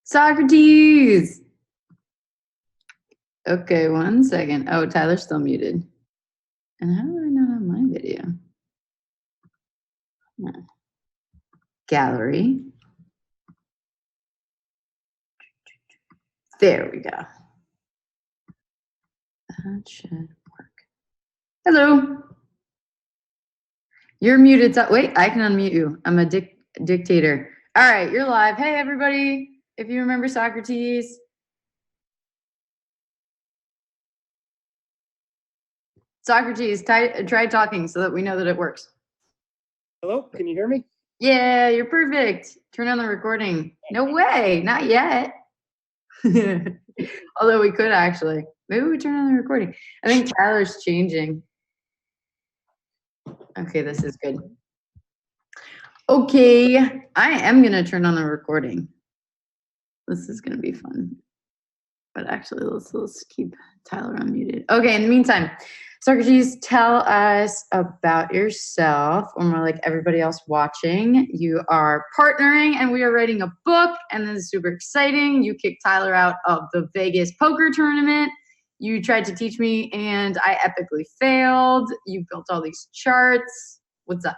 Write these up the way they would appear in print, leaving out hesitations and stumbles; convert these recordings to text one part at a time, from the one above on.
Socrates. Okay, 1 second. Oh, Tyler's still muted. And how do I not have my video? Gallery. There we go. That should work. Hello. You're muted. Wait, I can unmute you. I'm a dictator. All right, you're live. Hey, everybody. If you remember Socrates. Socrates, try talking so that we know that it works. Hello, can you hear me? Yeah, you're perfect. Turn on the recording. No way, not yet. Although we could actually. Maybe we turn on the recording. I think Tyler's changing. Okay, this is good. Okay, I am going to turn on the recording. This is going to be fun. But actually, let's keep Tyler unmuted. Okay, in the meantime, Socrates, tell us about yourself, or more like everybody else watching. You are partnering, and we are writing a book, and this is super exciting. You kicked Tyler out of the Vegas poker tournament. You tried to teach me, and I epically failed. You built all these charts. What's up?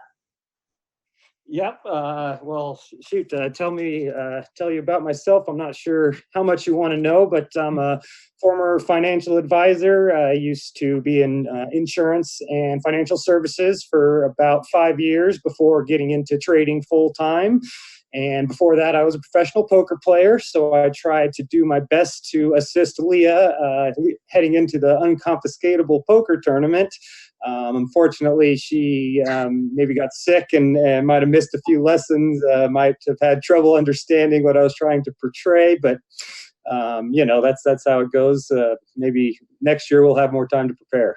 Yep. Well, shoot. Tell you about myself. I'm not sure how much you want to know, but I'm a former financial advisor. I used to be in insurance and financial services for about 5 years before getting into trading full time. And before that, I was a professional poker player. So I tried to do my best to assist Leah heading into the unconfiscatable poker tournament. Unfortunately, she maybe got sick and might have missed a few lessons, might have had trouble understanding what I was trying to portray. But, you know, that's how it goes. Maybe next year we'll have more time to prepare.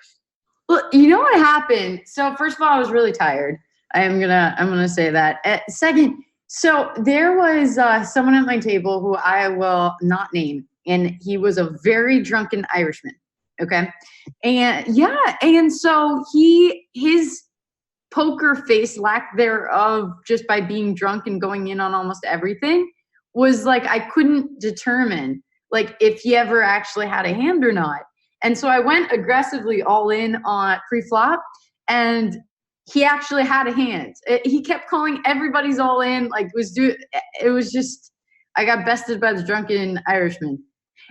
Well, you know what happened? So first of all, I was really tired. I'm gonna say that. Second, so there was someone at my table who I will not name, and he was a very drunken Irishman. Okay. And yeah, and so his poker face, lack thereof, just by being drunk and going in on almost everything, was like I couldn't determine like if he ever actually had a hand or not. And so I went aggressively all in on pre-flop, and he actually had a hand. He kept calling everybody's all in, like it was just, I got bested by the drunken Irishman.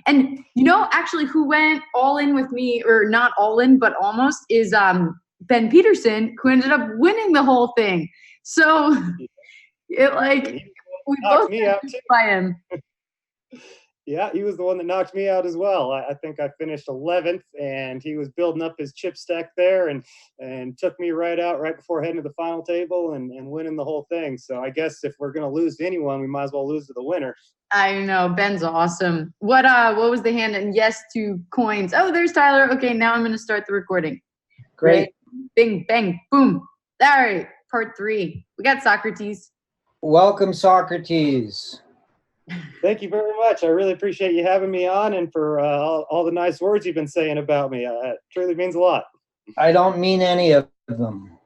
And you know, actually, who went all in with me, or not all in, but almost, is Ben Peterson, who ended up winning the whole thing. So it like we both me out too. By him. Yeah, he was the one that knocked me out as well. I think I finished 11th, and he was building up his chip stack there and took me right out right before heading to the final table and winning the whole thing. So I guess if we're going to lose to anyone, we might as well lose to the winner. I know, Ben's awesome. What was the hand? And yes to coins. Oh, there's Tyler. Okay, now I'm going to start the recording. Great. Bing, bang, boom. All right, part 3. We got Socrates. Welcome, Socrates. Thank you very much. I really appreciate you having me on, and for all the nice words you've been saying about me. It truly means a lot. I don't mean any of them.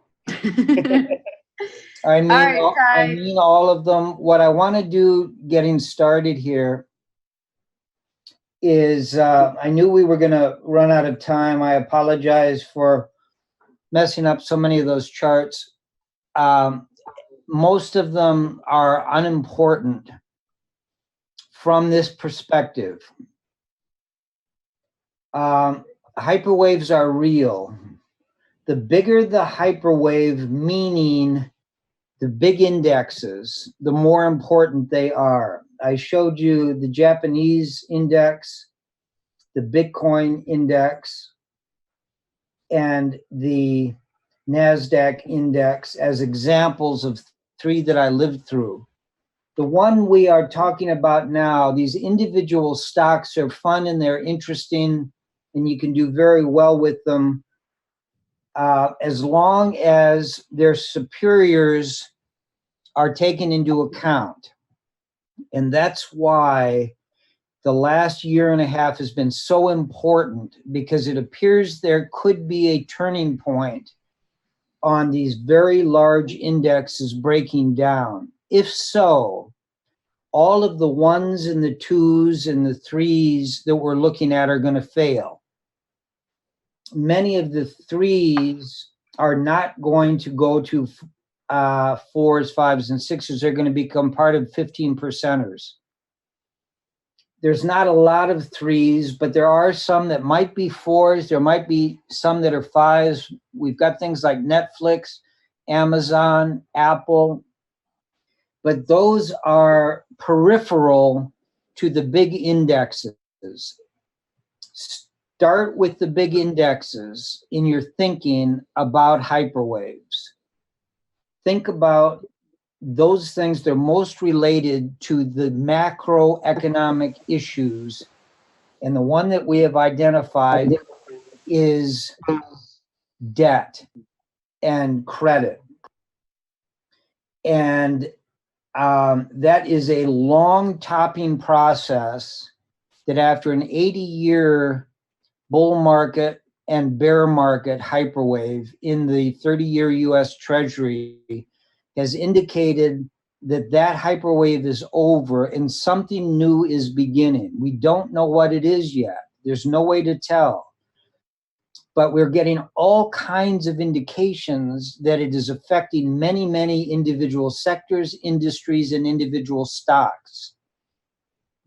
I mean all of them. What I want to do getting started here is I knew we were going to run out of time. I apologize for messing up so many of those charts. Most of them are unimportant from this perspective. Hyperwaves are real. The bigger the hyperwave, meaning the big indexes, the more important they are. I showed you the Japanese index, the Bitcoin index, and the NASDAQ index as examples of 3 that I lived through. The one we are talking about now, these individual stocks are fun and they're interesting, and you can do very well with them as long as their superiors are taken into account. And that's why the last year and a half has been so important, because it appears there could be a turning point on these very large indexes breaking down. If so, all of the ones and the twos and the threes that we're looking at are going to fail. Many of the threes are not going to go to fours, fives, and sixes. They're going to become part of 15 percenters. There's not a lot of threes, but there are some that might be fours. There might be some that are fives. We've got things like Netflix, Amazon, Apple, but those are peripheral to the big indexes. Start with the big indexes in your thinking about hyperwaves. Think about those things that are most related to the macroeconomic issues. And the one that we have identified is debt and credit. And that is a long topping process that after an 80-year bull market and bear market hyperwave in the 30-year US Treasury has indicated that that hyperwave is over and something new is beginning. We don't know what it is yet. There's no way to tell. But we're getting all kinds of indications that it is affecting many, many individual sectors, industries, and individual stocks.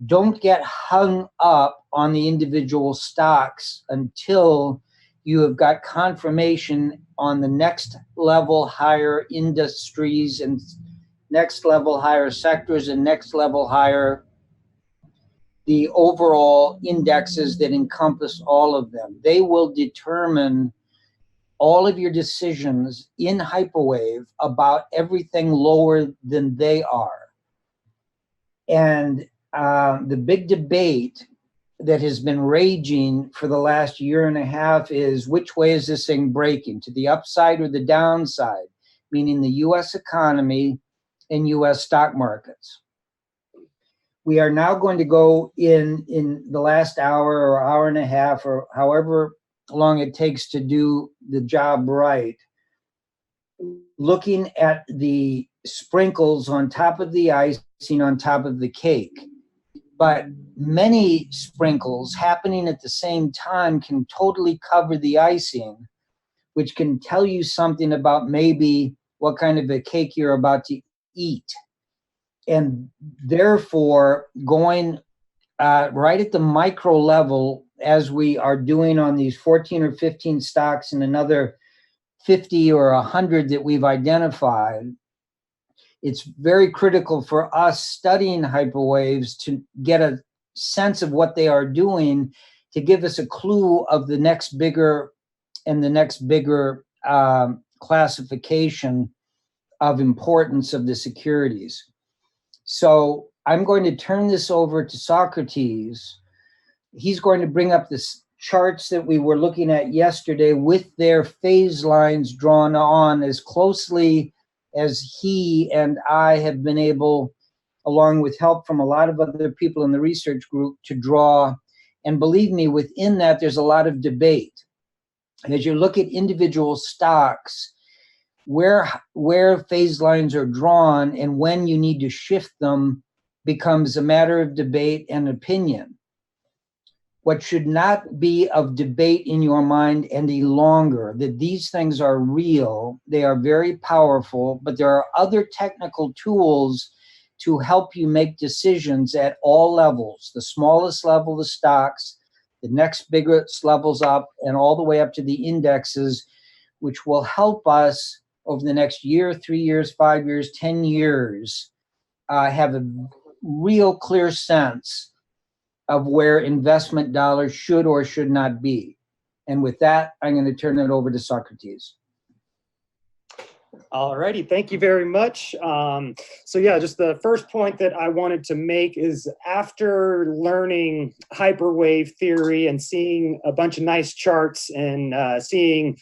Don't get hung up on the individual stocks until you have got confirmation on the next level higher industries and next level higher sectors and next level higher the overall indexes that encompass all of them. They will determine all of your decisions in hyperwave about everything lower than they are. And the big debate that has been raging for the last year and a half is which way is this thing breaking, to the upside or the downside, meaning the US economy and US stock markets. We are now going to go in the last hour or hour and a half or however long it takes to do the job right, looking at the sprinkles on top of the icing on top of the cake. But many sprinkles happening at the same time can totally cover the icing, which can tell you something about maybe what kind of a cake you're about to eat. And therefore, going right at the micro level, as we are doing on these 14 or 15 stocks and another 50 or 100 that we've identified, it's very critical for us studying hyperwaves to get a sense of what they are doing, to give us a clue of the next bigger and the next bigger classification of importance of the securities. So I'm going to turn this over to Socrates. He's going to bring up the charts that we were looking at yesterday with their phase lines drawn on as closely as he and I have been able, along with help from a lot of other people in the research group, to draw. And believe me, within that, there's a lot of debate. As you look at individual stocks, where phase lines are drawn and when you need to shift them becomes a matter of debate and opinion. What should not be of debate in your mind any longer, that these things are real, they are very powerful, but there are other technical tools to help you make decisions at all levels, the smallest level, the stocks, the next biggest levels up, and all the way up to the indexes, which will help us over the next year, 3 years, 5 years, 10 years, have a real clear sense of where investment dollars should or should not be. And with that, I'm going to turn it over to Socrates. All righty, thank you very much. So yeah, just the first point that I wanted to make is after learning hyperwave theory and seeing a bunch of nice charts and seeing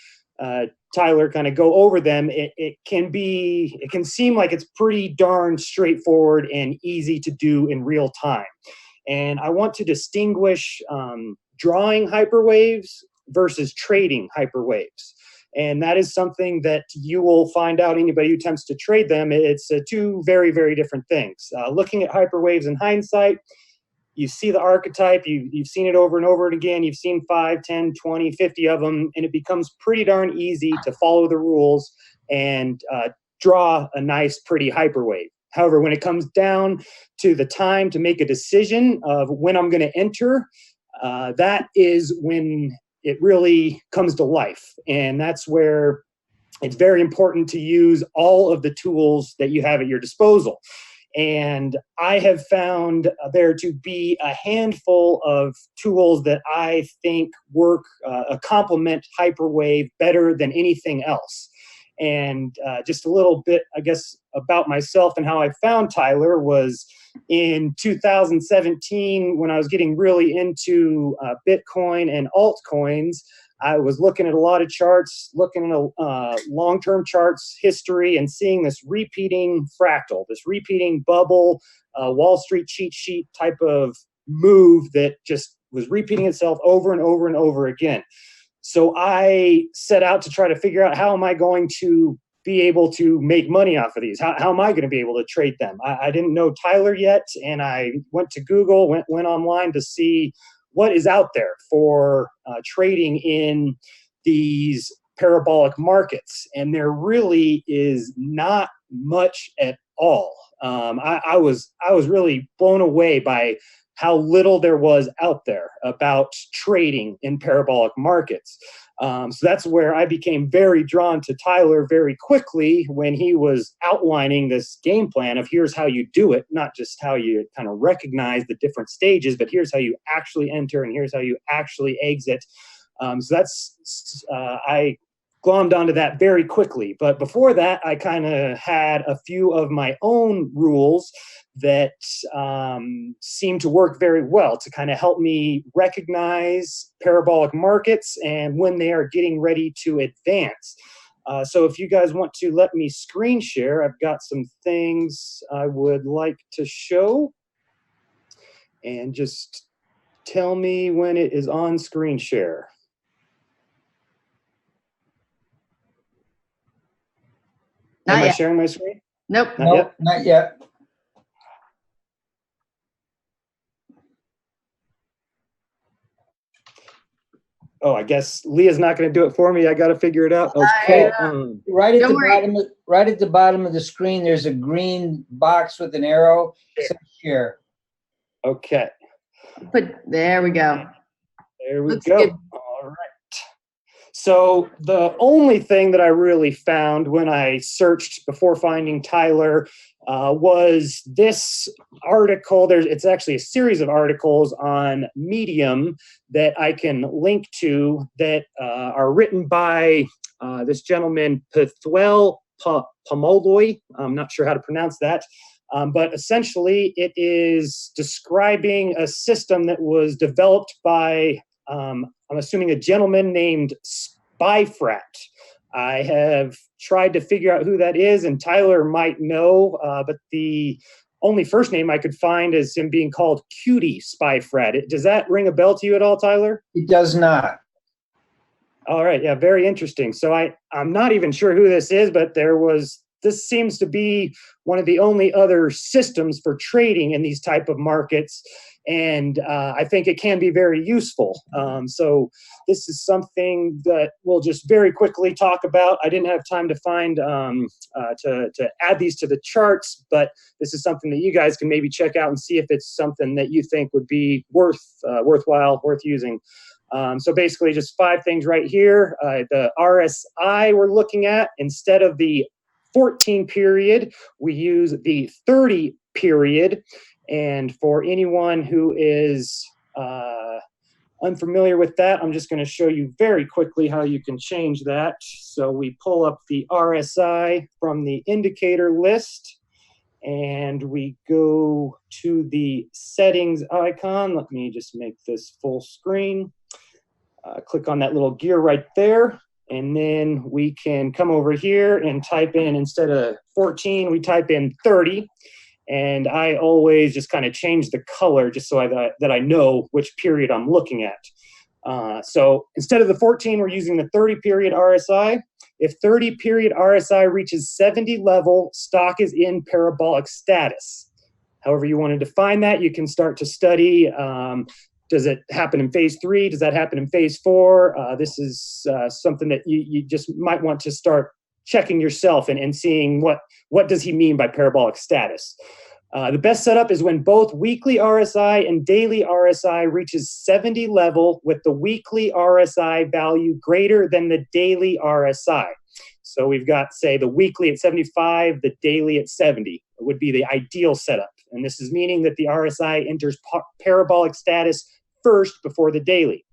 Tyler kind of go over them, it can seem like it's pretty darn straightforward and easy to do in real time. And I want to distinguish drawing hyperwaves versus trading hyperwaves. And that is something that you will find out anybody who attempts to trade them. It's two very, very different things. Looking at hyperwaves in hindsight, you see the archetype, you've seen it over and over again, you've seen 5, 10, 20, 50 of them, and it becomes pretty darn easy to follow the rules and draw a nice, pretty hyperwave. However, when it comes down to the time to make a decision of when I'm going to enter, that is when it really comes to life. And that's where it's very important to use all of the tools that you have at your disposal. And I have found there to be a handful of tools that I think work, complement Hyperwave better than anything else. And just a little bit, I guess, about myself and how I found Tyler was in 2017 when I was getting really into Bitcoin and altcoins. I was looking at a lot of charts, looking at long-term charts history, and seeing this repeating fractal, this repeating bubble, Wall Street cheat sheet type of move that just was repeating itself over and over and over again. So I set out to try to figure out, how am I going to be able to make money off of these? How am I going to be able to trade them? I didn't know Tyler yet, and I went to Google, went online to see what is out there for trading in these parabolic markets. And there really is not much at all. I was really blown away by how little there was out there about trading in parabolic markets. So that's where I became very drawn to Tyler very quickly when he was outlining this game plan of here's how you do it, not just how you kind of recognize the different stages, but here's how you actually enter and here's how you actually exit. So that's, I glommed onto that very quickly. But before that, I kind of had a few of my own rules that seem to work very well to kind of help me recognize parabolic markets and when they are getting ready to advance. So if you guys want to let me screen share, I've got some things I would like to show. And just tell me when it is on screen share. Am I sharing my screen? Nope. Not yet? Not yet. Oh, I guess Leah's not going to do it for me. I got to figure it out. Okay. Right at Don't the worry. bottom, right at the bottom of the screen, there's a green box with an arrow. It says share. Okay. There we go. There we Looks go. good. All right. So the only thing that I really found when I searched before finding Tyler was this article. It's actually a series of articles on Medium that I can link to that are written by this gentleman, Pethuel Pomoloi. I'm not sure how to pronounce that. But essentially, it is describing a system that was developed by, I'm assuming, a gentleman named Spyfrat. I have tried to figure out who that is, and Tyler might know, but the only first name I could find is him being called Cutie Spyfrat. Does that ring a bell to you at all, Tyler? It does not. All right, yeah, very interesting. So I'm not even sure who this is, but this seems to be one of the only other systems for trading in these type of markets. And I think it can be very useful. So this is something that we'll just very quickly talk about. I didn't have time to find, to add these to the charts, but this is something that you guys can maybe check out and see if it's something that you think would be worthwhile, worth using. So basically just 5 things right here. The RSI we're looking at, instead of the 14 period, we use the 30 period. And for anyone who is unfamiliar with that, I'm just going to show you very quickly how you can change that. So we pull up the RSI from the indicator list and we go to the settings icon. Let me just make this full screen. Click on that little gear right there. And then we can come over here and type in, instead of 14, we type in 30. And I always just kind of change the color just so that I know which period I'm looking at. So instead of the 14, we're using the 30-period RSI. If 30-period RSI reaches 70 level, stock is in parabolic status. However you want to define that, you can start to study, does it happen in phase 3? Does that happen in phase 4? This is something that you just might want to start checking yourself and seeing what does he mean by parabolic status. The best setup is when both weekly RSI and daily RSI reaches 70 level with the weekly RSI value greater than the daily RSI. So we've got, say, the weekly at 75, the daily at 70 would be the ideal setup. And this is meaning that the RSI enters parabolic status first before the daily.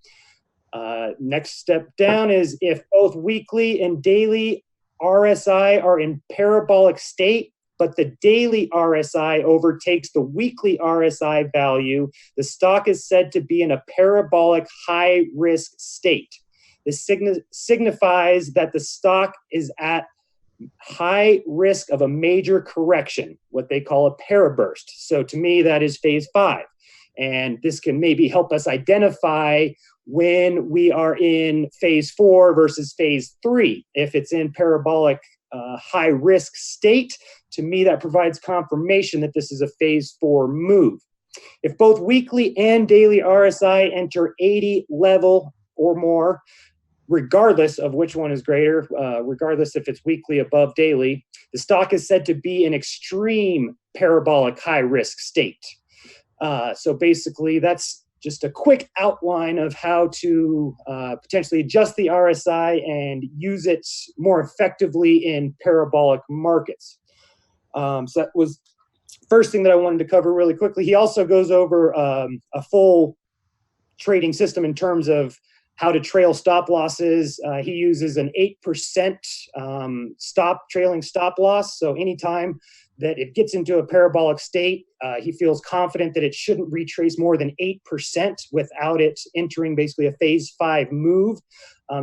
Next step down is if both weekly and daily RSI are in parabolic state, but the daily RSI overtakes the weekly RSI value, the stock is said to be in a parabolic high-risk state. This signifies that the stock is at high risk of a major correction, what they call a paraburst. So to me, that is phase 5. And this can maybe help us identify when we are in phase 4 versus phase 3. If it's in parabolic high risk state, to me, that provides confirmation that this is a phase 4 move. If both weekly and daily RSI enter 80 level or more, regardless of which one is greater, regardless if it's weekly above daily, the stock is said to be in extreme parabolic high risk state. So basically, that's just a quick outline of how to potentially adjust the RSI and use it more effectively in parabolic markets. So that was the first thing that I wanted to cover really quickly. He also goes over a full trading system in terms of how to trail stop losses. He uses an 8% trailing stop loss. So anytime that it gets into a parabolic state, he feels confident that it shouldn't retrace more than 8% without it entering basically a phase 5 move.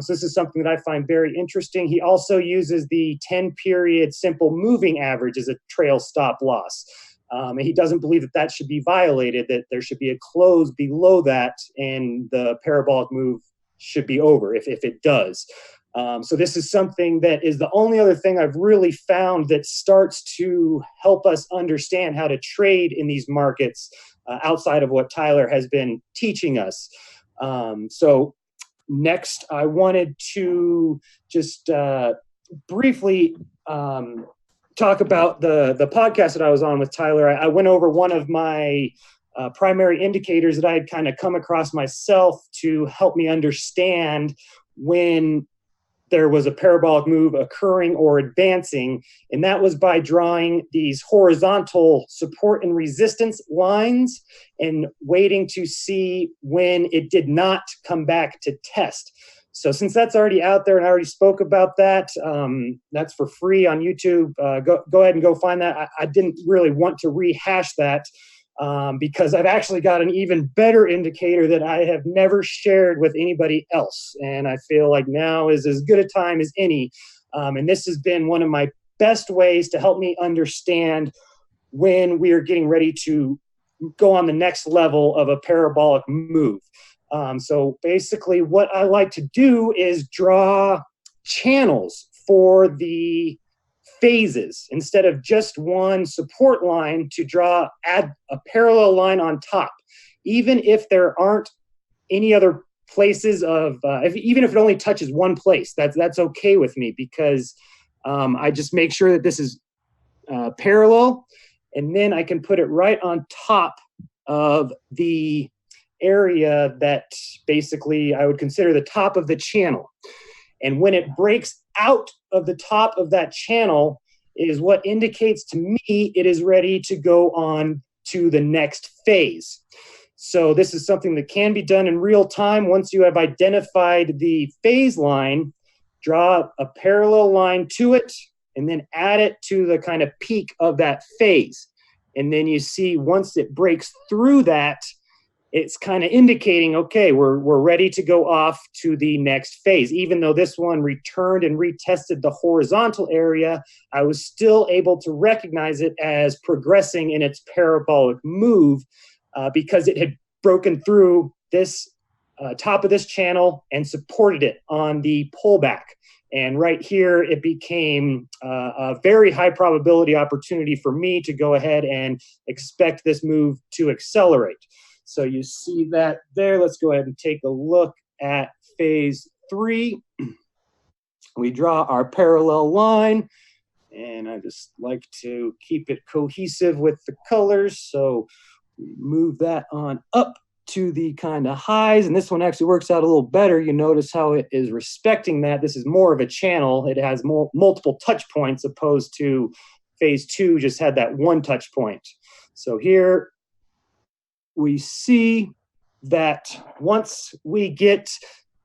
So this is something that I find very interesting. He also uses the 10-period simple moving average as a trail stop loss. And he doesn't believe that that should be violated, that there should be a close below that and the parabolic move should be over if it does. So this is something that is the only other thing I've really found that starts to help us understand how to trade in these markets outside of what Tyler has been teaching us. So next, I wanted to just briefly talk about the podcast that I was on with Tyler. I went over one of my primary indicators that I had kind of come across myself to help me understand when there was a parabolic move occurring or advancing, and that was by drawing these horizontal support and resistance lines and waiting to see when it did not come back to test. So since that's already out there and I already spoke about that, that's for free on YouTube. Go ahead and go find that. I didn't really want to rehash that because I've actually got an even better indicator that I have never shared with anybody else. And I feel like now is as good a time as any. And this has been one of my best ways to help me understand when we are getting ready to go on the next level of a parabolic move. So basically what I like to do is draw channels for the phases instead of just one support line, to add a parallel line on top. Even if there aren't any other places of, even if it only touches one place, that's okay with me, because I just make sure that this is parallel, and then I can put it right on top of the area that basically I would consider the top of the channel. And when it breaks out of the top of that channel is what indicates to me it is ready to go on to the next phase. So this is something that can be done in real time. Once you have identified the phase line, draw a parallel line to it and then add it to the kind of peak of that phase. And then you see once it breaks through that, it's kind of indicating, okay, we're ready to go off to the next phase. Even though this one returned and retested the horizontal area, I was still able to recognize it as progressing in its parabolic move because it had broken through this top of this channel and supported it on the pullback. And right here, it became a very high probability opportunity for me to go ahead and expect this move to accelerate. So you see that there. Let's go ahead and take a look at phase 3. We draw our parallel line, and I just like to keep it cohesive with the colors. So we move that on up to the kind of highs, and this one actually works out a little better. You notice how it is respecting that. This is more of a channel. It has multiple touch points, opposed to phase 2 just had that one touch point. So here we see that once we get,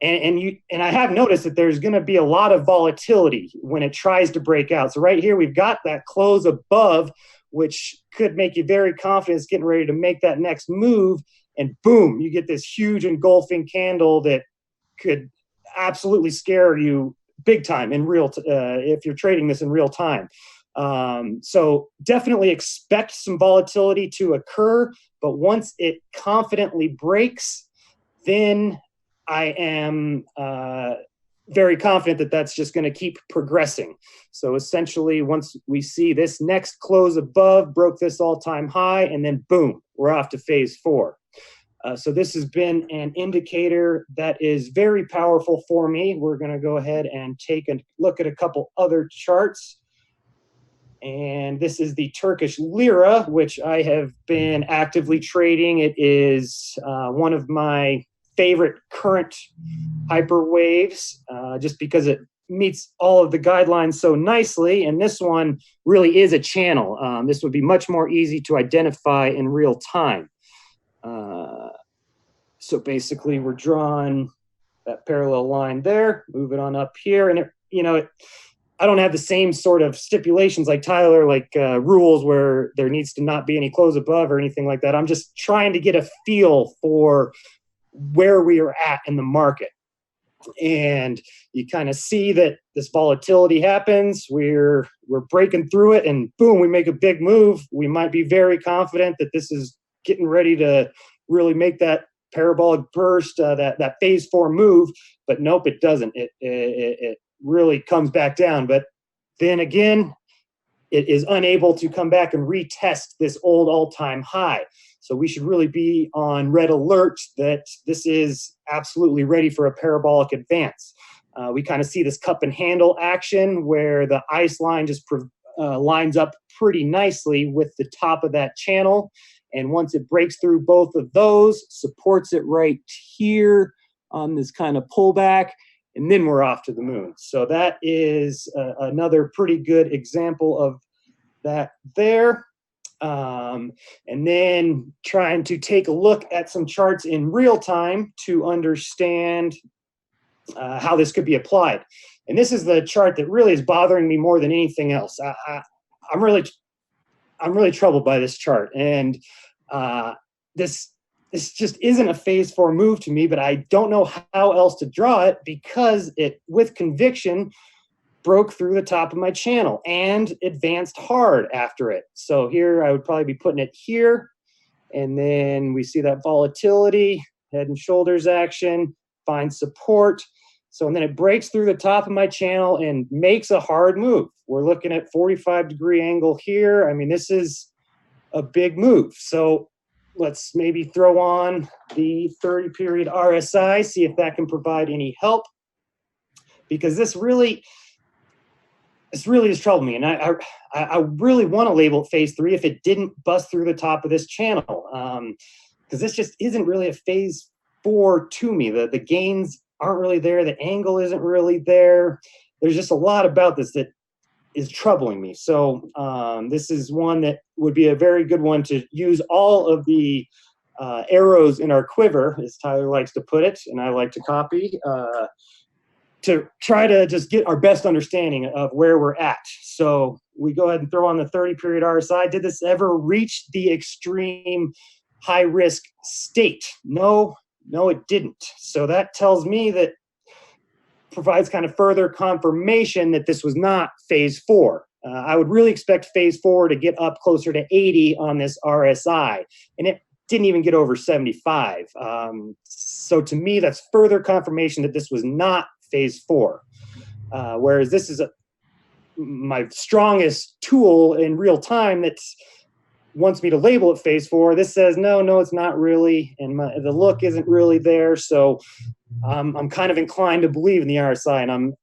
and I have noticed that there's going to be a lot of volatility when it tries to break out. So right here we've got that close above, which could make you very confident it's getting ready to make that next move. And boom, you get this huge engulfing candle that could absolutely scare you big time in if you're trading this in real time. So definitely expect some volatility to occur, but once it confidently breaks, then I am very confident that that's just going to keep progressing. So essentially, once we see this next close above, broke this all-time high, and then boom, we're off to phase 4. So this has been an indicator that is very powerful for me. We're going to go ahead and take a look at a couple other charts. And this is the Turkish lira, which I have been actively trading. It is one of my favorite current hyperwaves, just because it meets all of the guidelines so nicely. And this one really is a channel. This would be much more easy to identify in real time. So basically, we're drawing that parallel line there, move it on up here. And, I don't have the same sort of stipulations like Tyler, like rules where there needs to not be any close above or anything like that. I'm just trying to get a feel for where we are at in the market. And you kind of see that this volatility happens. We're breaking through it, and boom, we make a big move. We might be very confident that this is getting ready to really make that parabolic burst, that phase 4 move, but nope, it doesn't. It really comes back down. But then again, it is unable to come back and retest this old all-time high. So we should really be on red alert that this is absolutely ready for a parabolic advance. We kind of see this cup and handle action where the ICE line just lines up pretty nicely with the top of that channel. And once it breaks through both of those, supports it right here on this kind of pullback, and then we're off to the moon. So that is another pretty good example of that there. And then trying to take a look at some charts in real time to understand how this could be applied. And this is the chart that really is bothering me more than anything else. I'm really troubled by this chart, and this just isn't a phase 4 move to me, but I don't know how else to draw it because it, with conviction, broke through the top of my channel and advanced hard after it. So here I would probably be putting it here, and then we see that volatility, head and shoulders action, find support. So and then it breaks through the top of my channel and makes a hard move. We're looking at 45-degree angle here. I mean, this is a big move. So let's maybe throw on the 30-period RSI, see if that can provide any help, because this really has troubled me. And I really want to label it phase 3 if it didn't bust through the top of this channel, because this just isn't really a phase 4 to me. The gains aren't really there. The angle isn't really there. There's just a lot about this that is troubling me. So this is one that would be a very good one to use all of the arrows in our quiver, as Tyler likes to put it, and I like to copy, to try to just get our best understanding of where we're at. So we go ahead and throw on the 30-period RSI. Did this ever reach the extreme high-risk state? No, it didn't. So that tells me that provides kind of further confirmation that this was not phase 4. I would really expect phase 4 to get up closer to 80 on this RSI. And it didn't even get over 75. So to me, that's further confirmation that this was not phase 4. Whereas this is my strongest tool in real time that wants me to label it phase 4. This says, no, it's not really. And the look isn't really there. So I'm kind of inclined to believe in the RSI, and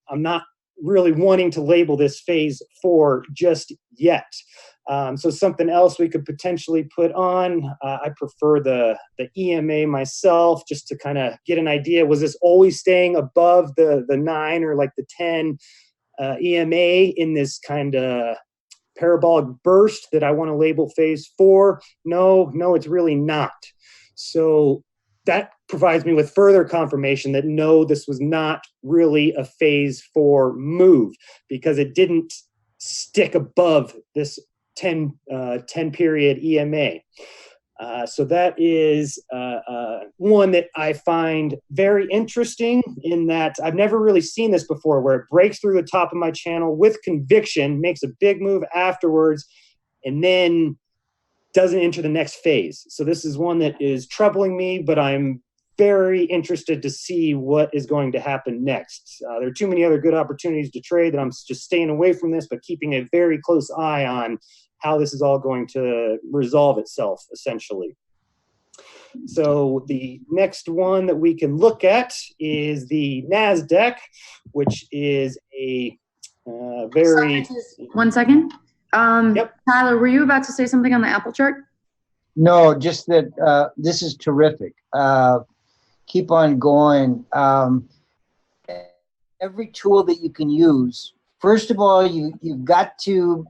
I'm not really wanting to label this phase 4 just yet. So something else we could potentially put on, I prefer the EMA myself, just to kind of get an idea. Was this always staying above the 9 or like the 10 EMA in this kind of parabolic burst that I want to label phase 4? No, it's really not. So that provides me with further confirmation that no, this was not really a phase 4 move, because it didn't stick above this 10 period EMA. So that is one that I find very interesting, in that I've never really seen this before, where it breaks through the top of my channel with conviction, makes a big move afterwards, and then doesn't enter the next phase. So this is one that is troubling me, but I'm very interested to see what is going to happen next. There are too many other good opportunities to trade that I'm just staying away from this, but keeping a very close eye on how this is all going to resolve itself, essentially. So the next one that we can look at is the NASDAQ, which is a very... One second. Yep. Tyler, were you about to say something on the Apple chart? No, just that this is terrific. Keep on going. Every tool that you can use, first of all, you've got to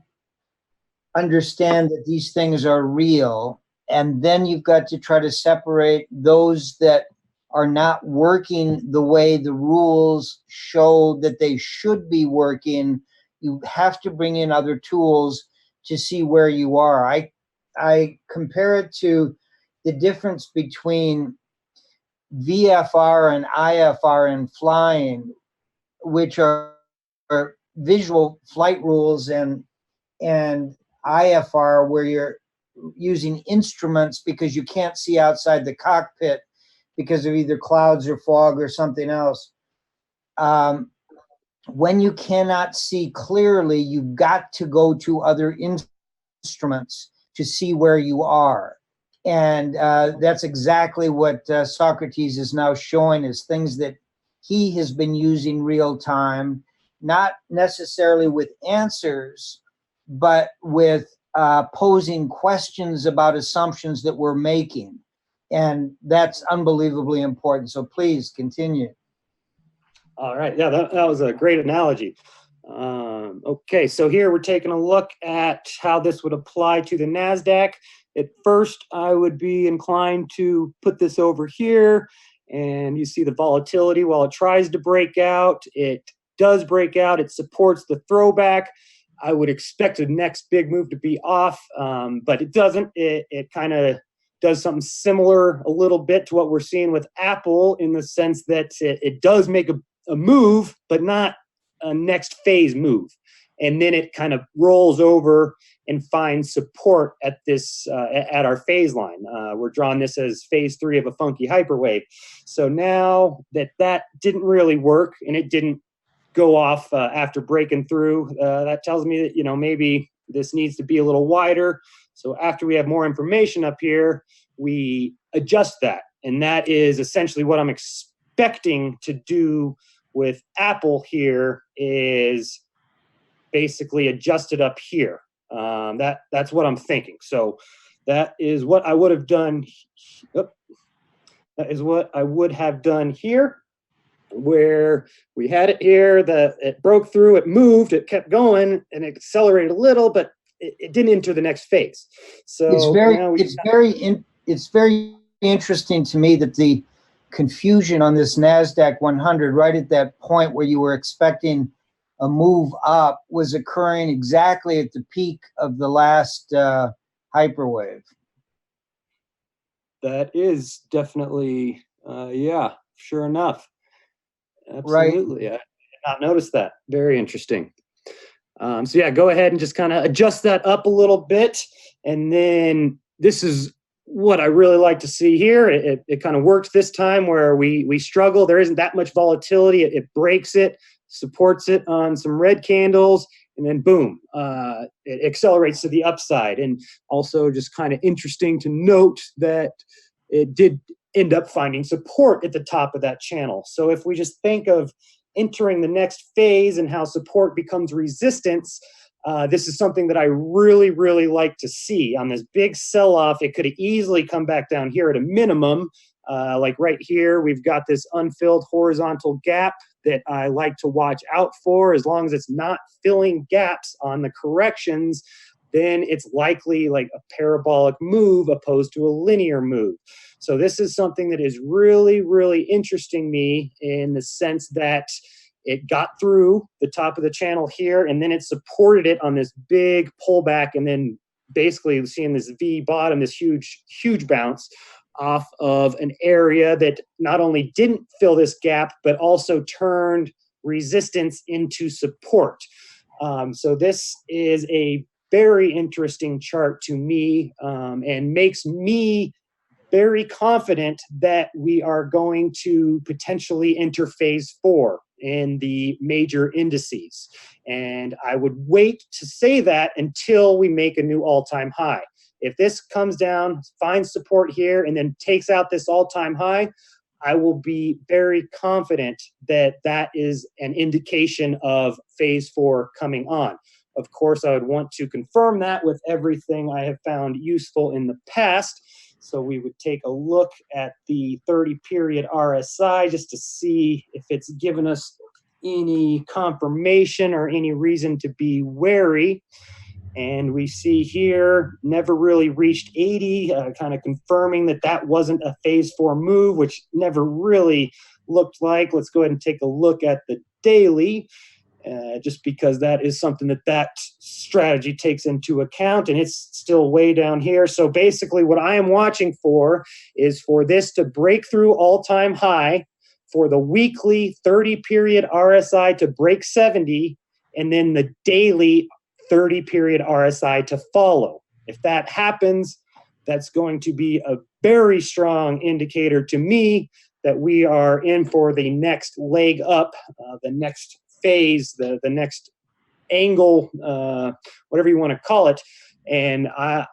understand that these things are real, and then you've got to try to separate those that are not working the way the rules show that they should be working. You have to bring in other tools to see where you are. I compare it to the difference between VFR and IFR in flying, which are visual flight rules, and IFR, where you're using instruments because you can't see outside the cockpit because of either clouds or fog or something else. When you cannot see clearly, you've got to go to other instruments to see where you are. And that's exactly what Socrates is now showing, is things that he has been using real time, not necessarily with answers, but with posing questions about assumptions that we're making. And that's unbelievably important. So please continue. All right. Yeah, that was a great analogy. Okay, so here we're taking a look at how this would apply to the NASDAQ. At first, I would be inclined to put this over here, and you see the volatility while it tries to break out. It does break out. It supports the throwback. I would expect the next big move to be off, but it doesn't. It kind of does something similar a little bit to what we're seeing with Apple, in the sense that it does make a move, but not a next phase move. And then it kind of rolls over and finds support at this at our phase line. We're drawing this as phase 3 of a funky hyperwave. So now that didn't really work, and it didn't go off after breaking through, that tells me that, maybe this needs to be a little wider. So after we have more information up here, we adjust that. And that is essentially what I'm expecting to do with Apple here, is basically adjust it up here. That's what I'm thinking. So that is what I would have done. That is what I would have done here, where we had it here, it broke through, it moved, it kept going, and it accelerated a little, but it didn't enter the next phase. So it's very interesting to me that the confusion on this NASDAQ 100, right at that point where you were expecting a move up, was occurring exactly at the peak of the last hyperwave. That is definitely, yeah, sure enough. Absolutely. Right. I did not notice that. Very interesting. So yeah, go ahead and just kind of adjust that up a little bit. And then this is what I really like to see here, it kind of worked this time where we struggle. There isn't that much volatility. It breaks it, supports it on some red candles, and then boom, it accelerates to the upside. And also just kind of interesting to note that it did end up finding support at the top of that channel. So if we just think of entering the next phase and how support becomes resistance, this is something that I really, really like to see. On this big sell-off, it could have easily come back down here at a minimum. Like right here, we've got this unfilled horizontal gap that I like to watch out for. As long as it's not filling gaps on the corrections, then it's likely like a parabolic move opposed to a linear move. So this is something that is really, really interesting me in the sense that it got through the top of the channel here, and then it supported it on this big pullback, and then basically seeing this V bottom, this huge, huge bounce off of an area that not only didn't fill this gap, but also turned resistance into support. So this is a very interesting chart to me, and makes me very confident that we are going to potentially enter phase 4 in the major indices. And I would wait to say that until we make a new all-time high. If this comes down, finds support here, and then takes out this all-time high, I will be very confident that that is an indication of phase 4 coming on. Of course, I would want to confirm that with everything I have found useful in the past. So we would take a look at the 30-period RSI just to see if it's given us any confirmation or any reason to be wary. And we see here, never really reached 80, kind of confirming that that wasn't a phase 4 move, which never really looked like. Let's go ahead and take a look at the daily. Just because that is something that strategy takes into account, and it's still way down here. So basically what I am watching for is for this to break through all-time high, for the weekly 30-period RSI to break 70, and then the daily 30-period RSI to follow. If that happens, that's going to be a very strong indicator to me that we are in for the next leg up, the next phase, the next angle, whatever you want to call it, and I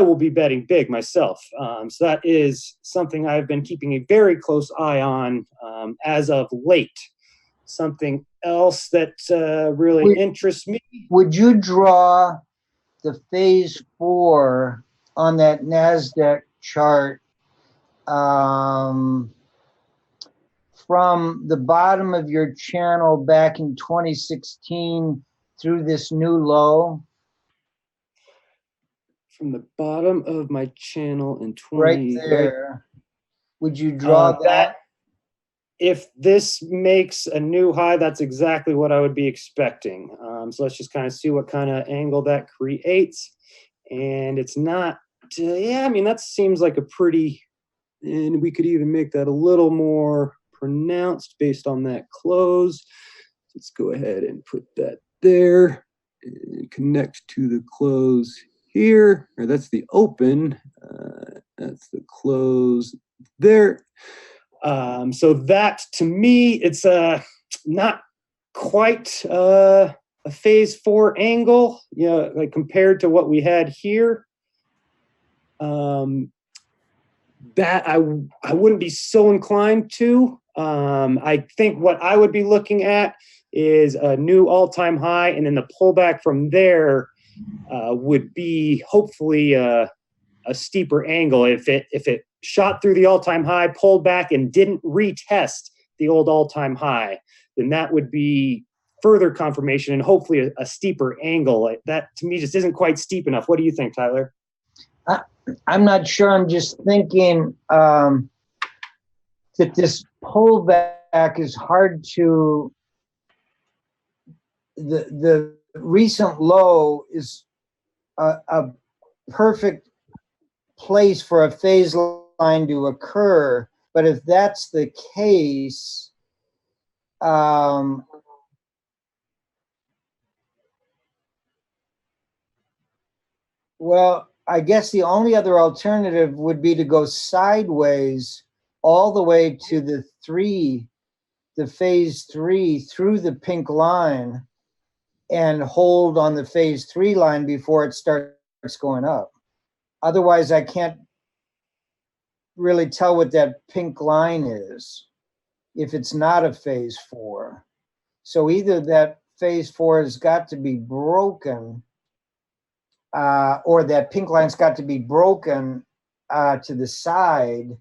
will be betting big myself. So that is something I've been keeping a very close eye on as of late. Something else that really interests me. Would you draw the phase 4 on that NASDAQ chart from the bottom of your channel back in 2016 through this new low? From the bottom of my channel in 20... Right there. Would you draw that? If this makes a new high, that's exactly what I would be expecting. So let's just kind of see what kind of angle that creates. And it's not, yeah, I mean, that seems like a pretty, and we could even make that a little more pronounced based on that close. Let's go ahead and put that there and connect to the close here, or that's the open, that's the close there. So that, to me, it's not quite a phase 4 angle, you know, like compared to what we had here. That I wouldn't be so inclined to. I think what I would be looking at is a new all-time high, and then the pullback from there would be hopefully a steeper angle. If it shot through the all-time high, pulled back, and didn't retest the old all-time high, then that would be further confirmation and hopefully a steeper angle. That, to me, just isn't quite steep enough. What do you think, Tyler? I'm not sure. I'm just thinking that this pullback is hard to... The recent low is a perfect place for a phase line to occur, but if that's the case, well, I guess the only other alternative would be to go sideways all the way to the phase 3 through the pink line and hold on the phase 3 line before it starts going up. Otherwise, I can't really tell what that pink line is if it's not a phase 4. So either that phase 4 has got to be broken, or that pink line's got to be broken to the side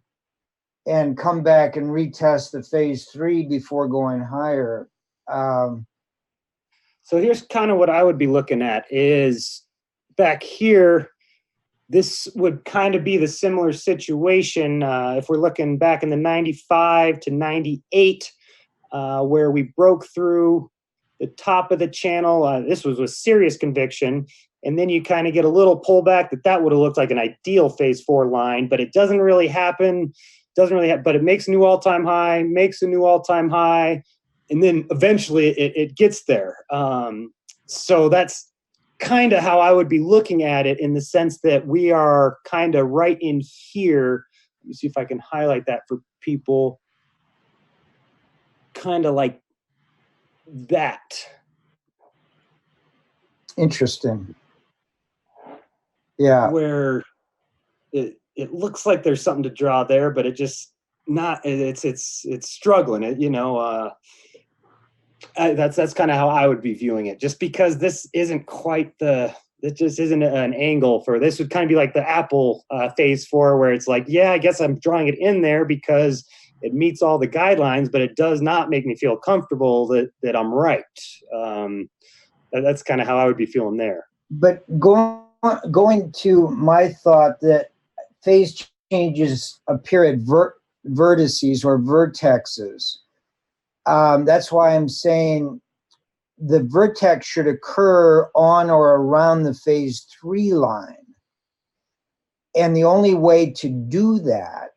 and come back and retest the phase 3 before going higher. So here's kind of what I would be looking at is back here. This would kind of be the similar situation if we're looking back in the 95 to 98, where we broke through the top of the channel. This was with serious conviction. And then you kind of get a little pullback that would have looked like an ideal phase 4 line, but it doesn't really happen. But it makes a new all-time high, makes a new all-time high, and then eventually it gets there. So that's kind of how I would be looking at it, in the sense that we are kind of right in here. Let me see if I can highlight that for people. Kind of like that. Interesting. Yeah. Where it looks like there's something to draw there, but it just not. It's struggling. That's kind of how I would be viewing it. Just because this isn't quite it just isn't an angle for this. Would kind of be like the Apple phase 4, where it's like, yeah, I guess I'm drawing it in there because it meets all the guidelines, but it does not make me feel comfortable that I'm right. That's kind of how I would be feeling there. But going to my thought that phase changes appear at vertices or vertexes. That's why I'm saying the vertex should occur on or around the phase 3 line. And the only way to do that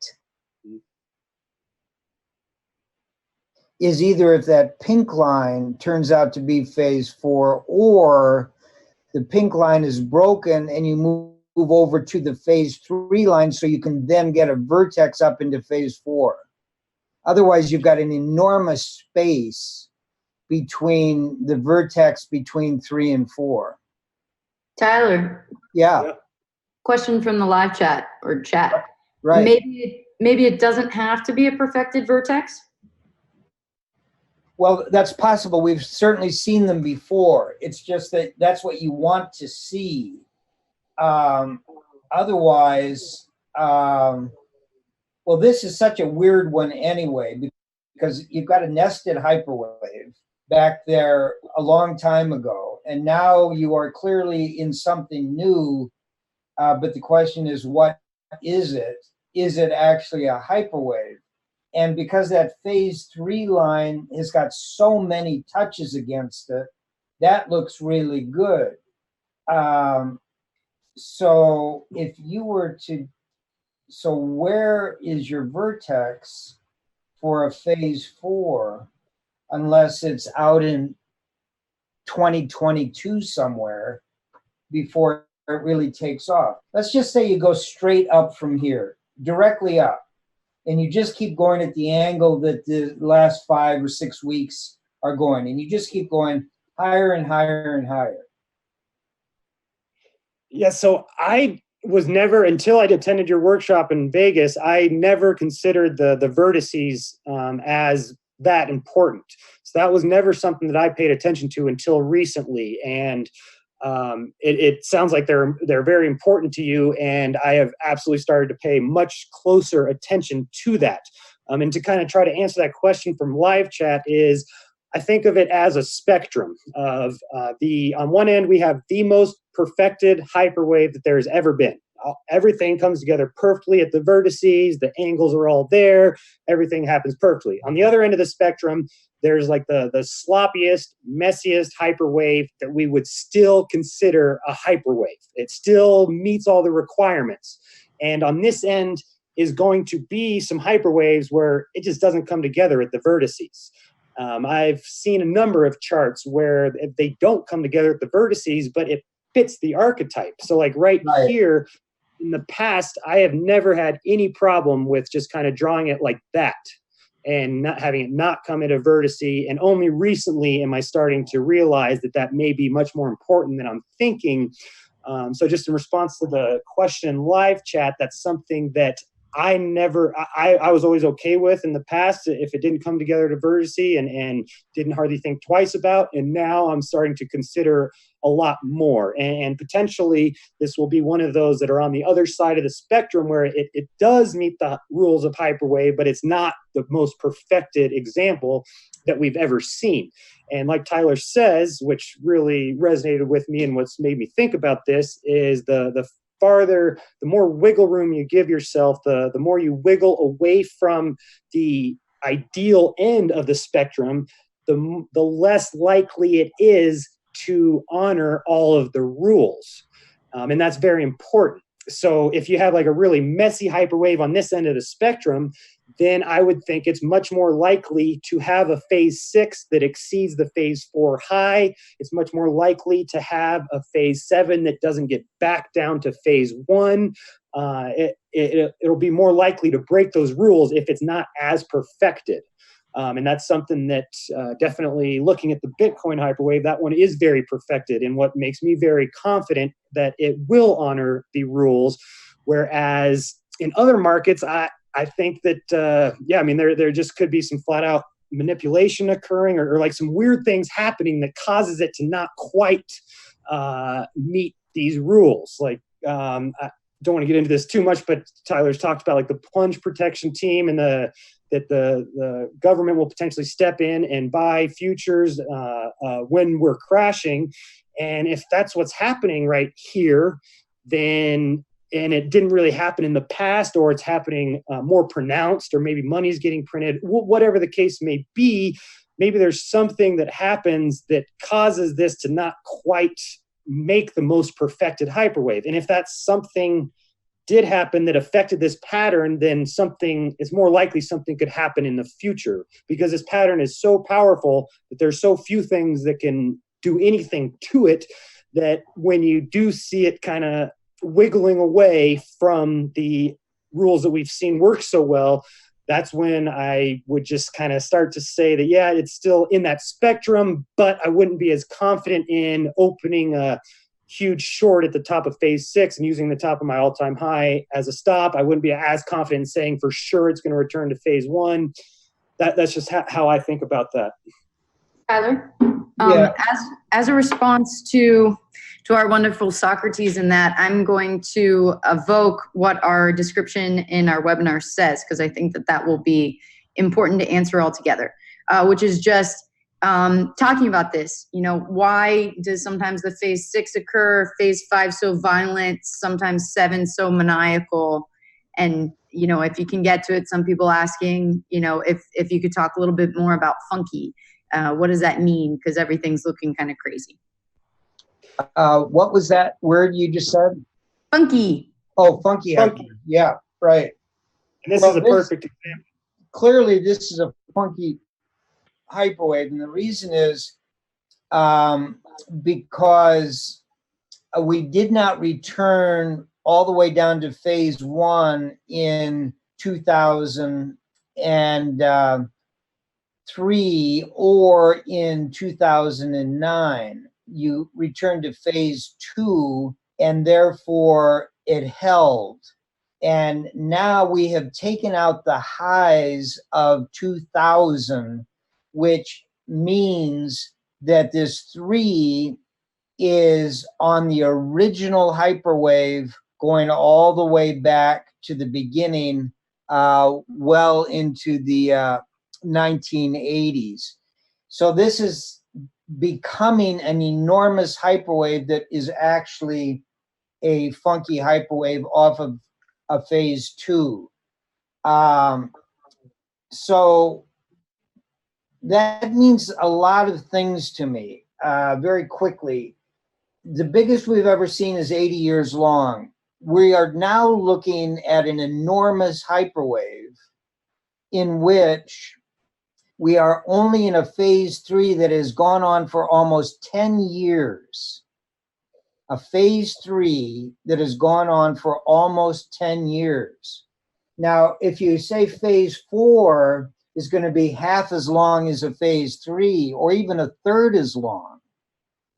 is either if that pink line turns out to be phase 4, or the pink line is broken and you move over to the phase 3 line so you can then get a vertex up into phase 4. Otherwise, you've got an enormous space between the vertex between 3 and 4. Tyler. Yeah. Question from the live chat or chat. Right. Maybe it doesn't have to be a perfected vertex. Well, that's possible. We've certainly seen them before. It's just that that's what you want to see. Otherwise, well, this is such a weird one anyway, because you've got a nested hyperwave back there a long time ago, and now you are clearly in something new. But the question is, what is it? Is it actually a hyperwave? And because that phase 3 line has got so many touches against it, that looks really good. So if you were to, so where is your vertex for a phase 4, unless it's out in 2022 somewhere before it really takes off? Let's just say you go straight up from here, directly up. And you just keep going at the angle that the last 5 or 6 weeks are going. And you just keep going higher and higher and higher. Yeah, so I was never, until I attended your workshop in Vegas, I never considered the vertices as that important. So that was never something that I paid attention to until recently. And it sounds like they're very important to you, and I have absolutely started to pay much closer attention to that. And to kind of try to answer that question from live chat is, I think of it as a spectrum of on one end, we have the most perfected hyperwave that there has ever been. Everything comes together perfectly at the vertices, the angles are all there, everything happens perfectly. On the other end of the spectrum, there's like the sloppiest, messiest hyperwave that we would still consider a hyperwave. It still meets all the requirements. And on this end is going to be some hyperwaves where it just doesn't come together at the vertices. I've seen a number of charts where they don't come together at the vertices, but it fits the archetype. So like right here, in the past, I have never had any problem with just kind of drawing it like that and not having it not come at a vertice. And only recently am I starting to realize that that may be much more important than I'm thinking. So just in response to the question live chat, that's something that I was always okay with in the past if it didn't come together at a vertice and didn't hardly think twice about. And now I'm starting to consider a lot more. And potentially this will be one of those that are on the other side of the spectrum where it does meet the rules of Hyperwave, but it's not the most perfected example that we've ever seen. And like Tyler says, which really resonated with me and what's made me think about this is the more wiggle room you give yourself, the more you wiggle away from the ideal end of the spectrum, the less likely it is to honor all of the rules. And that's very important. So if you have like a really messy Hyperwave on this end of the spectrum, then I would think it's much more likely to have a phase 6 that exceeds the phase 4 high. It's much more likely to have a phase 7 that doesn't get back down to phase 1. It'll be more likely to break those rules if it's not as perfected. And that's something that definitely looking at the Bitcoin Hyperwave, that one is very perfected and what makes me very confident that it will honor the rules. Whereas in other markets, I think that, there just could be some flat out manipulation occurring or like some weird things happening that causes it to not quite meet these rules. Like, I don't want to get into this too much, but Tyler's talked about like the plunge protection team and that the government will potentially step in and buy futures when we're crashing. And if that's what's happening right here, then and it didn't really happen in the past, or it's happening more pronounced, or maybe money's getting printed, whatever the case may be, maybe there's something that happens that causes this to not quite make the most perfected Hyperwave. And if that's something did happen that affected this pattern, then it's more likely something could happen in the future, because this pattern is so powerful that there's so few things that can do anything to it, that when you do see it kind of wiggling away from the rules that we've seen work so well, that's when I would just kind of start to say that, yeah, it's still in that spectrum, but I wouldn't be as confident in opening a huge short at the top of phase 6 and using the top of my all-time high as a stop. I wouldn't be as confident in saying for sure it's going to return to phase 1. That's just how I think about that. Tyler, as a response to our wonderful Socrates in that, I'm going to evoke what our description in our webinar says, because I think that will be important to answer all together, which is just talking about this. Why does sometimes the phase 6 occur, phase 5 so violent, sometimes 7 so maniacal? And, if you can get to it, some people asking, if you could talk a little bit more about funky. What does that mean? Because everything's looking kind of crazy. What was that word you just said? Funky. Oh, funky. Yeah, right. And this is a perfect example. Clearly, this is a funky Hyperwave. And the reason is because we did not return all the way down to phase 1 in 2003 or in 2009. You returned to phase 2, and therefore it held. And now we have taken out the highs of 2000, which means that this 3 is on the original Hyperwave, going all the way back to the beginning, well into the 1980s. So this is becoming an enormous Hyperwave that is actually a funky Hyperwave off of a phase 2. So that means a lot of things to me. Very quickly, the biggest we've ever seen is 80 years long. We are now looking at an enormous Hyperwave in which we are only in a phase 3 that has gone on for almost 10 years. a phase 3 that has gone on for almost 10 years. Now, if you say phase 4 is going to be half as long as a phase 3, or even a third as long,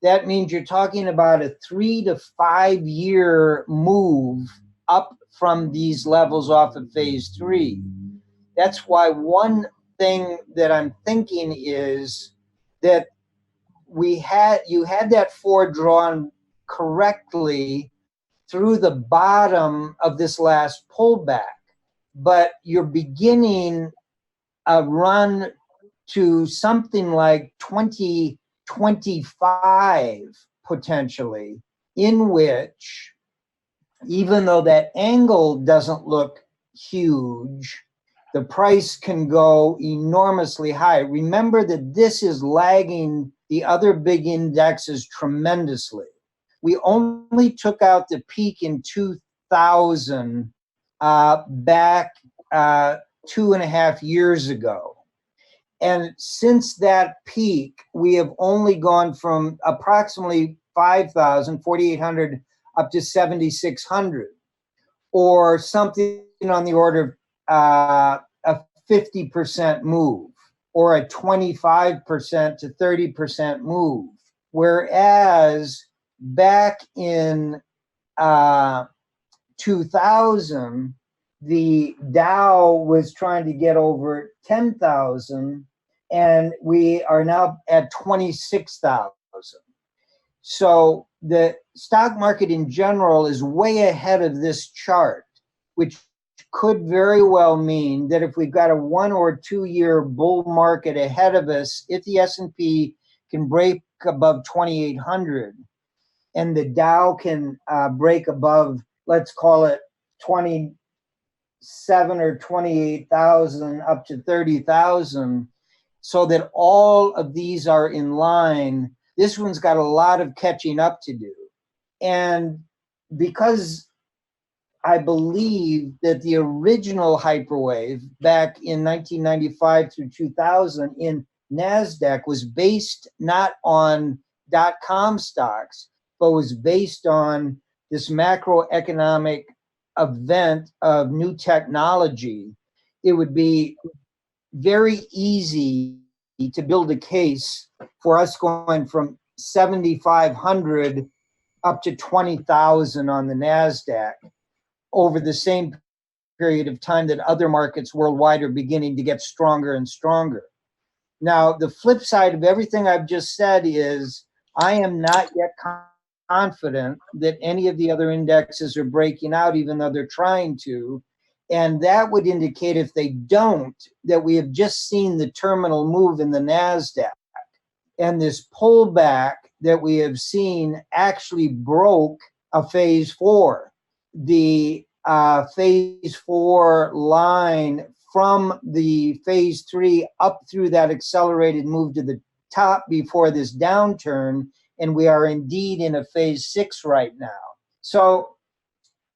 that means you're talking about a 3 to 5 year move up from these levels off of phase 3. That's why one thing that I'm thinking is that you had that 4 drawn correctly through the bottom of this last pullback, but you're beginning a run to something like 2025 potentially, in which, even though that angle doesn't look huge, the price can go enormously high. Remember that this is lagging the other big indexes tremendously. We only took out the peak in 2000 back 2.5 years ago. And since that peak, we have only gone from approximately 5,000, 4,800 up to 7,600, or something on the order of a 50% move, or a 25% to 30% move. Whereas back in 2000, the Dow was trying to get over 10,000, and we are now at 26,000. So the stock market in general is way ahead of this chart, which could very well mean that if we've got a 1 or 2 year bull market ahead of us, if the S&P can break above 2,800 and the Dow can break above, let's call it 27 or 28,000 up to 30,000, so that all of these are in line, this one's got a lot of catching up to do. And because I believe that the original hyperwave back in 1995 through 2000 in NASDAQ was based not on .com stocks, but was based on this macroeconomic event of new technology, it would be very easy to build a case for us going from 7,500 up to 20,000 on the NASDAQ over the same period of time that other markets worldwide are beginning to get stronger and stronger. Now, the flip side of everything I've just said is I am not yet confident that any of the other indexes are breaking out, even though they're trying to. And that would indicate, if they don't, that we have just seen the terminal move in the NASDAQ. And this pullback that we have seen actually broke a phase 4. The phase 4 line from the phase 3 up through that accelerated move to the top before this downturn. And we are indeed in a phase 6 right now. So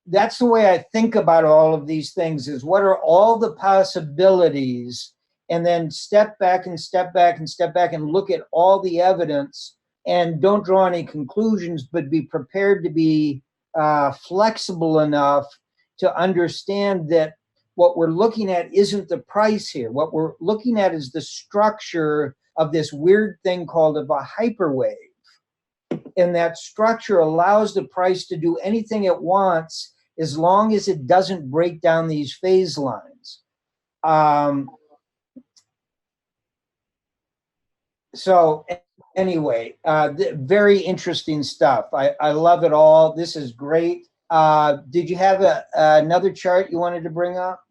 that's the way I think about all of these things, is what are all the possibilities, and then step back and step back and step back and look at all the evidence, and don't draw any conclusions, but be prepared to be flexible enough to understand that what we're looking at isn't the price here. What we're looking at is the structure of this weird thing called a hyperwave. And that structure allows the price to do anything it wants as long as it doesn't break down these phase lines. So anyway, very interesting stuff. I love it all. This is great. Did you have another chart you wanted to bring up?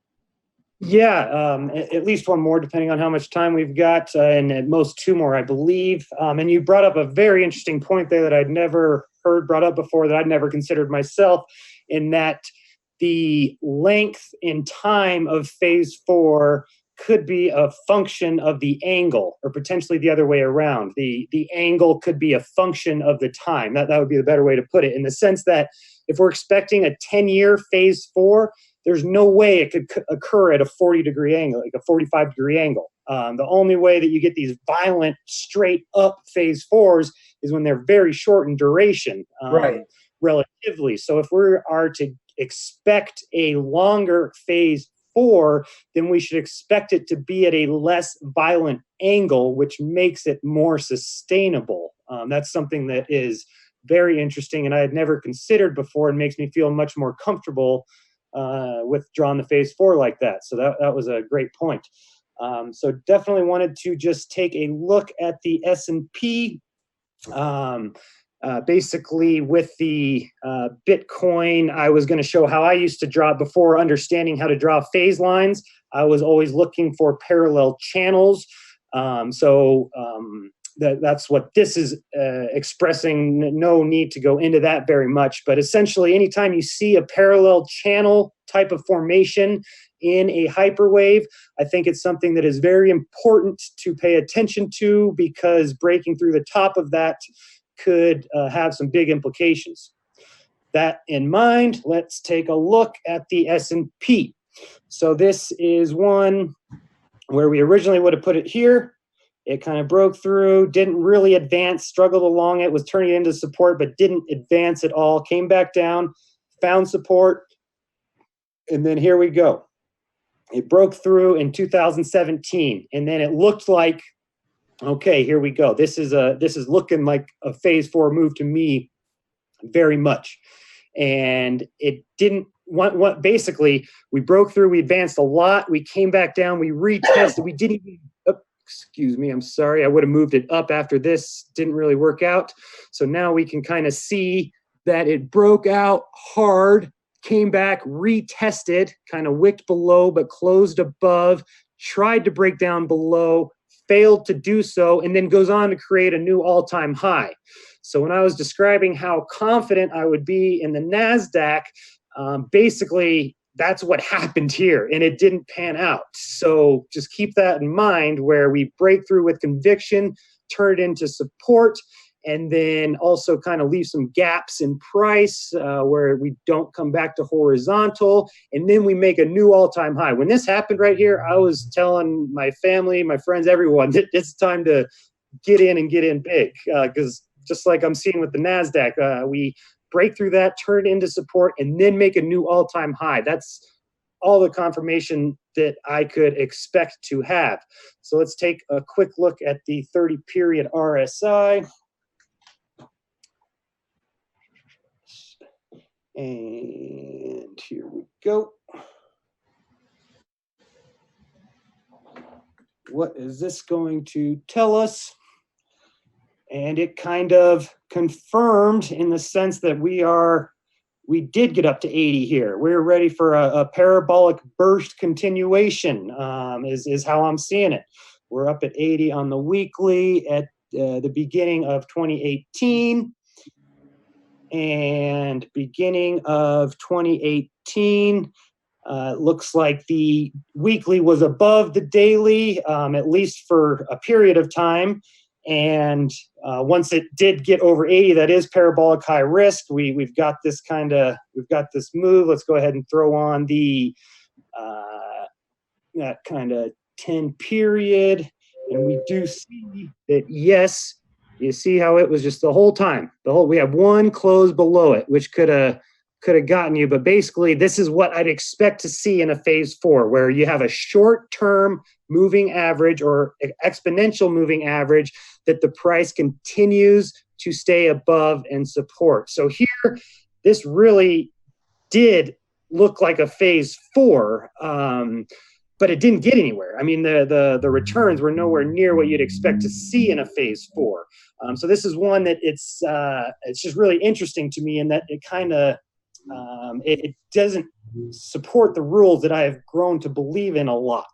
Yeah, at least one more, depending on how much time we've got, and at most 2 more, I believe. And you brought up a very interesting point there that I'd never heard brought up before, that I'd never considered myself, in that the length in time of phase 4 could be a function of the angle, or potentially the other way around. The angle could be a function of the time. That would be the better way to put it, in the sense that if we're expecting a 10-year phase 4, there's no way it could occur at a 40-degree angle, like a 45-degree angle. The only way that you get these violent straight up phase 4s is when they're very short in duration, Right. relatively. So if we are to expect a longer phase 4, then we should expect it to be at a less violent angle, which makes it more sustainable. That's something that is very interesting, and I had never considered before, and makes me feel much more comfortable with drawing the phase 4 like that. So that was a great point. So definitely wanted to just take a look at the S&P. Basically, with the Bitcoin, I was going to show how I used to draw before understanding how to draw phase lines. I was always looking for parallel channels. That's what this is expressing. No need to go into that very much, but essentially anytime you see a parallel channel type of formation in a hyperwave, I think it's something that is very important to pay attention to, because breaking through the top of that could have some big implications. That in mind, let's take a look at the S&P. So this is one where we originally would have put it here. It kind of broke through, didn't really advance, struggled along it, was turning it into support, but didn't advance at all. Came back down, found support, and then here we go. It broke through in 2017, and then it looked like, okay, here we go. This is looking like a phase 4 move to me, very much. And it didn't. What basically, we broke through, we advanced a lot, we came back down, we retested, we didn't even. Excuse me, I'm sorry. I would have moved it up after this. Didn't really work out. So now we can kind of see that it broke out hard, came back, retested, kind of wicked below, but closed above, tried to break down below, failed to do so, and then goes on to create a new all-time high. So when I was describing how confident I would be in the NASDAQ, basically, that's what happened here, and it didn't pan out. So just keep that in mind, where we break through with conviction, turn it into support, and then also kind of leave some gaps in price where we don't come back to horizontal, and then we make a new all-time high. When this happened right here, I was telling my family, my friends, everyone, that it's time to get in and get in big, because just like I'm seeing with the NASDAQ, we break through that, turn it into support, and then make a new all-time high. That's all the confirmation that I could expect to have. So let's take a quick look at the 30-period RSI. And here we go. What is this going to tell us? And it kind of confirmed, in the sense that we did get up to 80 here. We're ready for a parabolic burst continuation, is how I'm seeing it. We're up at 80 on the weekly at the beginning of 2018. And beginning of 2018, looks like the weekly was above the daily, at least for a period of time. And once it did get over 80, that is parabolic high risk. We've got this move. Let's go ahead and throw on the that kind of 10 period, and we do see that, yes, you see how it was just the whole time. We have one close below it, which could have gotten you. But basically, this is what I'd expect to see in a phase 4, where you have a short-term moving average or exponential moving average that the price continues to stay above and support. So here, this really did look like a phase 4, but it didn't get anywhere. I mean, the returns were nowhere near what you'd expect to see in a phase 4. So this is one that it's just really interesting to me, in that it kind of it doesn't support the rules that I have grown to believe in a lot.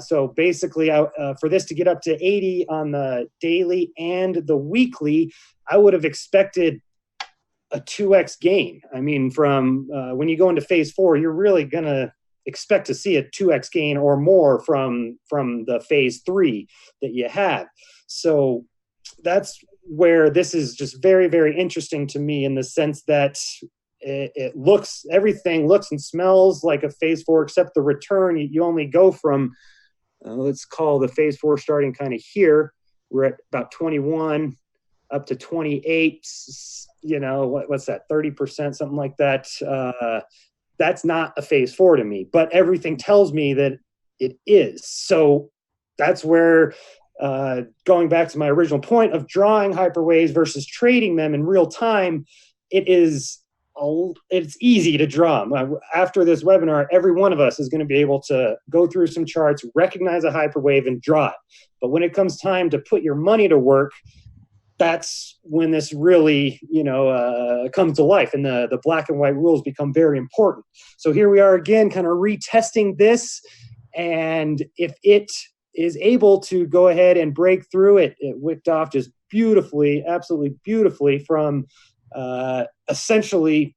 So basically, for this to get up to 80 on the daily and the weekly, I would have expected a 2x gain. I mean, from when you go into phase 4, you're really going to expect to see a 2x gain or more from the phase 3 that you have. So that's where this is just very, very interesting to me, in the sense that everything looks and smells like a phase 4, except the return. You only go from, let's call the phase 4 starting kind of here. We're at about 21 up to 28, what's that, 30%, something like that. That's not a phase 4 to me, but everything tells me that it is. So that's where, going back to my original point of drawing hyperwaves versus trading them in real time, it's easy to draw them. After this webinar, every one of us is going to be able to go through some charts, recognize a hyperwave, and draw it. But when it comes time to put your money to work, that's when this really, comes to life, and the black and white rules become very important. So here we are again, kind of retesting this, and if it is able to go ahead and break through it, it wicked off just beautifully, absolutely beautifully from essentially.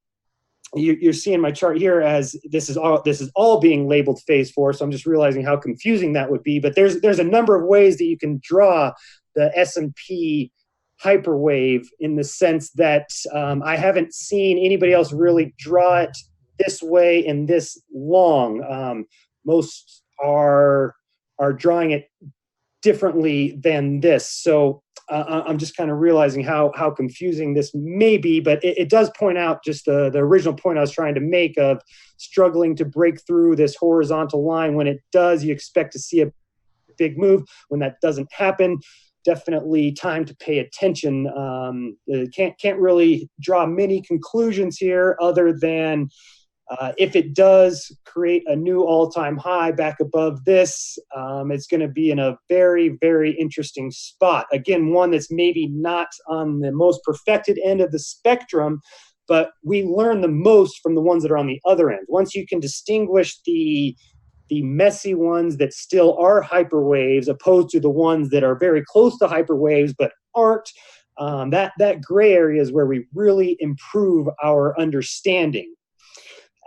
You're seeing my chart here as this is all being labeled phase 4. So I'm just realizing how confusing that would be. But there's a number of ways that you can draw the S&P hyperwave, in the sense that I haven't seen anybody else really draw it this way and this long. Most are drawing it differently than this. So I'm just kind of realizing how confusing this may be, but it does point out just the original point I was trying to make of struggling to break through this horizontal line. When it does, you expect to see a big move. When that doesn't happen, definitely time to pay attention. Can't really draw many conclusions here, other than if it does create a new all-time high back above this, it's going to be in a very, very interesting spot. Again, one that's maybe not on the most perfected end of the spectrum, but we learn the most from the ones that are on the other end. Once you can distinguish the messy ones that still are hyperwaves, opposed to the ones that are very close to hyperwaves but aren't, that gray area is where we really improve our understanding.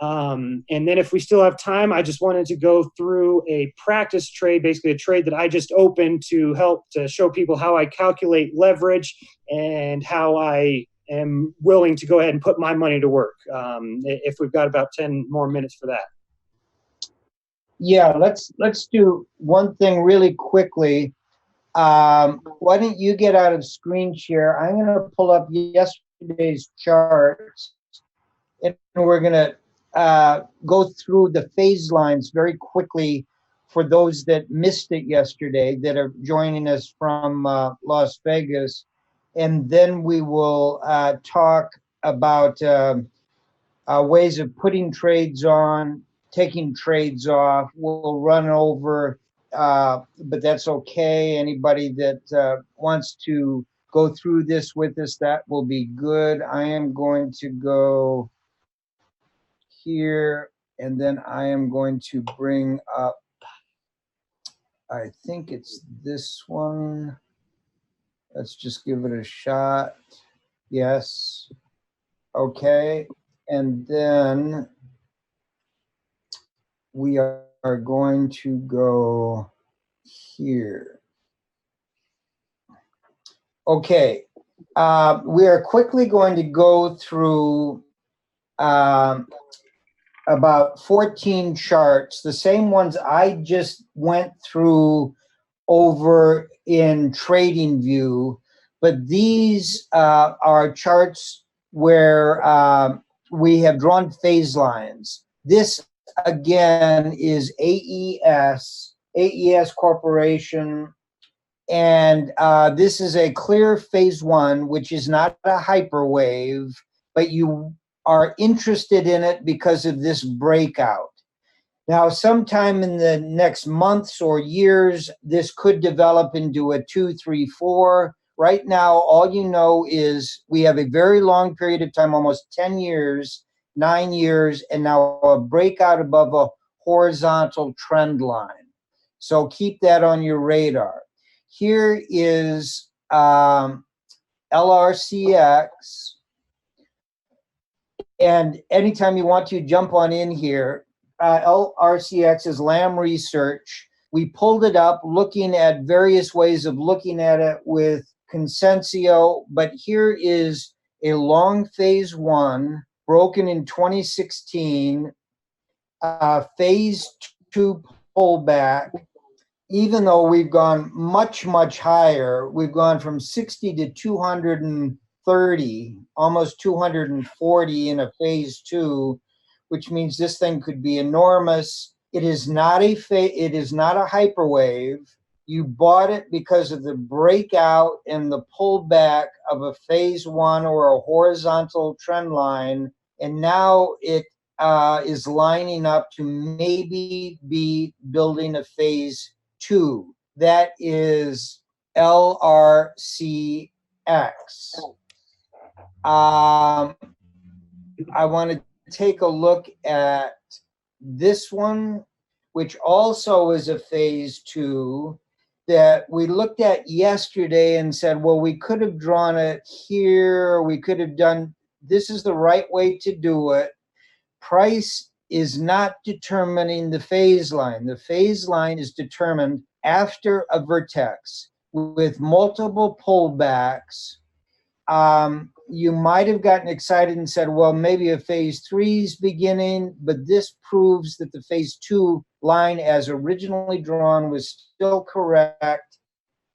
And then if we still have time, I just wanted to go through a practice trade, basically a trade that I just opened to help to show people how I calculate leverage and how I am willing to go ahead and put my money to work. If we've got about 10 more minutes for that. Yeah, let's do one thing really quickly. Why don't you get out of screen share? I'm going to pull up yesterday's charts, and we're going to go through the phase lines very quickly for those that missed it yesterday, that are joining us from Las Vegas. And then we will talk about ways of putting trades on, taking trades off. We'll run over, but that's okay. Anybody that wants to go through this with us, that will be good. I am going to go here, and then I am going to bring up, I think it's this one. Let's just give it a shot. Yes. Okay. And then we are going to go here. Okay. We are quickly going to go through about 14 charts, the same ones I just went through over in TradingView, but these are charts where we have drawn phase lines. This again is AES Corporation, and this is a clear phase 1, which is not a hyperwave, but you are interested in it because of this breakout. Now, sometime in the next months or years, this could develop into a 2, 3, 4. Right now, all you know is we have a very long period of time, almost 10 years, 9 years, and now a breakout above a horizontal trend line. So keep that on your radar. Here is LRCX. And anytime you want to jump on in here, LRCX is Lamb Research. We pulled it up looking at various ways of looking at it with Consensio, but here is a long phase one broken in 2016, phase two pullback. Even though we've gone much, much higher, we've gone from 60 to 230, almost 240 in a phase two, which means this thing could be enormous. It is not a hyperwave. You bought it because of the breakout and the pullback of a phase one or a horizontal trend line, and now it is lining up to maybe be building a phase two. That is LRCX. I want to take a look at this one, which also is a phase two that we looked at yesterday and said, well, we could have drawn it here. We could have done, this is the right way to do it. Price is not determining the phase line. The phase line is determined after a vertex with multiple pullbacks. You might have gotten excited and said, well, maybe a phase three is beginning, but this proves that the phase two line as originally drawn was still correct.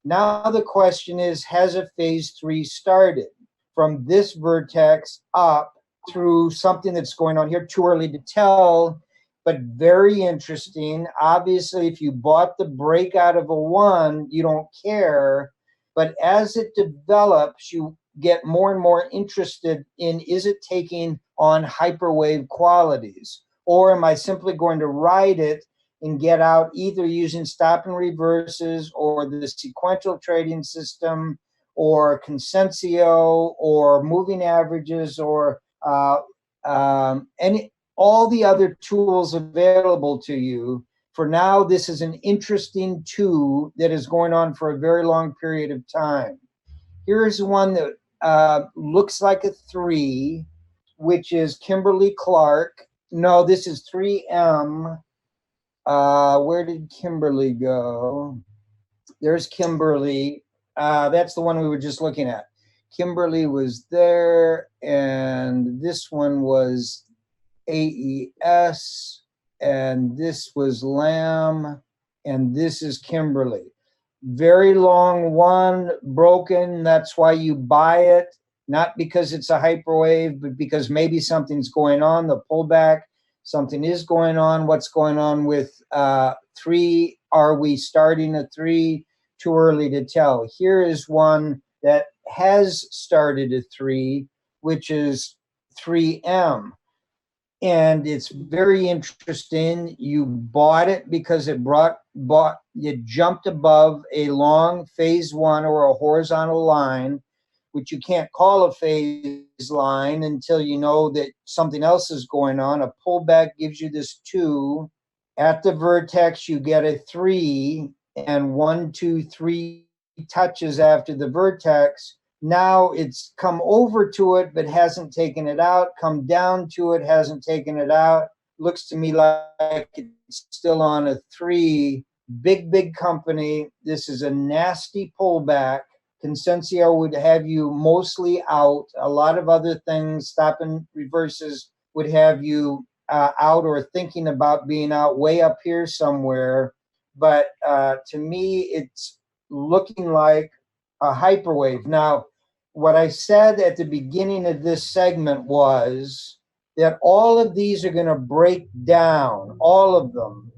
Now the question is, has a phase three started from this vertex up through something that's going on here? Too early to tell, but very interesting. Obviously, if you bought the breakout of a one, you don't care. But as it develops, you get more and more interested in, is it taking on hyperwave qualities? Or am I simply going to ride it and get out either using stop and reverses or the sequential trading system or Consensio or moving averages or all the other tools available to you? For now, this is an interesting two that is going on for a very long period of time. Here's one that looks like a three, which is Kimberly-Clark. No, this is 3M. Where did Kimberly go? There's Kimberly. That's the one we were just looking at. Kimberly was there, and this one was AES, and this was Lamb, and this is Kimberly. Very long one, broken. That's why you buy it, not because it's a hyperwave, but because maybe something's going on, the pullback, something is going on. What's going on with three? Are we starting a three? Too early to tell. Here is one that has started a three, which is 3M. And it's very interesting. You bought it because it you jumped above a long phase one or a horizontal line, which you can't call a phase line until you know that something else is going on. A pullback gives you this two. At the vertex, you get a three, and 1, 2, 3 touches after the vertex. Now it's come over to it, but hasn't taken it out, come down to it, hasn't taken it out. Looks to me like it's still on a three. Big company. This is a nasty pullback. Consensio would have you mostly out. A lot of other things, stop and reverses, would have you out or thinking about being out way up here somewhere. But to me, it's looking like a hyperwave. Now, what I said at the beginning of this segment was that all of these are going to break down, all of them,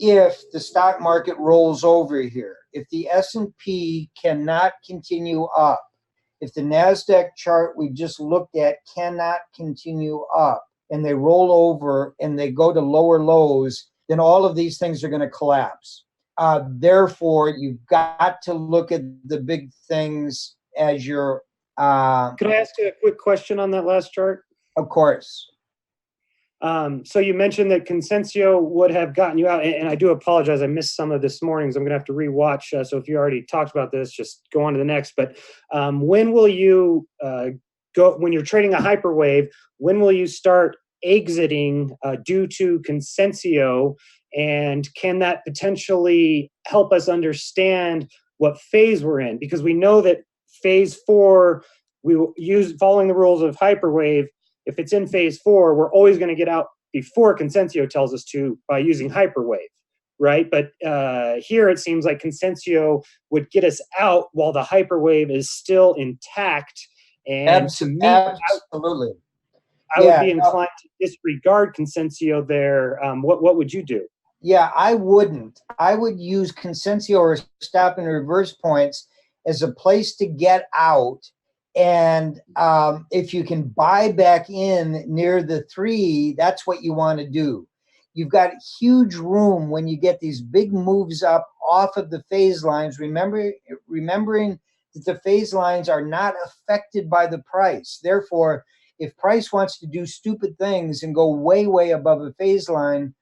if the stock market rolls over here. If the S&P cannot continue up, if the NASDAQ chart we just looked at cannot continue up, and they roll over and they go to lower lows, then all of these things are going to collapse. Therefore, you've got to look at the big things as your... Could I ask you a quick question on that last chart? Of course. So you mentioned that Consensio would have gotten you out, and I do apologize, I missed some of this morning, so I'm going to have to rewatch. So if you already talked about this, just go on to the next. But when will you go, when you're trading a hyperwave, when will you start exiting due to Consensio, and can that potentially help us understand what phase we're in? Because we know that phase 4, we will use following the rules of Hyperwave. If it's in phase 4, we're always going to get out before Consensio tells us to by using Hyperwave, right? But here it seems like Consensio would get us out while the Hyperwave is still intact. And to me, absolutely, I would be inclined to disregard Consensio there. What would you do? Yeah, I wouldn't. I would use Consensio or stop and reverse points as a place to get out. And if you can buy back in near the 3, that's what you want to do. You've got huge room when you get these big moves up off of the phase lines. Remembering that the phase lines are not affected by the price. Therefore, if price wants to do stupid things and go way, way above a phase line,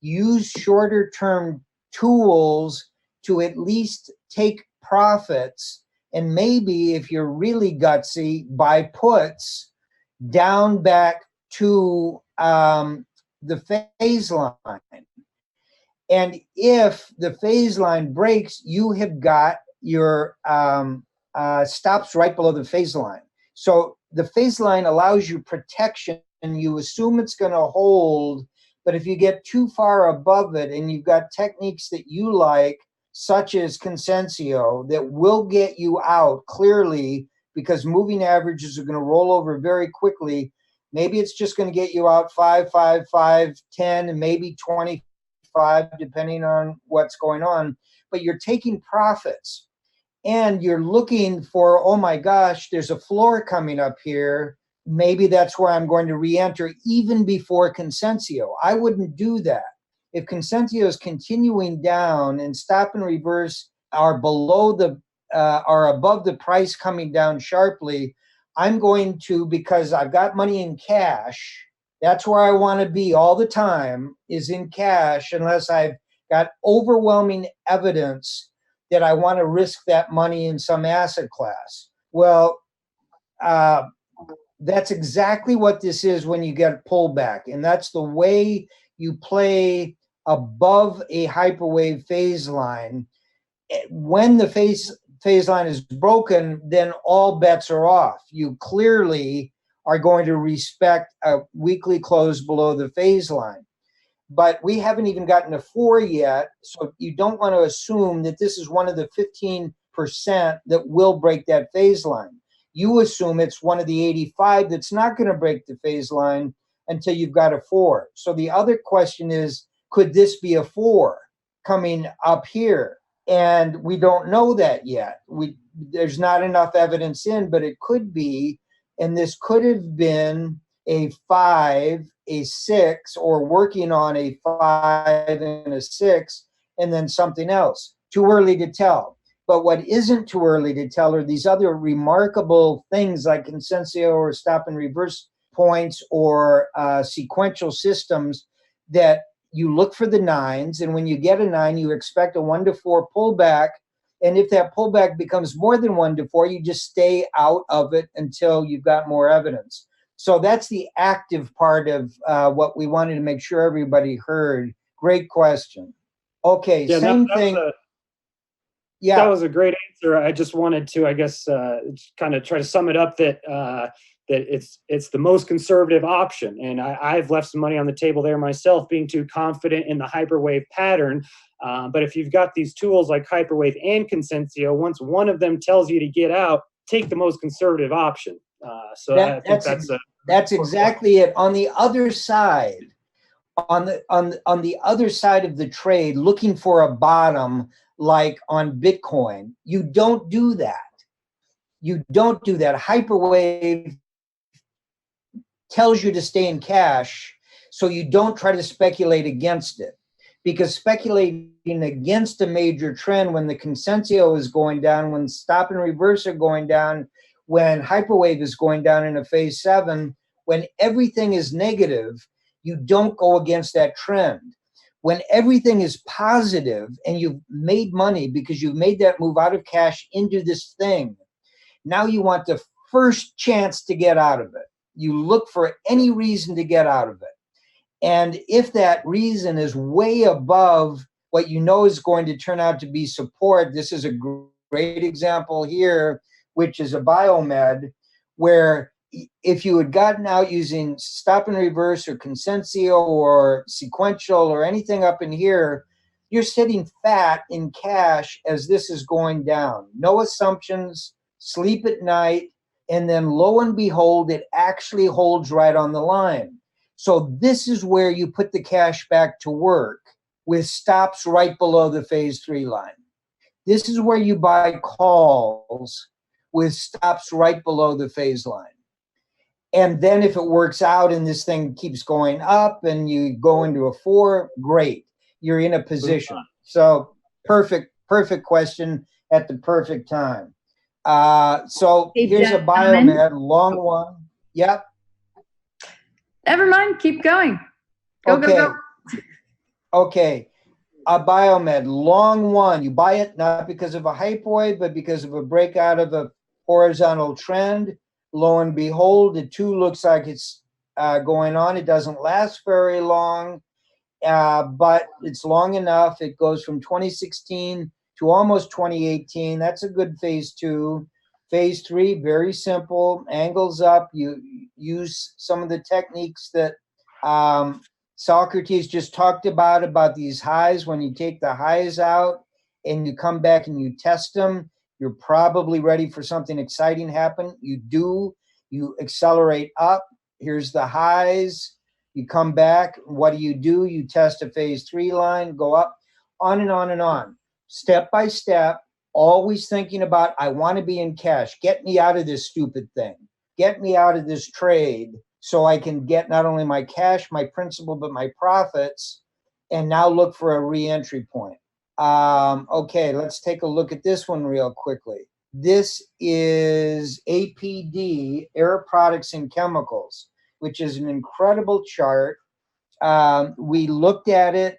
use shorter term tools to at least take profits. And maybe if you're really gutsy, buy puts down back to the phase line. And if the phase line breaks, you have got your stops right below the phase line. So the phase line allows you protection, and you assume it's going to hold. But if you get too far above it and you've got techniques that you like, such as Consensio, that will get you out clearly, because moving averages are going to roll over very quickly. Maybe it's just going to get you out 5, 5, 5, 10, and maybe 25, depending on what's going on. But you're taking profits, and you're looking for, oh my gosh, there's a floor coming up here. Maybe that's where I'm going to re-enter even before Consensio. I wouldn't do that. If Consensio is continuing down and stop and reverse are below the are above the price coming down sharply, I'm going to, because I've got money in cash, that's where I want to be all the time, is in cash, unless I've got overwhelming evidence that I want to risk that money in some asset class. Well, that's exactly what this is when you get pullback. And that's the way you play above a hyperwave phase line. When the phase line is broken, then all bets are off. You clearly are going to respect a weekly close below the phase line. But we haven't even gotten to 4 yet, so you don't want to assume that this is one of the 15% that will break that phase line. You assume it's one of the 85 that's not going to break the phase line until you've got a 4. So the other question is, could this be a 4 coming up here? And we don't know that yet. There's not enough evidence in, but it could be. And this could have been a 5, a 6, or working on a 5 and a 6, and then something else. Too early to tell. But what isn't too early to tell are these other remarkable things like Consensio or stop and reverse points or sequential systems that you look for the 9s. And when you get a 9, you expect a 1 to 4 pullback. And if that pullback becomes more than 1 to 4, you just stay out of it until you've got more evidence. So that's the active part of what we wanted to make sure everybody heard. Great question. Okay, yeah, same thing. Yeah, that was a great answer. I just wanted to, I guess, kind of try to sum it up that that it's the most conservative option. And I've left some money on the table there myself, being too confident in the hyperwave pattern. But if you've got these tools like Hyperwave and Consensio, once one of them tells you to get out, take the most conservative option. So I think that's exactly it. On the other side, on the other side of the trade, looking for a bottom, like on Bitcoin, you don't do that. You don't do that. Hyperwave tells you to stay in cash, so you don't try to speculate against it. Because speculating against a major trend when the Consensio is going down, when stop and reverse are going down, when Hyperwave is going down in a phase 7, when everything is negative, you don't go against that trend. When everything is positive and you've made money because you've made that move out of cash into this thing, now you want the first chance to get out of it. You look for any reason to get out of it. And if that reason is way above what you know is going to turn out to be support, this is a great example here, which is a biomed, where if you had gotten out using stop and reverse or consensio or sequential or anything up in here, you're sitting fat in cash as this is going down. No assumptions, sleep at night, and then lo and behold, it actually holds right on the line. So this is where you put the cash back to work with stops right below the phase 3 line. This is where you buy calls with stops right below the phase line. And then if it works out and this thing keeps going up and you go into a 4, great. You're in a position. So perfect question at the perfect time. So Hey, here's a biomed, long one. Yep. Never mind. Keep going. Go. Okay. A biomed, long one. You buy it not because of a hyperwave, but because of a breakout of a horizontal trend. Lo and behold, the 2 looks like it's going on. It doesn't last very long, but it's long enough. It goes from 2016 to almost 2018. That's a good phase 2. Phase 3, very simple. Angles up. You use some of the techniques that Socrates just talked about these highs. When you take the highs out and you come back and you test them, you're probably ready for something exciting to happen. You do. You accelerate up. Here's the highs. You come back. What do? You test a phase 3 line, go up, on and on and on. Step by step, always thinking about, I want to be in cash. Get me out of this stupid thing. Get me out of this trade so I can get not only my cash, my principal, but my profits, and now look for a re-entry point. Okay, let's take a look at this one real quickly. This is APD, Air Products and Chemicals, which is an incredible chart. We looked at it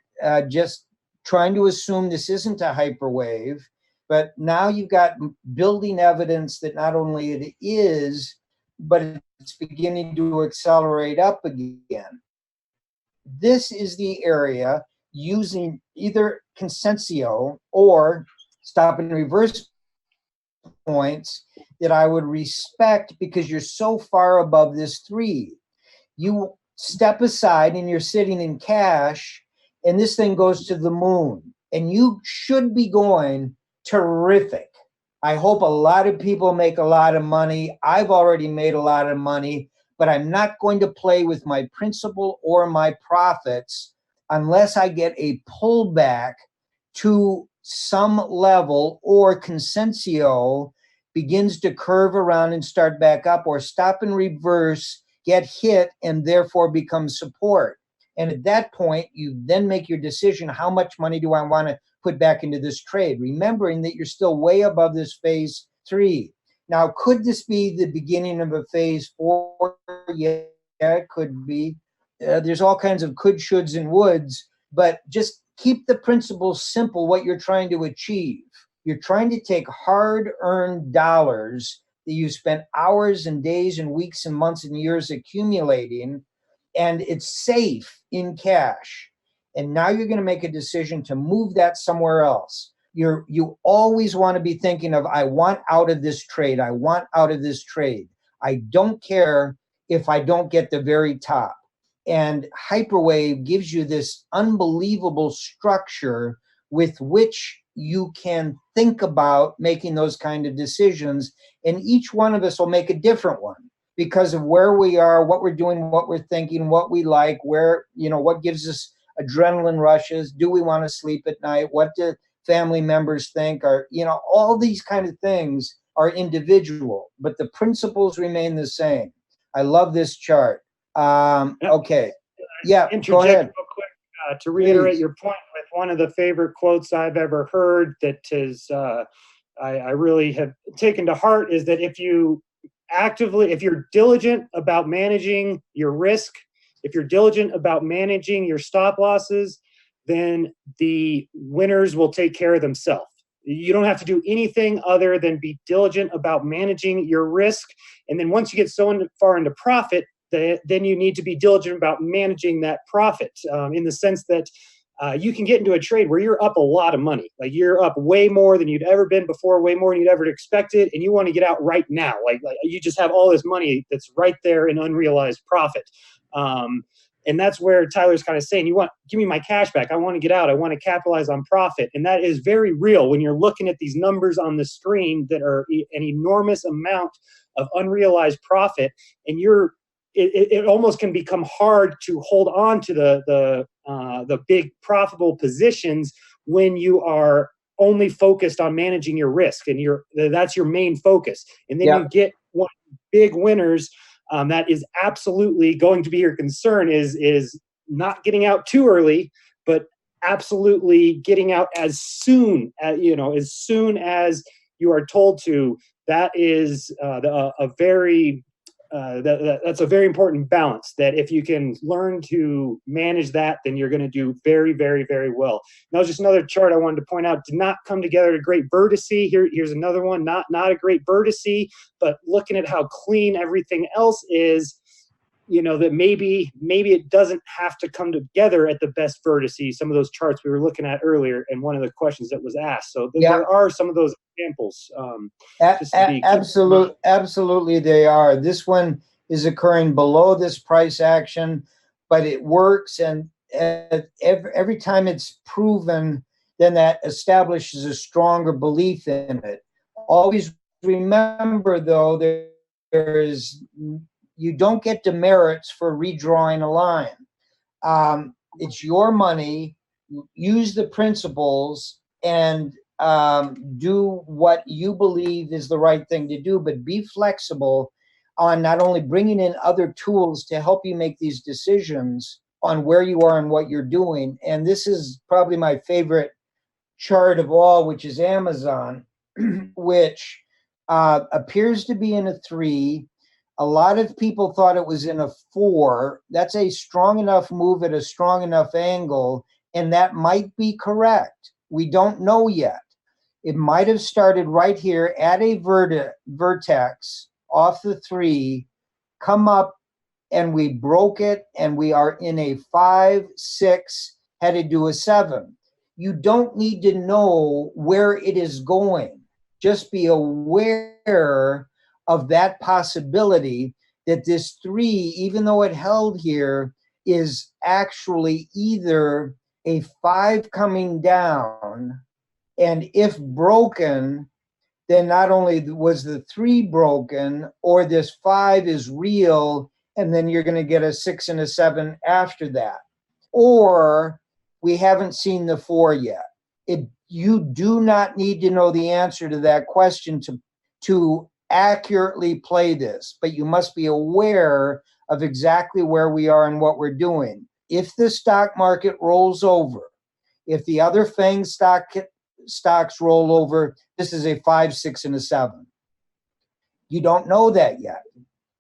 just trying to assume this isn't a hyperwave, but now you've got building evidence that not only it is, but it's beginning to accelerate up again. This is the area using either consensio or stop and reverse points that I would respect, because you're so far above this 3. You step aside and you're sitting in cash, and this thing goes to the moon, and you should be going terrific. I hope a lot of people make a lot of money. I've already made a lot of money, but I'm not going to play with my principal or my profits unless I get a pullback to some level, or consensio begins to curve around and start back up, or stop and reverse, get hit, and therefore become support. And at that point, you then make your decision, how much money do I want to put back into this trade? Remembering that you're still way above this phase 3. Now, could this be the beginning of a phase 4? Yeah, it could be. There's all kinds of could, shoulds, and woulds, but just keep the principles simple, what you're trying to achieve. You're trying to take hard-earned dollars that you spent hours and days and weeks and months and years accumulating, and it's safe in cash. And now you're going to make a decision to move that somewhere else. You always want to be thinking of, I want out of this trade. I want out of this trade. I don't care if I don't get the very top. And Hyperwave gives you this unbelievable structure with which you can think about making those kind of decisions. And each one of us will make a different one because of where we are, what we're doing, what we're thinking, what we like, where, what gives us adrenaline rushes. Do we want to sleep at night? What do family members think? Or, all these kind of things are individual, but the principles remain the same. I love this chart. Okay. Yeah, go ahead. Real quick, to reiterate Please. your point with one of the favorite quotes I've ever heard that is, I really have taken to heart, is that if you're diligent about managing your risk, if you're diligent about managing your stop losses, then the winners will take care of themselves. You don't have to do anything other than be diligent about managing your risk. And then once you get so far into profit, then you need to be diligent about managing that profit, in the sense that you can get into a trade where you're up a lot of money. Like you're up way more than you'd ever been before, way more than you'd ever expected, and you want to get out right now. Like you just have all this money that's right there in unrealized profit. And that's where Tyler's kind of saying, give me my cash back. I want to get out. I want to capitalize on profit. And that is very real when you're looking at these numbers on the screen that are an enormous amount of unrealized profit. And it almost can become hard to hold on to the big profitable positions when you are only focused on managing your risk, and that's your main focus. And then you get one big winners. That is absolutely going to be your concern, is not getting out too early, but absolutely getting out as soon as you are told to. That is that's a very important balance, that if you can learn to manage that, then you're going to do very, very, very well. That was just another chart I wanted to point out. Did not come together a great vertice. Here's another one, not a great vertice, but looking at how clean everything else is, that maybe it doesn't have to come together at the best vertices. Some of those charts we were looking at earlier, and one of the questions that was asked. So there are some of those examples. Absolutely, they are. This one is occurring below this price action, but it works, and every time it's proven, then that establishes a stronger belief in it. Always remember, though, you don't get demerits for redrawing a line. It's your money. Use the principles and do what you believe is the right thing to do, but be flexible on not only bringing in other tools to help you make these decisions on where you are and what you're doing. And this is probably my favorite chart of all, which is Amazon, which appears to be in a 3. A lot of people thought it was in a 4. That's a strong enough move at a strong enough angle, and that might be correct. We don't know yet. It might have started right here at a vertex off the 3, come up, and we broke it, and we are in a 5, 6, headed to a 7. You don't need to know where it is going. Just be aware of that possibility that this 3, even though it held here, is actually either a 5 coming down, and if broken, then not only was the 3 broken, or this 5 is real, and then you're going to get a 6 and a 7 after that. Or we haven't seen the 4 yet. You do not need to know the answer to that question to accurately play this, but you must be aware of exactly where we are and what we're doing. If the stock market rolls over, if the other FANG stocks roll over, this is a 5, 6, and a 7. You don't know that yet,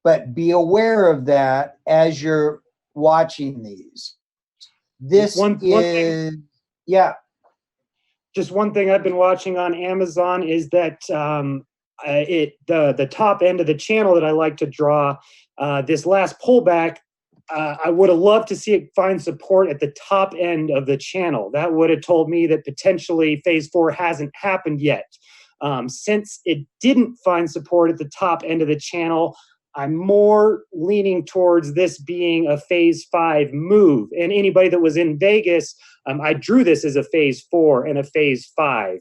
but be aware of that as you're watching these. This Just one thing I've been watching on Amazon is that the top end of the channel that I like to draw, this last pullback, I would have loved to see it find support at the top end of the channel. That would have told me that potentially phase 4 hasn't happened yet. Since it didn't find support at the top end of the channel, I'm more leaning towards this being a phase 5 move. And anybody that was in Vegas, I drew this as a phase 4 and a phase 5.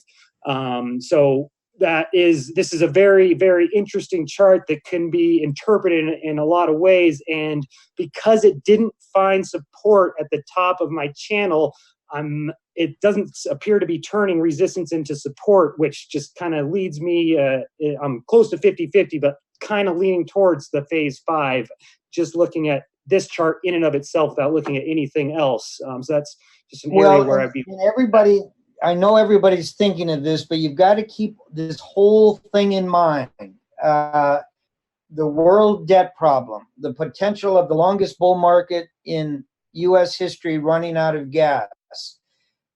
So this is a very, very interesting chart that can be interpreted in a lot of ways. And because it didn't find support at the top of my channel, it doesn't appear to be turning resistance into support, which just kind of leads me, I'm close to 50-50, but kind of leaning towards the phase 5, just looking at this chart in and of itself without looking at anything else. So that's just an area where I'd be. I know everybody's thinking of this, but you've got to keep this whole thing in mind. The world debt problem, the potential of the longest bull market in U.S. history running out of gas,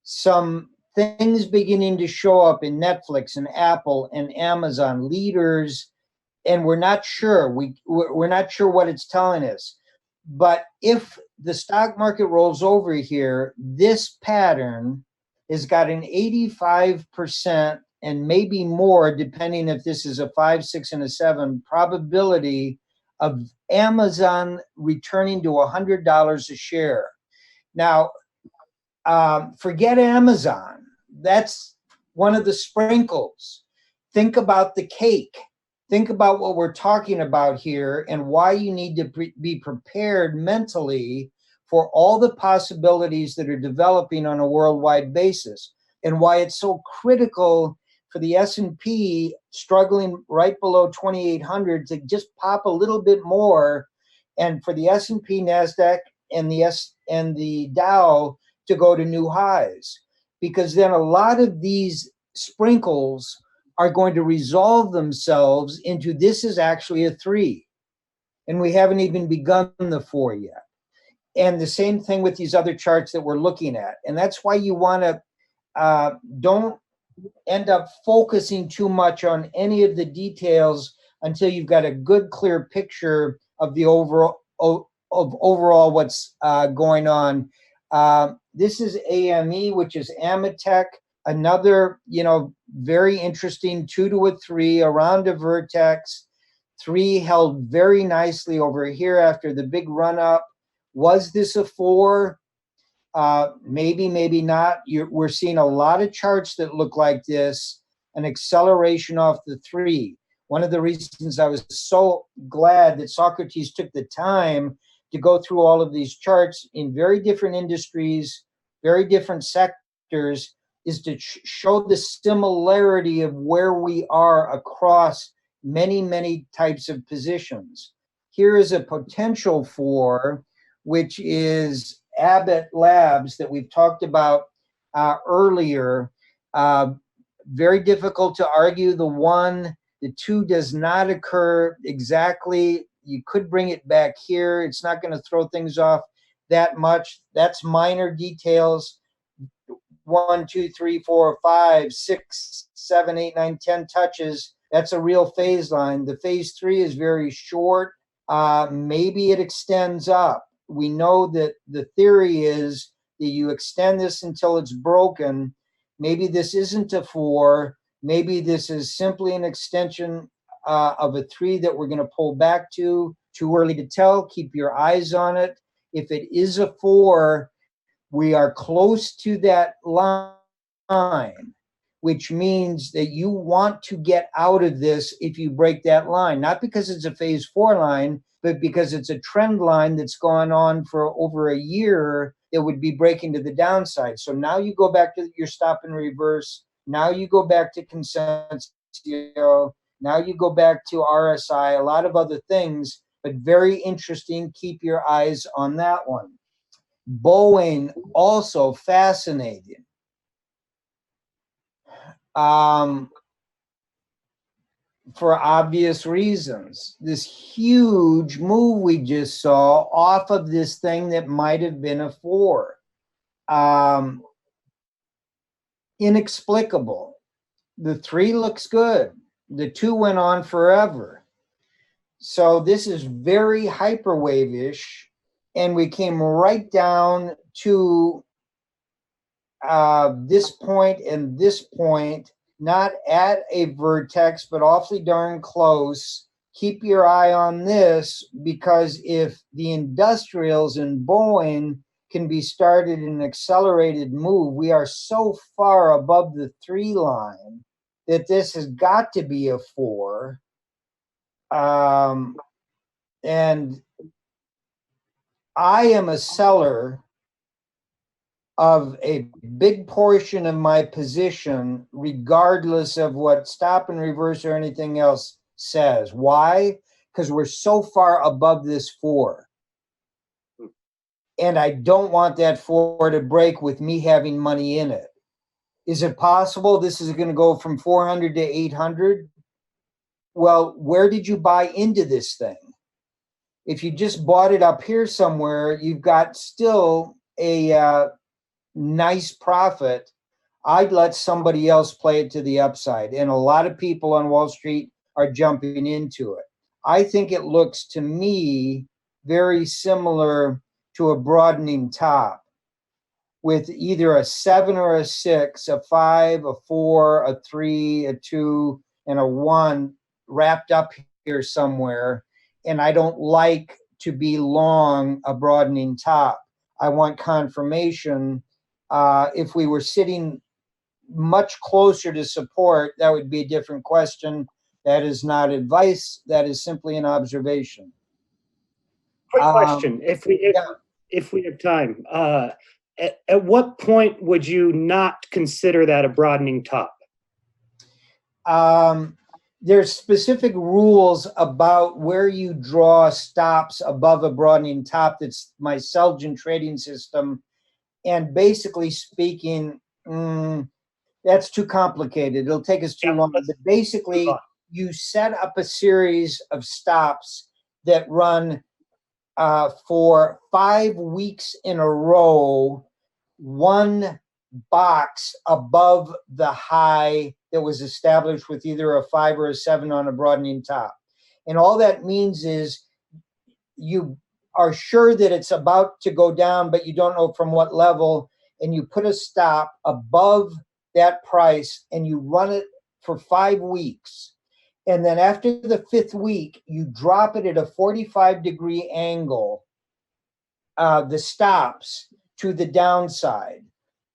some things beginning to show up in Netflix and Apple and Amazon, leaders, and we're not sure. We're not sure what it's telling us. But if the stock market rolls over here, this pattern has got an 85% and maybe more, depending if this is a 5, 6, and a 7 probability of Amazon returning to $100 a share. Now, forget Amazon. That's one of the sprinkles. Think about the cake. Think about what we're talking about here and why you need to be prepared mentally for all the possibilities that are developing on a worldwide basis, and why it's so critical for the S&P struggling right below 2,800 to just pop a little bit more, and for the S&P, NASDAQ, and the Dow to go to new highs, because then a lot of these sprinkles are going to resolve themselves into this is actually a 3, and we haven't even begun the 4 yet. And the same thing with these other charts that we're looking at. And that's why you want to don't end up focusing too much on any of the details until you've got a good, clear picture of the overall what's going on. This is AME, which is Amatech, another, very interesting 2 to a 3 around a vertex. 3 held very nicely over here after the big run up. Was this a 4? Maybe, maybe not. We're seeing a lot of charts that look like this, an acceleration off the 3. One of the reasons I was so glad that Socrates took the time to go through all of these charts in very different industries, very different sectors, is to show the similarity of where we are across many, many types of positions. Here is a potential for, which is Abbott Labs that we've talked about earlier. Very difficult to argue the 1. The 2 does not occur exactly. You could bring it back here. It's not going to throw things off that much. That's minor details. 1, 2, 3, 4, 5, 6, 7, 8, 9, 10 touches. That's a real phase line. The phase 3 is very short. Maybe it extends up. We know that the theory is that you extend this until it's broken. Maybe this isn't a 4. Maybe this is simply an extension of a 3 that we're going to pull back to. Too early to tell. Keep your eyes on it. If it is a 4, we are close to that line, which means that you want to get out of this if you break that line, not because it's a phase 4 line, but because it's a trend line that's gone on for over a year that would be breaking to the downside. So now you go back to your stop and reverse. Now you go back to consensus. Now you go back to RSI, a lot of other things, but very interesting. Keep your eyes on that one. Boeing, also fascinating. For obvious reasons. This huge move we just saw off of this thing that might have been a 4. Inexplicable. The 3 looks good. The 2 went on forever. So this is very hyperwave-ish. And we came right down to this point and this point, not at a vertex, but awfully darn close. Keep your eye on this, because if the industrials in Boeing can be started in an accelerated move, we are so far above the 3 line that this has got to be a 4. And I am a seller of a big portion of my position, regardless of what stop and reverse or anything else says. Why? Because we're so far above this 4. And I don't want that 4 to break with me having money in it. Is it possible this is going to go from 400 to 800? Well, where did you buy into this thing? If you just bought it up here somewhere, you've got still a nice profit. I'd let somebody else play it to the upside. And a lot of people on Wall Street are jumping into it. I think it looks to me very similar to a broadening top, with either a 7 or a 6, a 5, a 4, a 3, a 2, and a 1 wrapped up here somewhere. And I don't like to be long a broadening top. I want confirmation. If we were sitting much closer to support, that would be a different question. That is not advice. That is simply an observation. Quick question, if we have time, at what point would you not consider that a broadening top? There's specific rules about where you draw stops above a broadening top. That's my Selgin trading system. And basically speaking, that's too complicated. It'll take us too long. But basically, you set up a series of stops that run for 5 weeks in a row, one box above the high that was established with either a 5 or a 7 on a broadening top. And all that means is you are sure that it's about to go down, but you don't know from what level, and you put a stop above that price and you run it for 5 weeks. And then after the 5th week, you drop it at a 45-degree angle, the stops to the downside.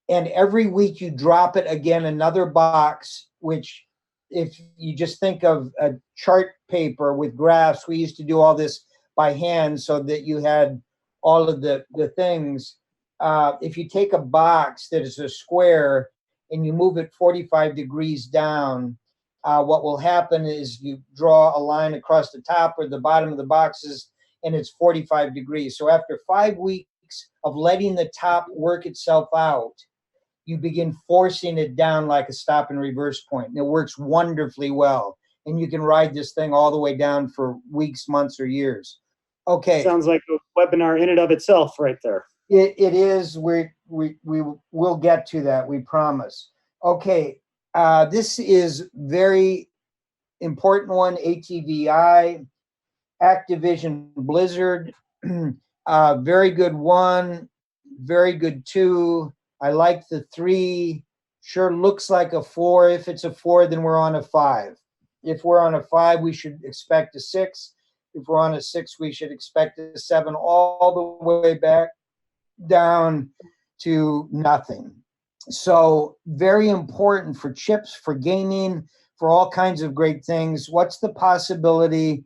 And every week you drop it again, another box, which if you just think of a chart paper with graphs, we used to do all this by hand so that you had all of the things. If you take a box that is a square and you move it 45 degrees down, what will happen is you draw a line across the top or the bottom of the boxes, and it's 45 degrees. So after 5 weeks of letting the top work itself out, you begin forcing it down like a stop and reverse point. And it works wonderfly well. And you can ride this thing all the way down for weeks, months, or years. Okay. Sounds like a webinar in and of itself right there. It is. We will get to that, we promise. Okay. This is very important one, ATVI, Activision Blizzard. Very good 1, very good 2. I like the 3. Sure looks like a 4. If it's a 4, then we're on a 5. If we're on a 5, we should expect a 6. If we're on a 6, we should expect a 7, all the way back down to nothing. So very important for chips, for gaming, for all kinds of great things. What's the possibility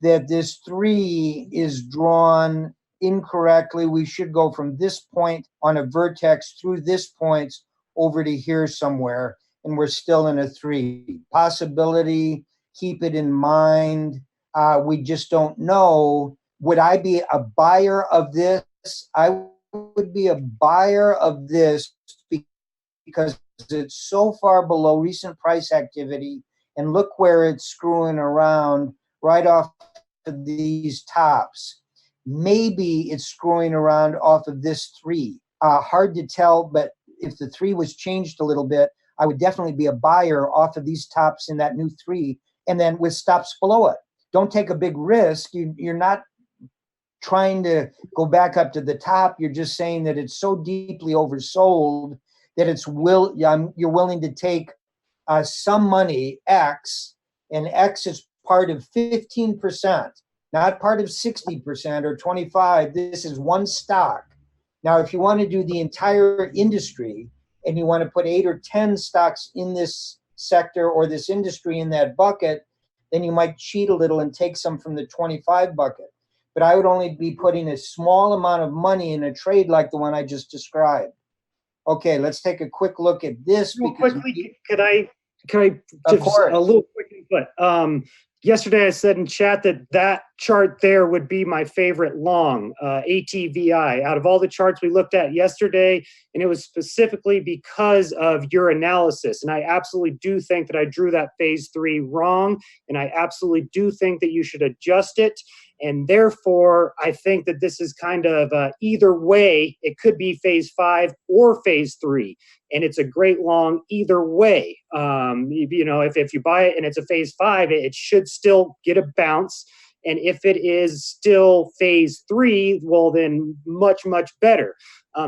that this 3 is drawn incorrectly? We should go from this point on a vertex through this point over to here somewhere, and we're still in a 3. Possibility, keep it in mind. We just don't know. Would I be a buyer of this? I would be a buyer of this because it's so far below recent price activity, and look where it's screwing around right off of these tops. Maybe it's screwing around off of this 3. Hard to tell, but if the 3 was changed a little bit, I would definitely be a buyer off of these tops in that new 3, and then with stops below it. Don't take a big risk. You're not trying to go back up to the top. You're just saying that it's so deeply oversold that you're willing to take some money, X, and X is part of 15%, not part of 60% or 25%. This is one stock. Now, if you want to do the entire industry and you want to put 8 or 10 stocks in this sector or this industry in that bucket, then you might cheat a little and take some from the 25 bucket. But I would only be putting a small amount of money in a trade like the one I just described. Okay, let's take a quick look at this. Real quickly, could I just a little quick input? Yesterday I said in chat that chart there would be my favorite long, ATVI, out of all the charts we looked at yesterday, and it was specifically because of your analysis. And I absolutely do think that I drew that phase 3 wrong, and I absolutely do think that you should adjust it. And therefore, I think that this is kind of either way. It could be phase 5 or phase 3, and it's a great long either way. If you buy it and it's a phase 5, it should still get a bounce. And if it is still phase 3, well, then much, much better.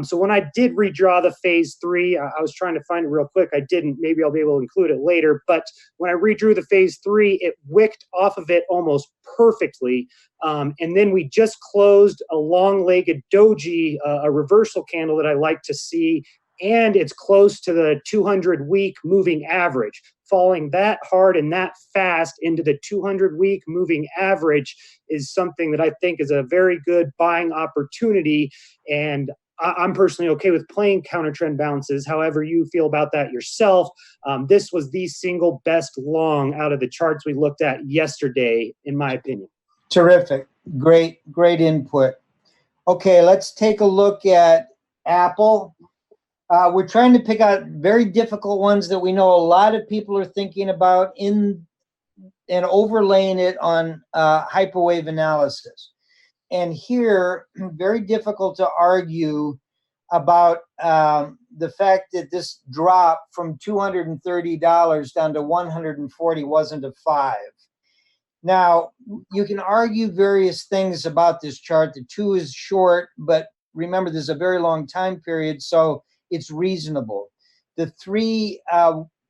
So when I did redraw the phase 3, I was trying to find it real quick. I didn't. Maybe I'll be able to include it later. But when I redrew the phase 3, it wicked off of it almost perfectly. And then we just closed a long-legged doji, a reversal candle that I like to see. And it's close to the 200-week moving average. Falling that hard and that fast into the 200-week moving average is something that I think is a very good buying opportunity. And I'm personally okay with playing counter trend bounces. However you feel about that yourself. This was the single best long out of the charts we looked at yesterday, in my opinion. Terrific. Great input. Okay, let's take a look at Apple. We're trying to pick out very difficult ones that we know a lot of people are thinking about and overlaying it on hyperwave analysis. And here, very difficult to argue about the fact that this drop from $230 down to $140 wasn't a 5. Now, you can argue various things about this chart. The 2 is short, but remember, there's a very long time period, so it's reasonable. The 3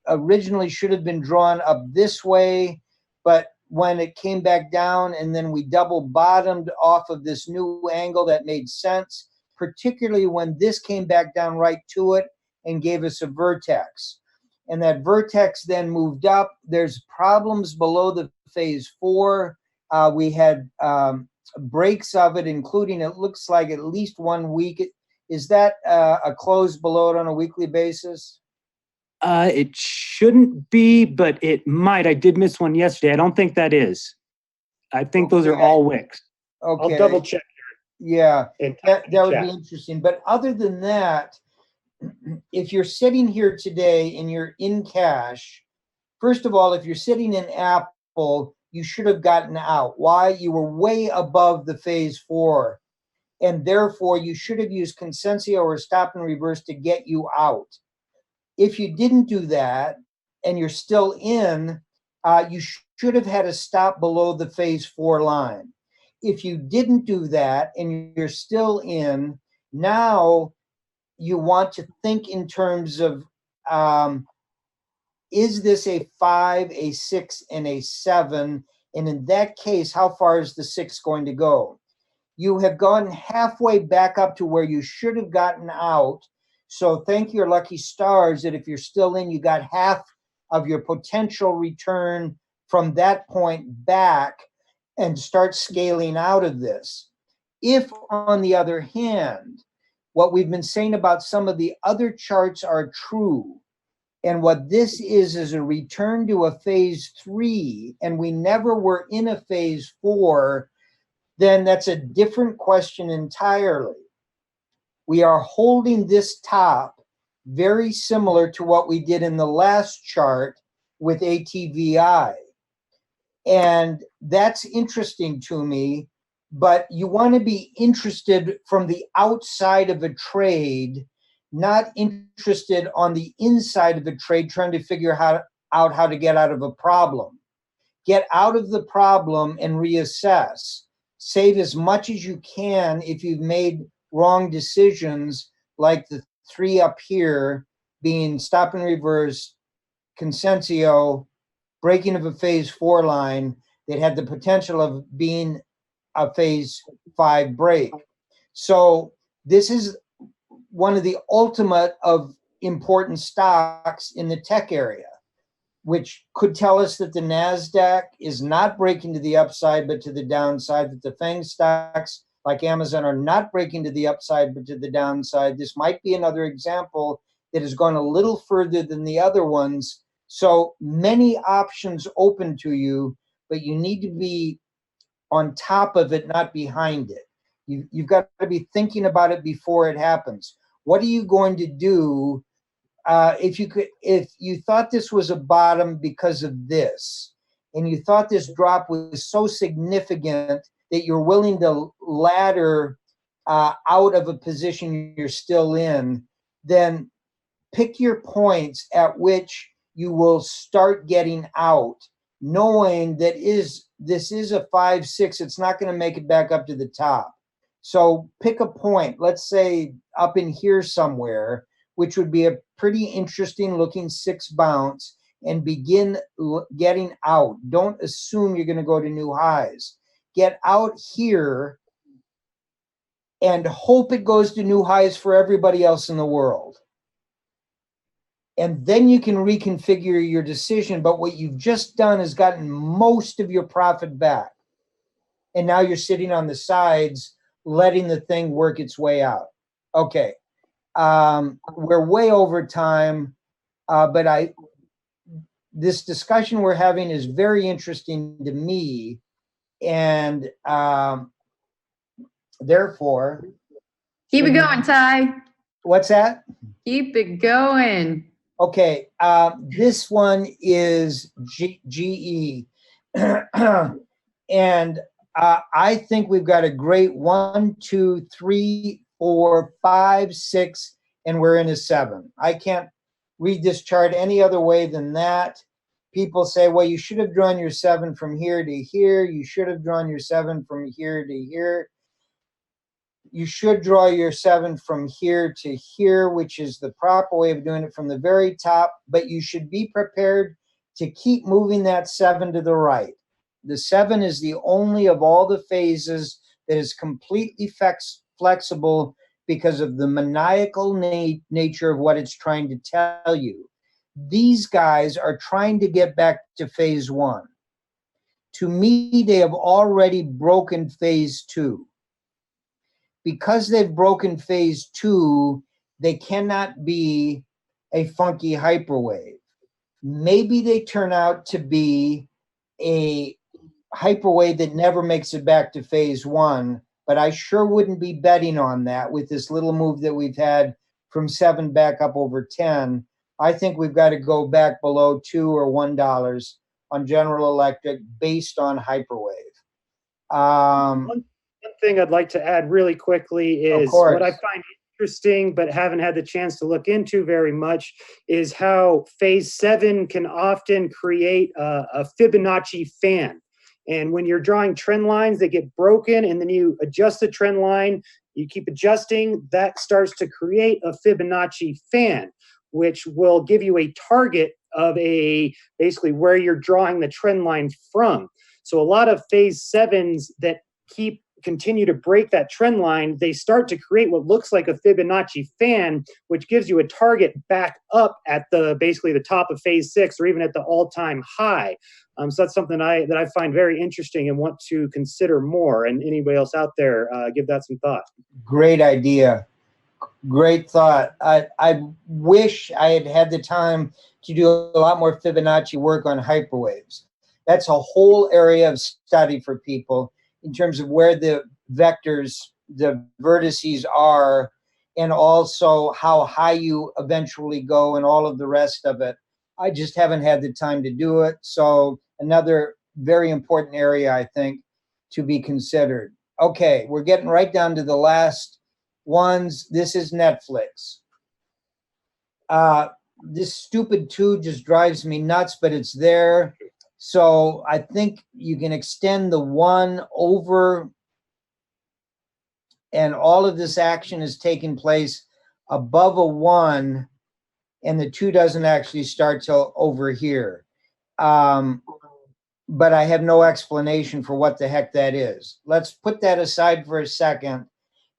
originally should have been drawn up this way, but when it came back down and then we double bottomed off of this new angle, that made sense, particularly when this came back down right to it and gave us a vertex. And that vertex then moved up. There's problems below the phase 4. We had breaks of it, including, it looks like, at least 1 week. Is that a close below it on a weekly basis? It shouldn't be, but it might. I did miss one yesterday. I don't think that is. I think those are all wicks. Okay. I'll double check. Yeah, that would be interesting. But other than that, if you're sitting here today and you're in cash, first of all, if you're sitting in Apple, you should have gotten out. Why? You were way above the phase 4. And therefore, you should have used Consensio or stop and reverse to get you out. If you didn't do that and you're still in, you should have had a stop below the phase 4 line. If you didn't do that and you're still in, now you want to think in terms of, is this a 5, a 6, and a 7? And in that case, how far is the 6 going to go? You have gone halfway back up to where you should have gotten out. So thank your lucky stars that if you're still in, you got half of your potential return from that point back and start scaling out of this. If, on the other hand, what we've been saying about some of the other charts are true, and what this is a return to a phase 3, and we never were in a phase 4, then that's a different question entirely. We are holding this top very similar to what we did in the last chart with ATVI. And that's interesting to me, but you want to be interested from the outside of a trade, not interested on the inside of a trade, trying to figure out how to get out of a problem. Get out of the problem and reassess. Save as much as you can if you've made wrong decisions, like the 3 up here being stop and reverse, Consensio, breaking of a phase 4 line that had the potential of being a phase 5 break. So this is one of the ultimate of important stocks in the tech area, which could tell us that the NASDAQ is not breaking to the upside, but to the downside, that the FANG stocks like Amazon are not breaking to the upside, but to the downside. This might be another example that has gone a little further than the other ones. So many options open to you, but you need to be on top of it, not behind it. You've got to be thinking about it before it happens. What are you going to do if you thought this was a bottom because of this, and you thought this drop was so significant that you're willing to ladder out of a position you're still in, then pick your points at which you will start getting out, knowing that is this is a 5-6. It's not going to make it back up to the top. So pick a point, let's say up in here somewhere, which would be a pretty interesting looking 6 bounce, and begin getting out. Don't assume you're going to go to new highs. Get out here and hope it goes to new highs for everybody else in the world. And then you can reconfigure your decision. But what you've just done is gotten most of your profit back. And now you're sitting on the sides, letting the thing work its way out. Okay. We're way over time, but this discussion we're having is very interesting to me. And therefore... Keep it going, Ty. What's that? Keep it going. Okay, this one is GE. And I think we've got a great 1, 2, 3, 4, 5, 6, and we're in a 7. I can't read this chart any other way than that. People say, well, you should have drawn your 7 from here to here. You should have drawn your 7 from here to here. You should draw your 7 from here to here, which is the proper way of doing it from the very top, but you should be prepared to keep moving that 7 to the right. The 7 is the only of all the phases that is completely flexible because of the maniacal nature of what it's trying to tell you. These guys are trying to get back to phase 1. To me, they have already broken phase 2. Because they've broken phase 2, they cannot be a funky hyperwave. Maybe they turn out to be a hyperwave that never makes it back to phase 1, but I sure wouldn't be betting on that with this little move that we've had from 7 back up over 10. I think we've got to go back below $2 or $1 on General Electric based on hyperwave. One thing I'd like to add really quickly is what I find interesting but haven't had the chance to look into very much is how phase 7 can often create a Fibonacci fan. And when you're drawing trend lines, they get broken, and then you adjust the trend line, you keep adjusting, that starts to create a Fibonacci fan, which will give you a target of basically where you're drawing the trend line from. So a lot of phase 7s that continue to break that trend line, they start to create what looks like a Fibonacci fan, which gives you a target back up at basically the top of phase 6 or even at the all-time high. So that's something that I find very interesting and want to consider more. And anybody else out there, give that some thought. Great idea. Great thought. I wish I had had the time to do a lot more Fibonacci work on hyperwaves. That's a whole area of study for people in terms of where the vectors, the vertices are, and also how high you eventually go and all of the rest of it. I just haven't had the time to do it. So another very important area, I think, to be considered. Okay, we're getting right down to the last ones. This is Netflix. This stupid 2 just drives me nuts, but it's there. So I think you can extend the 1 over, and all of this action is taking place above a 1, and the 2 doesn't actually start till over here. But I have no explanation for what the heck that is. Let's put that aside for a second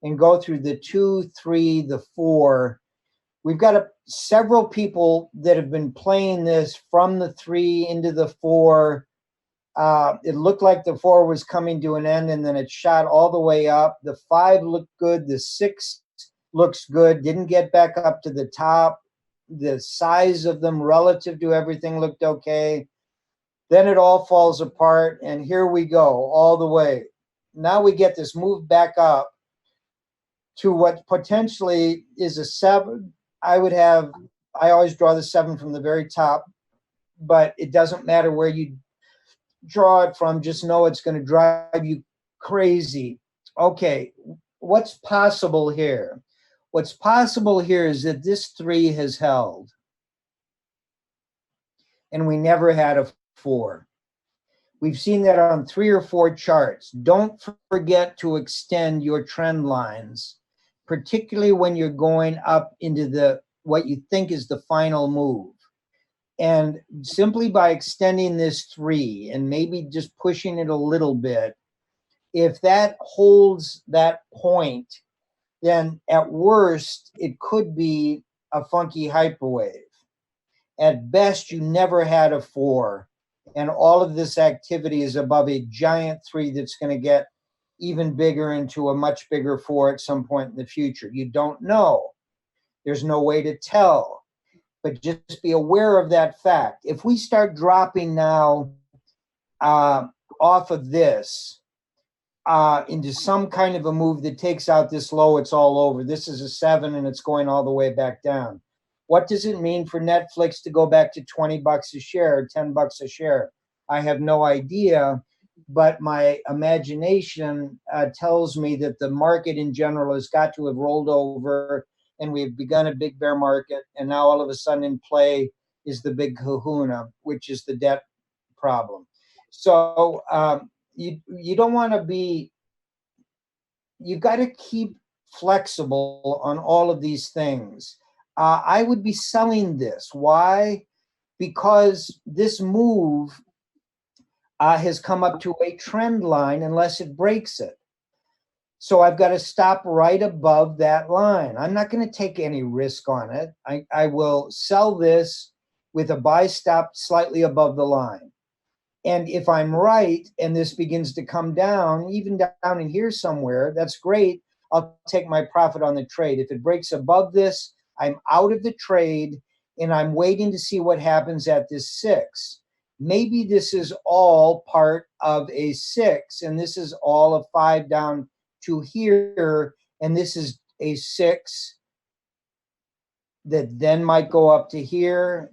and go through the 2, 3, the 4. We've got several people that have been playing this from the 3 into the 4. It looked like the 4 was coming to an end, and then it shot all the way up. The 5 looked good. The 6 looks good. Didn't get back up to the top. The size of them relative to everything looked okay. Then it all falls apart, and here we go all the way. Now we get this move back up to what potentially is a 7. I always draw the 7 from the very top, but it doesn't matter where you draw it from. Just know it's going to drive you crazy. Okay, what's possible here? What's possible here is that this 3 has held, and we never had a 4. We've seen that on 3 or 4 charts. Don't forget to extend your trend lines, particularly when you're going up into what you think is the final move. And simply by extending this 3 and maybe just pushing it a little bit, if that holds that point, then at worst, it could be a funky hyperwave. At best, you never had a 4. And all of this activity is above a giant 3 that's going to get even bigger into a much bigger 4 at some point in the future. You don't know. There's no way to tell. But just be aware of that fact. If we start dropping now off of this into some kind of a move that takes out this low, it's all over. This is a 7 and it's going all the way back down. What does it mean for Netflix to go back to 20 bucks a share, 10 bucks a share? I have no idea, but my imagination tells me that the market in general has got to have rolled over and we've begun a big bear market. And now all of a sudden in play is the big kahuna, which is the debt problem. So you don't want to be, you've got to keep flexible on all of these things. I would be selling this. Why? Because this move has come up to a trend line unless it breaks it. So I've got to stop right above that line. I'm not going to take any risk on it. I will sell this with a buy stop slightly above the line. And if I'm right and this begins to come down, even down in here somewhere, that's great. I'll take my profit on the trade. If it breaks above this, I'm out of the trade and I'm waiting to see what happens at this 6. Maybe this is all part of a 6 and this is all a 5 down to here. And this is a 6 that then might go up to here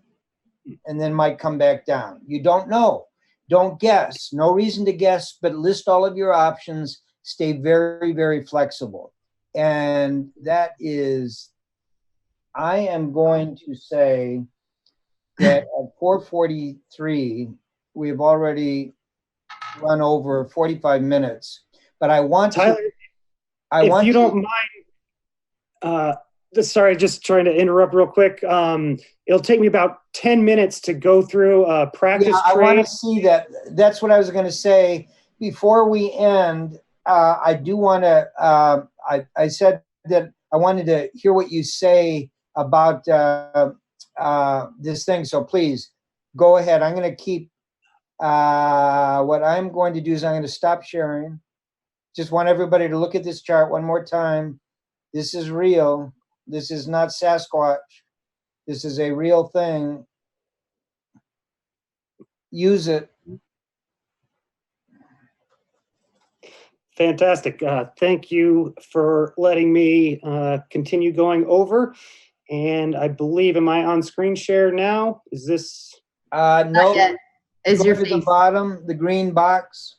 and then might come back down. You don't know. Don't guess. No reason to guess, but list all of your options. Stay very, very flexible. And that is, I am going to say that at 4:43, we've already run over 45 minutes. But I want Tyler, to. if you don't mind, sorry, just trying to interrupt real quick. It'll take me about 10 minutes to go through a practice I trade. want to see that. That's what I was going to say. Before we end, I do want to, I said that I wanted to hear what you say about this thing. So please go ahead. I'm going to keep, what I'm going to do is I'm going to stop sharing. Just want everybody to look at this chart one more time. This is real. This is not Sasquatch. This is a real thing. Use it. Fantastic. Thank you for letting me continue going over. And I believe, am I on screen share now? Is this? No. Not yet. Is Go your to the face? bottom, the green box.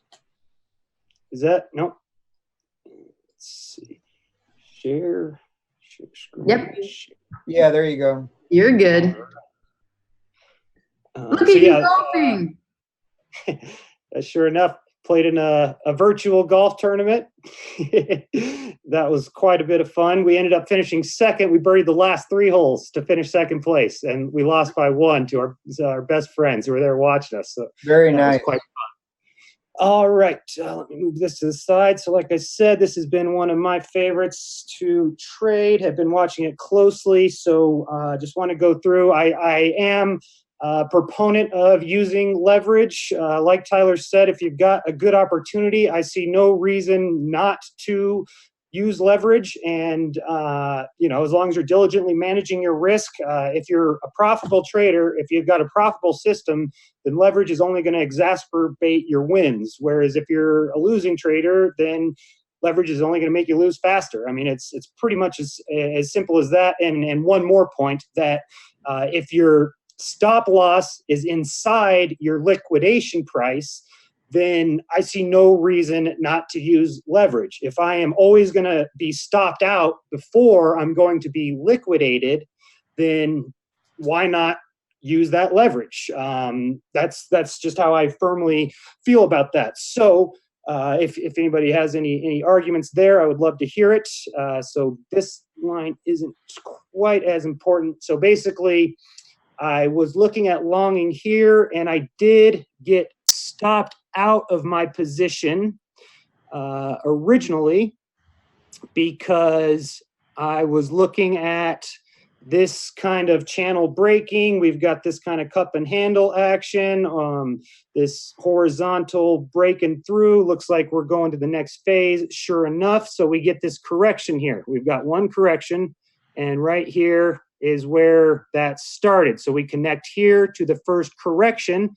Is that? No. Let's see. Share screen. Yep. Share. Yeah, there you go. You're good. Look at you golfing. Sure enough, played in a virtual golf tournament. That was quite a bit of fun. We ended up finishing second. We buried the last 3 holes to finish second place, and we lost by 1 to our best friends who were there watching us. So very that nice. was quite fun. All right, let me move this to the side. So like I said, this has been one of my favorites to trade. Have been watching it closely, so just want to go through. I am proponent of using leverage. Like Tyler said, if you've got a good opportunity, I see no reason not to use leverage. And, as long as you're diligently managing your risk, if you're a profitable trader, if you've got a profitable system, then leverage is only going to exacerbate your wins. Whereas if you're a losing trader, then leverage is only going to make you lose faster. I mean, it's pretty much as simple as that. And one more point, that if your stop loss is inside your liquidation price, then I see no reason not to use leverage. If I am always going to be stopped out before I'm going to be liquidated, then why not use that leverage. That's just how I firmly feel about that. So if anybody has any arguments there, I would love to hear it. So this line isn't quite as important. So basically, I was looking at longing here, and I did get stopped out of my position originally because I was looking at this kind of channel breaking. We've got this kind of cup and handle action, this horizontal breaking through. Looks like we're going to the next phase, sure enough. So we get this correction here. We've got one correction, and right here is where that started. So we connect here to the first correction,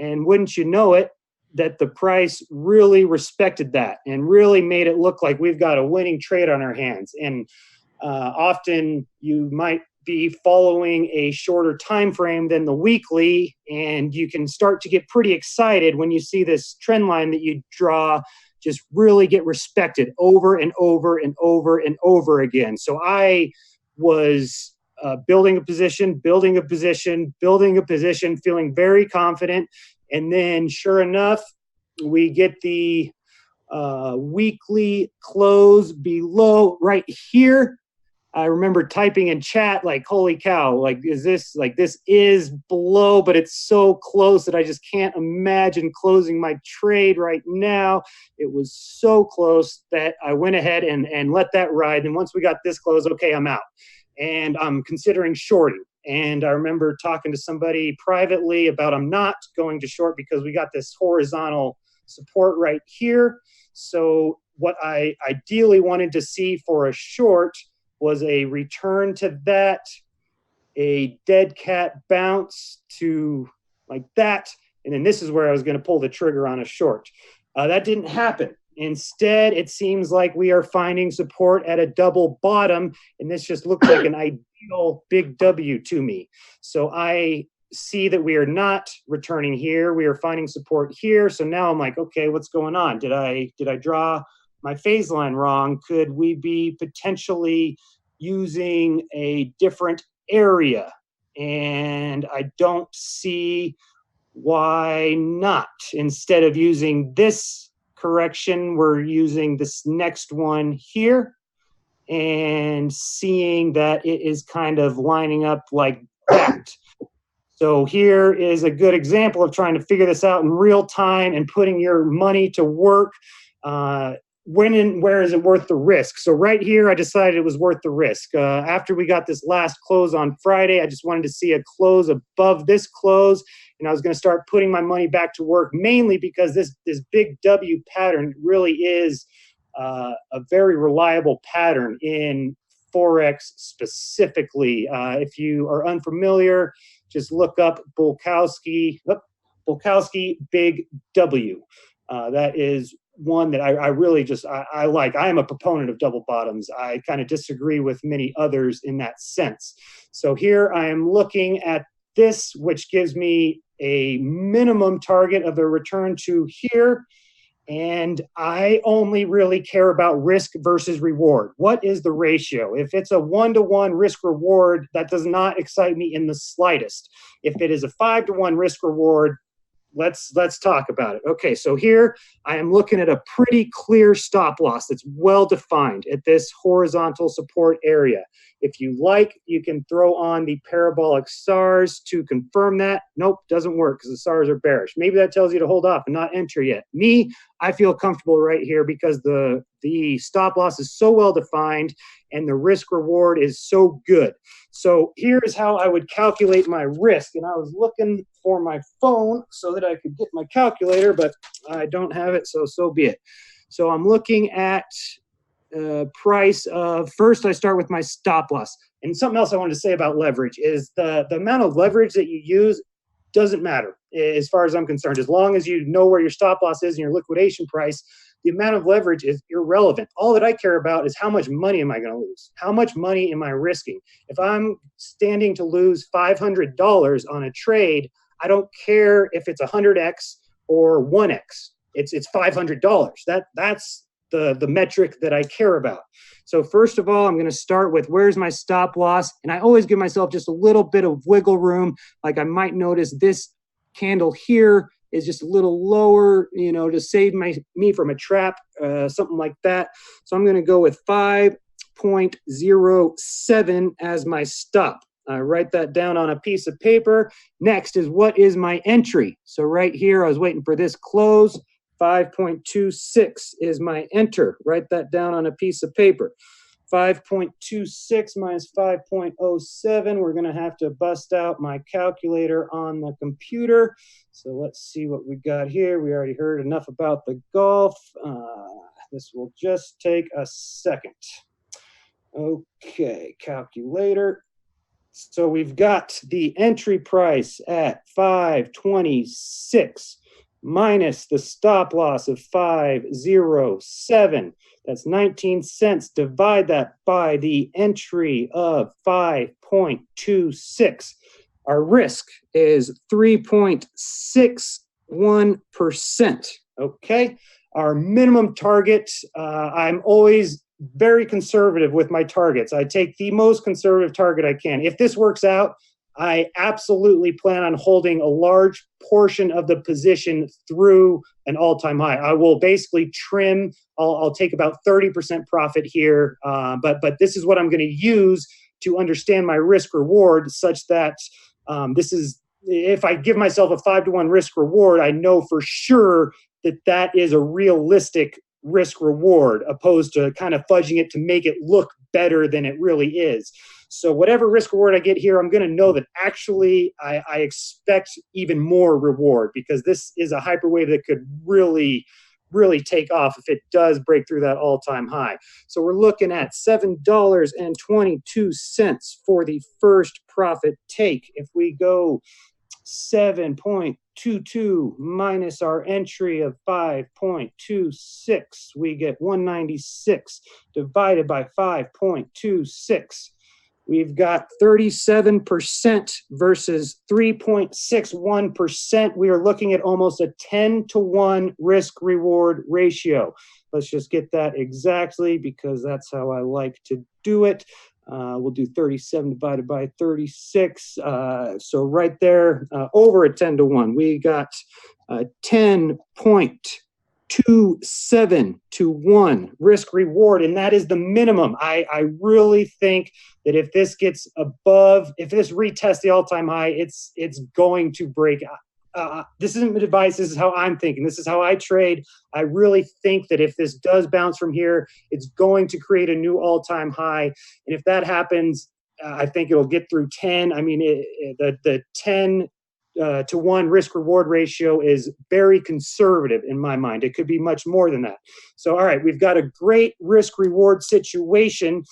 and wouldn't you know it, that the price really respected that and really made it look like we've got a winning trade on our hands. And often you might be following a shorter time frame than the weekly, and you can start to get pretty excited when you see this trend line that you draw just really get respected over and over and over and over again. So I was building a position, feeling very confident. And then sure enough, we get the weekly close below right here. I remember typing in chat like, holy cow, like, this is below, but it's so close that I just can't imagine closing my trade right now. It was so close that I went ahead and let that ride. And once we got this close, okay, I'm out. And I'm considering shorting. And I remember talking to somebody privately about I'm not going to short because we got this horizontal support right here. So what I ideally wanted to see for a short was a return to that, a dead cat bounce to like that. And then this is where I was going to pull the trigger on a short. That didn't happen. Instead, it seems like we are finding support at a double bottom, and this just looks like an ideal big W to me. So I see that we are not returning here. We are finding support here. So now I'm like, okay, what's going on? Did I draw my phase line wrong? Could we be potentially using a different area? And I don't see why not. Instead of using this correction, we're using this next one here and seeing that it is kind of lining up like that. So here is a good example of trying to figure this out in real time and putting your money to work. When and where is it worth the risk? So right here, I decided it was worth the risk. After we got this last close on Friday, I just wanted to see a close above this close, and I was going to start putting my money back to work, mainly because this big W pattern really is a very reliable pattern in Forex specifically. If you are unfamiliar, just look up Bulkowski Big W. That is one that I really just, I like. I am a proponent of double bottoms. I kind of disagree with many others in that sense. So here I am looking at this, which gives me a minimum target of a return to here. And I only really care about risk versus reward. What is the ratio? If it's a 1-to-1 risk reward, that does not excite me in the slightest. If it is a 5-to-1 risk reward, let's talk about it. Okay, so here I am looking at a pretty clear stop loss that's well defined at this horizontal support area. If you like, you can throw on the parabolic SARs to confirm that. Nope, doesn't work because the SARs are bearish. Maybe that tells you to hold off and not enter yet. Me, I feel comfortable right here because the stop loss is so well defined and the risk reward is so good. So here's how I would calculate my risk. And I was looking for my phone so that I could get my calculator, but I don't have it, so be it. So I'm looking at price of, first I start with my stop loss. And something else I wanted to say about leverage is the amount of leverage that you use doesn't matter as far as I'm concerned. As long as you know where your stop loss is and your liquidation price, the amount of leverage is irrelevant. All that I care about is how much money am I going to lose? How much money am I risking? If I'm standing to lose $500 on a trade, I don't care if it's 100x or 1x. It's $500. That's the metric that I care about. So first of all, I'm going to start with where's my stop loss, and I always give myself just a little bit of wiggle room. Like I might notice this candle here is just a little lower, you know, to save me from a trap, something like that. So I'm going to go with 5.07 as my stop. Write that down on a piece of paper. Next is what is my entry? So right here, I was waiting for this close. 5.26 is my enter. Write that down on a piece of paper. 5.26 minus 5.07. We're going to have to bust out my calculator on the computer. So let's see what we got here. We already heard enough about the golf. This will just take a second. Okay, calculator. So we've got the entry price at 526 minus the stop loss of 507. That's 19 cents. Divide that by the entry of 5.26. Our risk is 3.61%. Okay. Our minimum target, I'm always very conservative with my targets. I take the most conservative target I can. If this works out, I absolutely plan on holding a large portion of the position through an all-time high. I will basically trim. I'll take about 30% profit here, but this is what I'm going to use to understand my risk reward, such that this is, if I give myself a 5-to-1 risk reward, I know for sure that that is a realistic risk reward, opposed to kind of fudging it to make it look better than it really is. So whatever risk reward I get here, I'm going to know that actually I expect even more reward, because this is a hyperwave that could really take off if it does break through that all-time high. So we're looking at $7.22 for the first profit take. If we go 7.22 minus our entry of 5.26, we get 196 divided by 5.26. We've got 37% versus 3.61%. We are looking at almost a 10-to-1 risk-reward ratio. Let's just get that exactly, because that's how I like to do it. We'll do 37 divided by 36. So right there, over a 10-to-1. We got 10.27 to 1 risk reward, and that is the minimum. I really think that if this gets above, if this retests the all-time high, it's going to break. This isn't advice. This is how I'm thinking. This is how I trade. I really think that if this does bounce from here, it's going to create a new all-time high. And if that happens, I think it'll get through 10. I mean, the 10 to 1 risk reward ratio is very conservative in my mind. It could be much more than that. So, all right, we've got a great risk reward situation.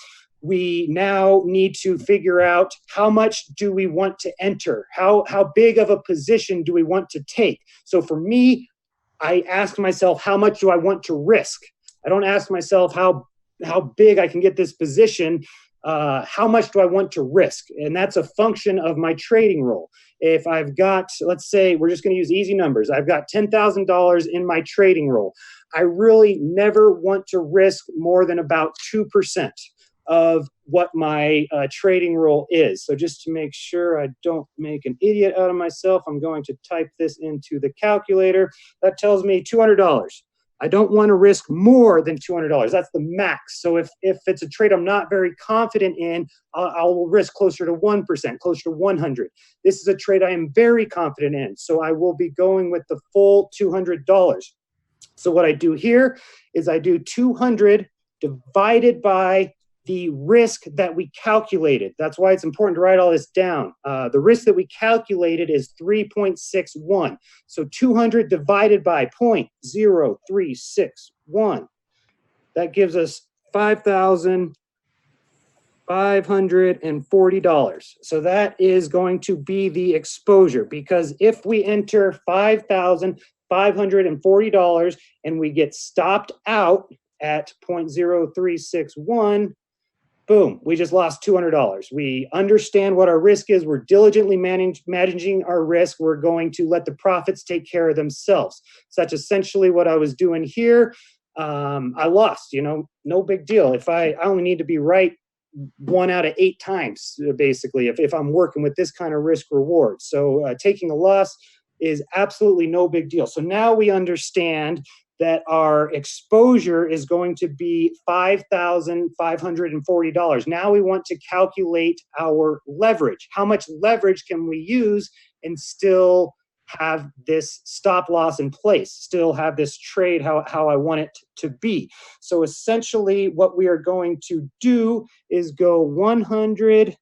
We now need to figure out, how much do we want to enter? How big of a position do we want to take? So for me, I ask myself, how much do I want to risk? I don't ask myself how big I can get this position. How much do I want to risk? And that's a function of my trading role. If I've got, let's say, we're just going to use easy numbers. I've got $10,000 in my trading role. I really never want to risk more than about 2% of what my trading role is. So just to make sure I don't make an idiot out of myself, I'm going to type this into the calculator. That tells me $200. I don't want to risk more than $200. That's the max. So if it's a trade I'm not very confident in, I'll risk closer to 1%, closer to 100. This is a trade I am very confident in, so I will be going with the full $200. So what I do here is I do 200 divided by the risk that we calculated. That's why it's important to write all this down. The risk that we calculated is 3.61. So 200 divided by 0.0361. That gives us $5,540. So that is going to be the exposure, because if we enter $5,540 and we get stopped out at 0.0361, boom, we just lost $200. We understand what our risk is. We're diligently managing our risk. We're going to let the profits take care of themselves. So that's essentially what I was doing here. I lost, no big deal. If I only need to be right 1 out of 8 times, basically, if I'm working with this kind of risk reward. So taking a loss is absolutely no big deal. So now we understand that our exposure is going to be $5,540. Now we want to calculate our leverage. How much leverage can we use and still have this stop loss in place, still have this trade how I want it to be? So essentially what we are going to do is go 100,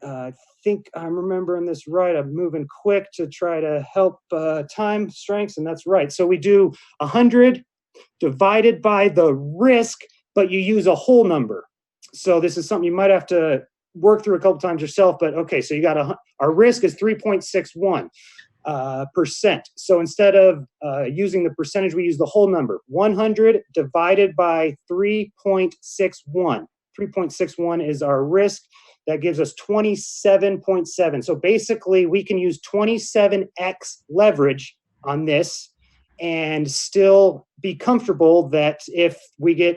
I think I'm remembering this right. I'm moving quick to try to help time strengths, and that's right. So we do 100 divided by the risk, but you use a whole number. So this is something you might have to work through a couple times yourself, but okay, so you got our risk is 3.61%. So instead of using the percentage, we use the whole number. 100 divided by 3.61. 3.61 is our risk. That gives us 27.7. So basically, we can use 27x leverage on this and still be comfortable that if we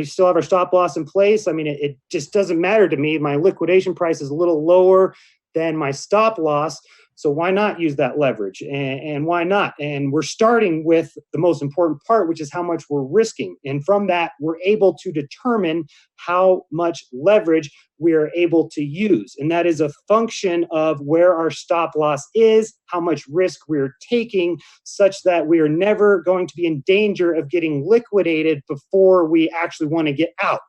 still have our stop loss in place. I mean, it just doesn't matter to me. My liquidation price is a little lower than my stop loss. So why not use that leverage? And why not? And we're starting with the most important part, which is how much we're risking. And from that, we're able to determine how much leverage we are able to use. And that is a function of where our stop loss is, how much risk we're taking, such that we are never going to be in danger of getting liquidated before we actually want to get out.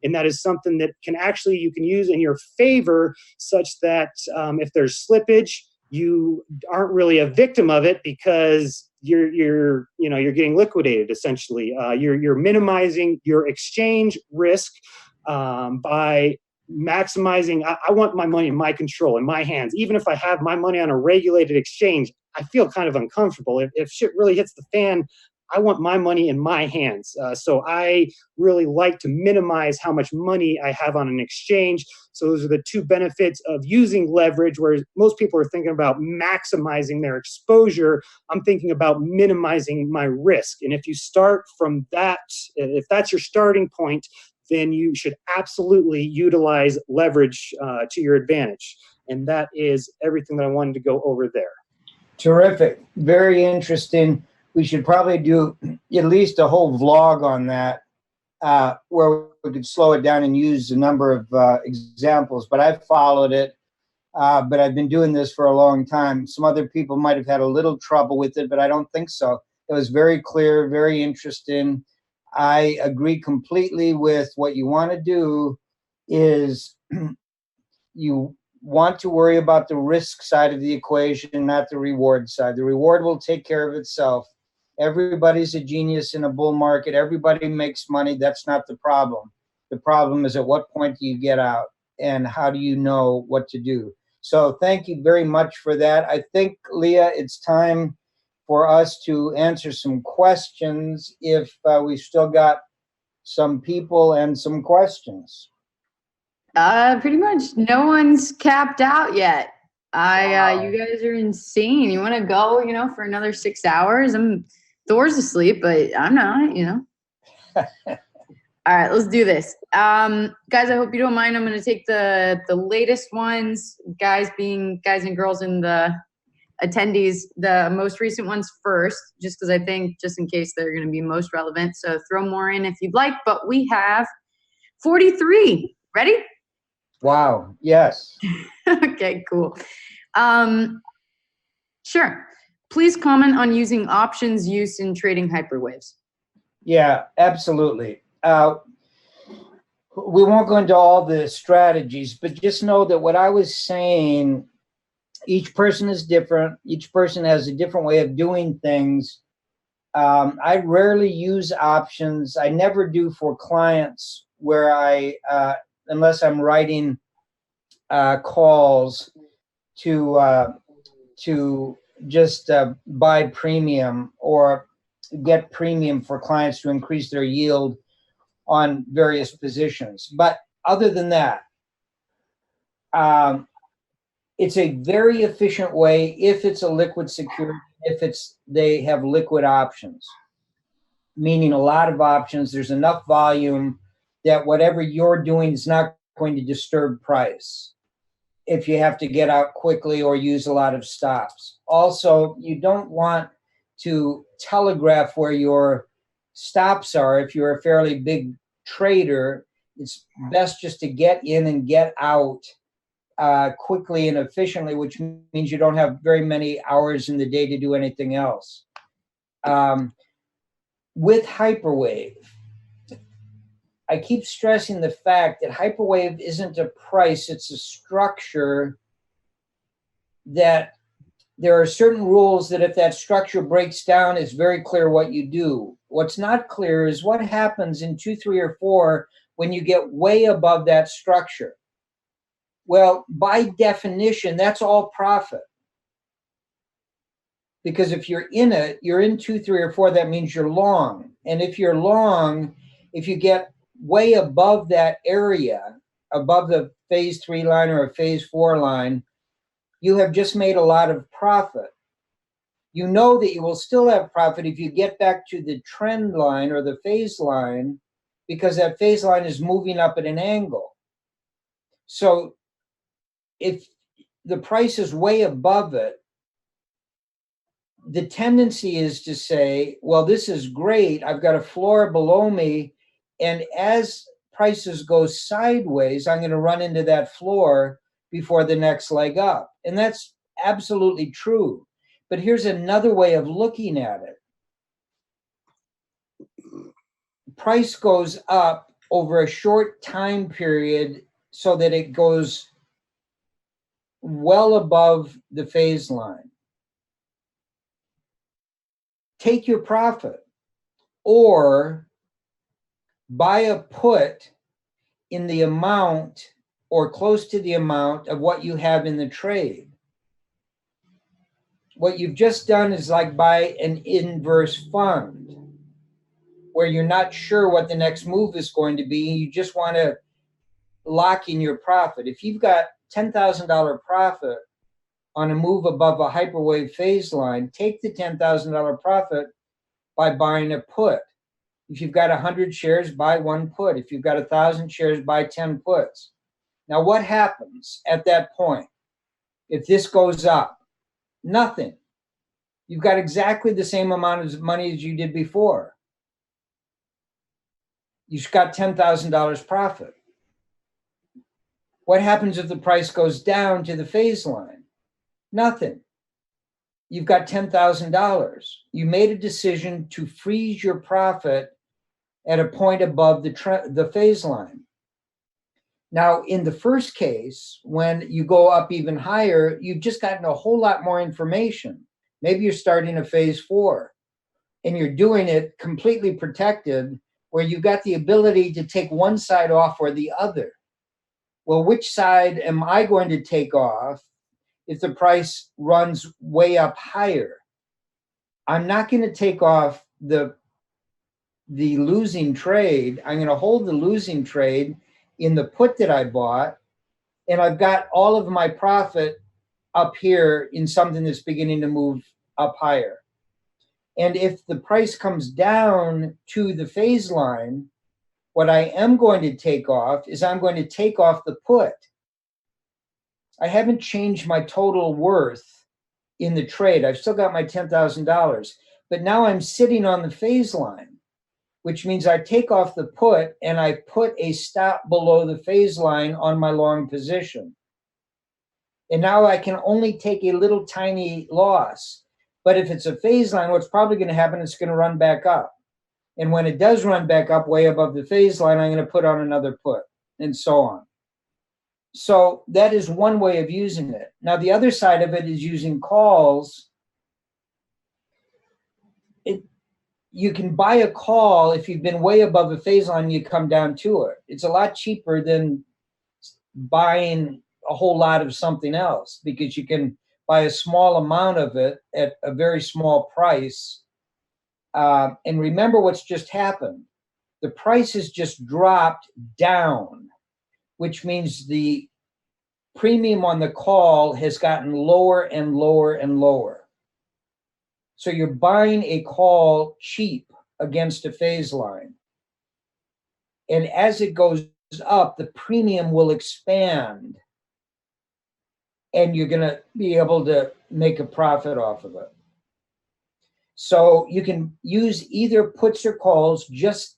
And that is something that you can use in your favor, such that if there's slippage, you aren't really a victim of it because you're getting liquidated. Essentially, you're minimizing your exchange risk by maximizing. I want my money in my control, in my hands. Even if I have my money on a regulated exchange, I feel kind of uncomfortable. If shit really hits the fan, I want my money in my hands. So I really like to minimize how much money I have on an exchange. So those are the two benefits of using leverage, whereas most people are thinking about maximizing their exposure. I'm thinking about minimizing my risk. And if you start from that, if that's your starting point, then you should absolutely utilize leverage to your advantage. And that is everything that I wanted to go over there. Terrific. Very interesting. We should probably do at least a whole vlog on that, where we could slow it down and use a number of examples. But I've followed it, but I've been doing this for a long time. Some other people might have had a little trouble with it, but I don't think so. It was very clear, very interesting. I agree completely with what you want to do is you want to worry about the risk side of the equation, not the reward side. The reward will take care of itself. Everybody's a genius in a bull market. Everybody makes money. That's not the problem. The problem is at what point do you get out and how do you know what to do? So thank you very much for that. I think, Leah, it's time for us to answer some questions if we've still got some people and some questions. Pretty much no one's capped out yet. Wow. You guys are insane. You want to go, for another 6 hours? Thor's asleep, but I'm not, All right, let's do this. Guys, I hope you don't mind. I'm going to take the latest ones, guys and girls in the attendees, the most recent ones first, just because I think just in case they're going to be most relevant. So throw more in if you'd like, but we have 43. Ready? Wow. Yes. Okay, cool. Sure. Please comment on using options use in trading hyperwaves. Yeah, absolutely. We won't go into all the strategies, but just know that what I was saying, each person is different. Each person has a different way of doing things. I rarely use options. I never do for clients where unless I'm writing calls to just buy premium or get premium for clients to increase their yield on various positions. But other than that, it's a very efficient way if it's a liquid security, if they have liquid options. meaning a lot of options. There's enough volume that whatever you're doing is not going to disturb price if you have to get out quickly or use a lot of stops. Also, you don't want to telegraph where your stops are. If you're a fairly big trader, it's best just to get in and get out quickly and efficiently, which means you don't have very many hours in the day to do anything else. With Hyperwave, I keep stressing the fact that Hyperwave isn't a price, it's a structure that there are certain rules that if that structure breaks down, it's very clear what you do. What's not clear is what happens in 2, 3, or 4 when you get way above that structure. Well, by definition, that's all profit. Because if you're in it, you're in 2, 3, or 4, that means you're long. And if you're long, if you get way above that area, above the phase 3 line or a phase 4 line, you have just made a lot of profit. You know that you will still have profit if you get back to the trend line or the phase line, because that phase line is moving up at an angle. So if the price is way above it, the tendency is to say, well, this is great. I've got a floor below me. And as prices go sideways, I'm going to run into that floor before the next leg up. And that's absolutely true. But here's another way of looking at it. Price goes up over a short time period so that it goes well above the phase line. Take your profit or buy a put in the amount or close to the amount of what you have in the trade. What you've just done is like buy an inverse fund where you're not sure what the next move is going to be. You just want to lock in your profit. If you've got $10,000 profit on a move above a Hyperwave phase line, take the $10,000 profit by buying a put. If you've got 100 shares, buy 1 put. If you've got 1,000 shares, buy 10 puts. Now, what happens at that point? If this goes up, nothing. You've got exactly the same amount of money as you did before. You've got $10,000 profit. What happens if the price goes down to the phase line? Nothing. You've got $10,000. You made a decision to freeze your profit at a point above the phase line. Now, in the first case, when you go up even higher, you've just gotten a whole lot more information. Maybe you're starting a phase 4 and you're doing it completely protected, where you've got the ability to take one side off or the other. Well, which side am I going to take off if the price runs way up higher? I'm not going to take off the losing trade. I'm going to hold the losing trade in the put that I bought, and I've got all of my profit up here in something that's beginning to move up higher. And if the price comes down to the phase line, what I am going to take off is I'm going to take off the put. I haven't changed my total worth in the trade. I've still got my $10,000, but now I'm sitting on the phase line, which means I take off the put and I put a stop below the phase line on my long position. And now I can only take a little tiny loss. But if it's a phase line, what's probably going to happen is it's going to run back up. And when it does run back up way above the phase line, I'm going to put on another put, and so on. So that is one way of using it. Now, the other side of it is using calls. You can buy a call if you've been way above a phase line, you come down to it. It's a lot cheaper than buying a whole lot of something else, because you can buy a small amount of it at a very small price. And remember what's just happened. The price has just dropped down, which means the premium on the call has gotten lower and lower and lower. So you're buying a call cheap against a phase line. And as it goes up, the premium will expand, and you're going to be able to make a profit off of it. So you can use either puts or calls just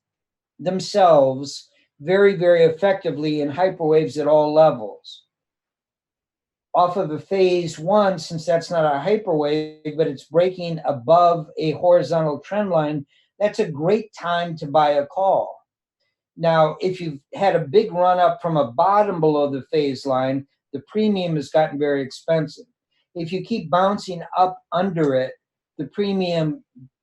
themselves very, very effectively in hyperwaves at all levels. Off of a phase one, since that's not a hyperwave, but it's breaking above a horizontal trend line, that's a great time to buy a call. Now, if you've had a big run up from a bottom below the phase line, the premium has gotten very expensive. If you keep bouncing up under it, the premium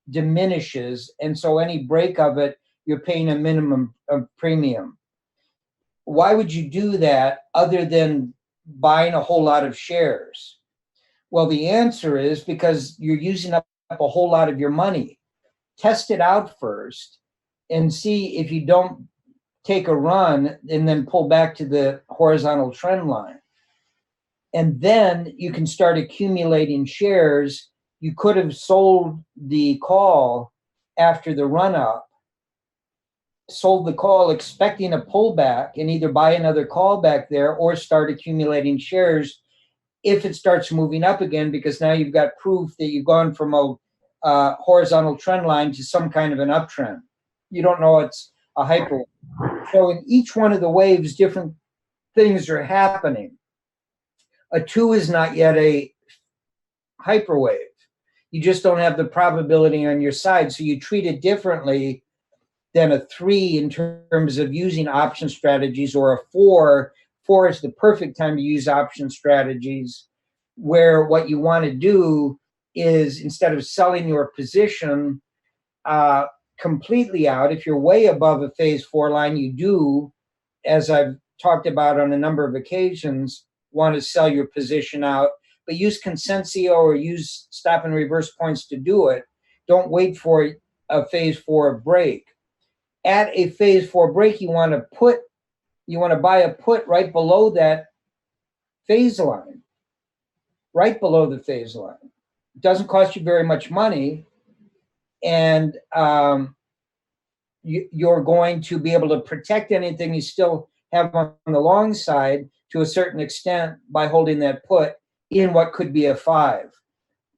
diminishes, and so any break of it, you're paying a minimum of premium. Why would you do that other than buying a whole lot of shares? Well, the answer is because you're using up a whole lot of your money. Test it out first and see if you don't take a run and then pull back to the horizontal trend line. And then you can start accumulating shares. You could have sold the call after the run up, sold the call expecting a pullback, and either buy another call back there or start accumulating shares if it starts moving up again, because now you've got proof that you've gone from a horizontal trend line to some kind of an uptrend. You don't know it's a hyperwave. So in each one of the waves, different things are happening. A 2 is not yet a hyperwave. You just don't have the probability on your side, so you treat it differently than a 3 in terms of using option strategies, or a 4. 4 is the perfect time to use option strategies, where what you want to do is, instead of selling your position completely out, if you're way above a phase 4 line, you do, as I've talked about on a number of occasions, want to sell your position out, but use consensio or use stop and reverse points to do it. Don't wait for a phase 4 break. At a phase 4 break, you want to buy a put right below that phase line, right below the phase line. It doesn't cost you very much money, and you're going to be able to protect anything you still have on the long side to a certain extent by holding that put in what could be a 5.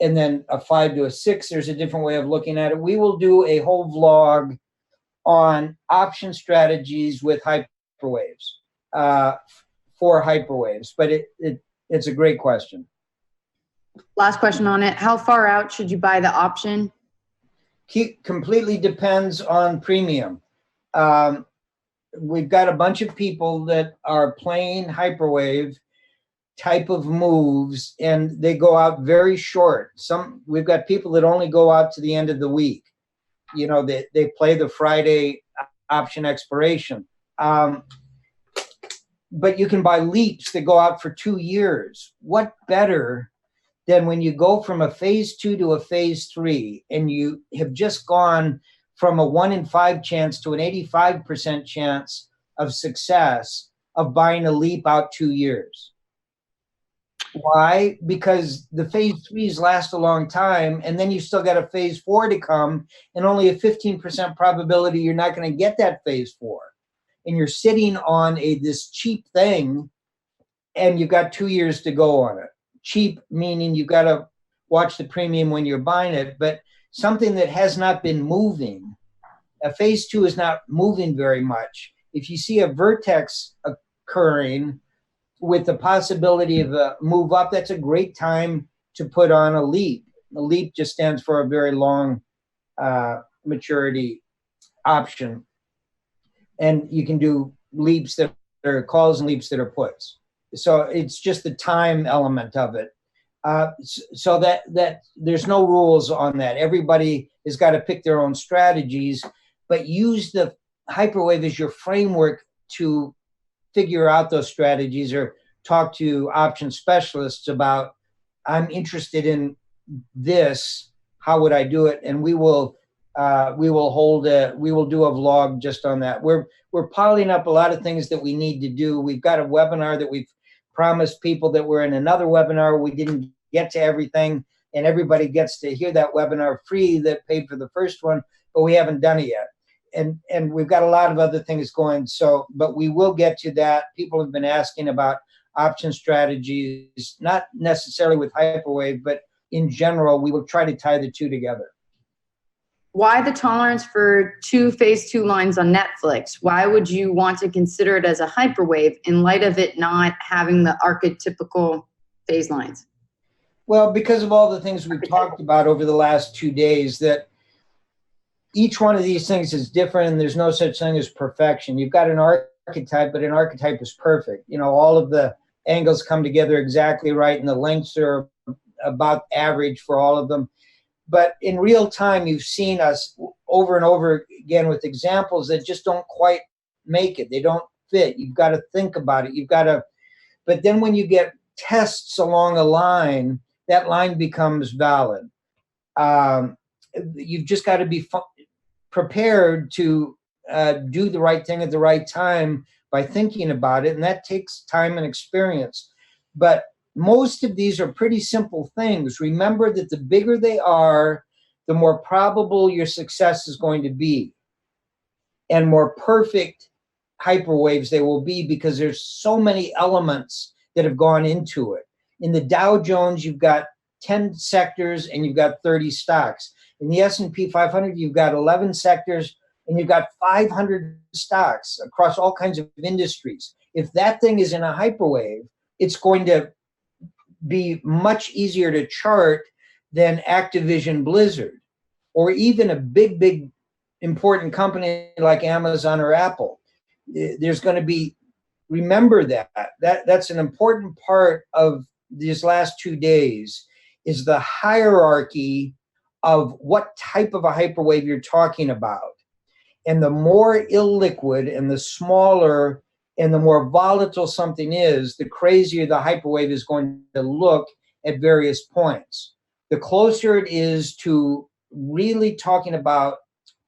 And then a 5 to a 6, there's a different way of looking at it. We will do a whole vlog on option strategies with hyperwaves, for hyperwaves, but it's a great question. Last question on it. How far out should you buy the option? Completely depends on premium. We've got a bunch of people that are playing hyperwave type of moves, and they go out very short. We've got people that only go out to the end of the week. You know, they play the Friday option expiration. But you can buy leaps that go out for 2 years. What better than when you go from a phase 2 to a phase 3, and you have just gone from a 1 in 5 chance to an 85% chance of success of buying a leap out 2 years. Why? Because the phase 3s last a long time, and then you still got a phase 4 to come, and only a 15% probability you're not going to get that phase 4. And you're sitting on this cheap thing, and you've got 2 years to go on it. Cheap meaning you've got to watch the premium when you're buying it, but something that has not been moving. A phase 2 is not moving very much. If you see a vertex occurring with the possibility of a move up, that's a great time to put on a leap. A leap just stands for a very long maturity option. And you can do leaps that are calls and leaps that are puts. So it's just the time element of it. So that there's no rules on that. Everybody has got to pick their own strategies, but use the hyperwave as your framework to figure out those strategies, or talk to option specialists about, I'm interested in this, how would I do it? And we will do a vlog just on that. We're piling up a lot of things that we need to do. We've got a webinar that we've promised people that we're in another webinar. We didn't get to everything, and everybody gets to hear that webinar free that paid for the first one. but we haven't done it yet. And we've got a lot of other things going. So, but we will get to that. People have been asking about option strategies, not necessarily with Hyperwave, but in general, we will try to tie the two together. Why the tolerance for 2 phase 2 lines on Netflix? Why would you want to consider it as a Hyperwave in light of it not having the archetypical phase lines? Well, because of all the things we've talked about over the last 2 days, that each one of these things is different and there's no such thing as perfection. You've got an archetype, but an archetype is perfect. You know, all of the angles come together exactly right and the lengths are about average for all of them. But in real time, you've seen us over and over again with examples that just don't quite make it. They don't fit. You've got to think about it. You've got to, but then when you get tests along a line, that line becomes valid. You've just got to be prepared to do the right thing at the right time by thinking about it. And that takes time and experience. But most of these are pretty simple things. Remember that the bigger they are, the more probable your success is going to be, and more perfect hyperwaves they will be, because there's so many elements that have gone into it. In the Dow Jones, you've got 10 sectors and you've got 30 stocks. In the S&P 500, you've got 11 sectors and you've got 500 stocks across all kinds of industries. If that thing is in a hyperwave, it's going to be much easier to chart than Activision Blizzard, or even a big important company like Amazon or Apple. There's going to be, remember that's an important part of these last 2 days, is the hierarchy of what type of a hyperwave you're talking about. And the more illiquid and the smaller and the more volatile something is, the crazier the hyperwave is going to look at various points. The closer it is to really talking about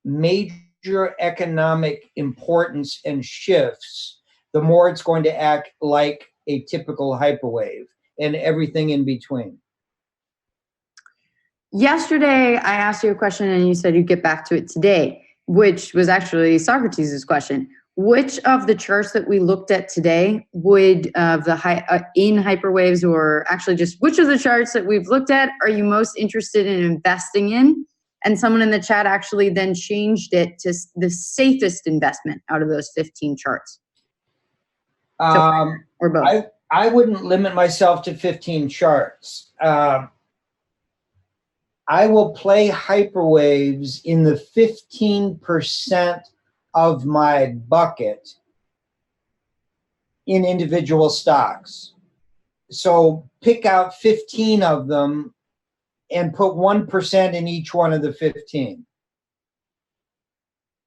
major economic importance and shifts, the more it's going to act like a typical hyperwave, and everything in between. Yesterday, I asked you a question and you said you'd get back to it today, which was actually Socrates' question. Which of the charts that we looked at today would in hyperwaves, or actually just which of the charts that we've looked at are you most interested in investing in? And someone in the chat actually then changed it to the safest investment out of those 15 charts. Or both. I wouldn't limit myself to 15 charts. I will play hyperwaves in the 15% of my bucket in individual stocks. So pick out 15 of them and put 1% in each one of the 15.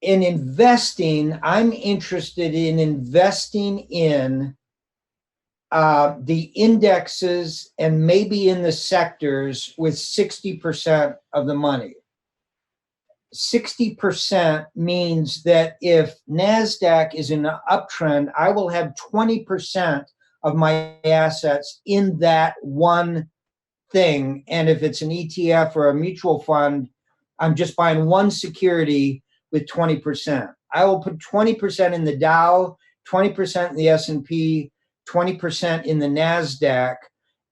In investing, I'm interested in investing in the indexes and maybe in the sectors with 60% of the money. 60% means that if NASDAQ is in an uptrend, I will have 20% of my assets in that one thing. And if it's an ETF or a mutual fund, I'm just buying one security with 20%. I will put 20% in the Dow, 20% in the S&P, 20% in the NASDAQ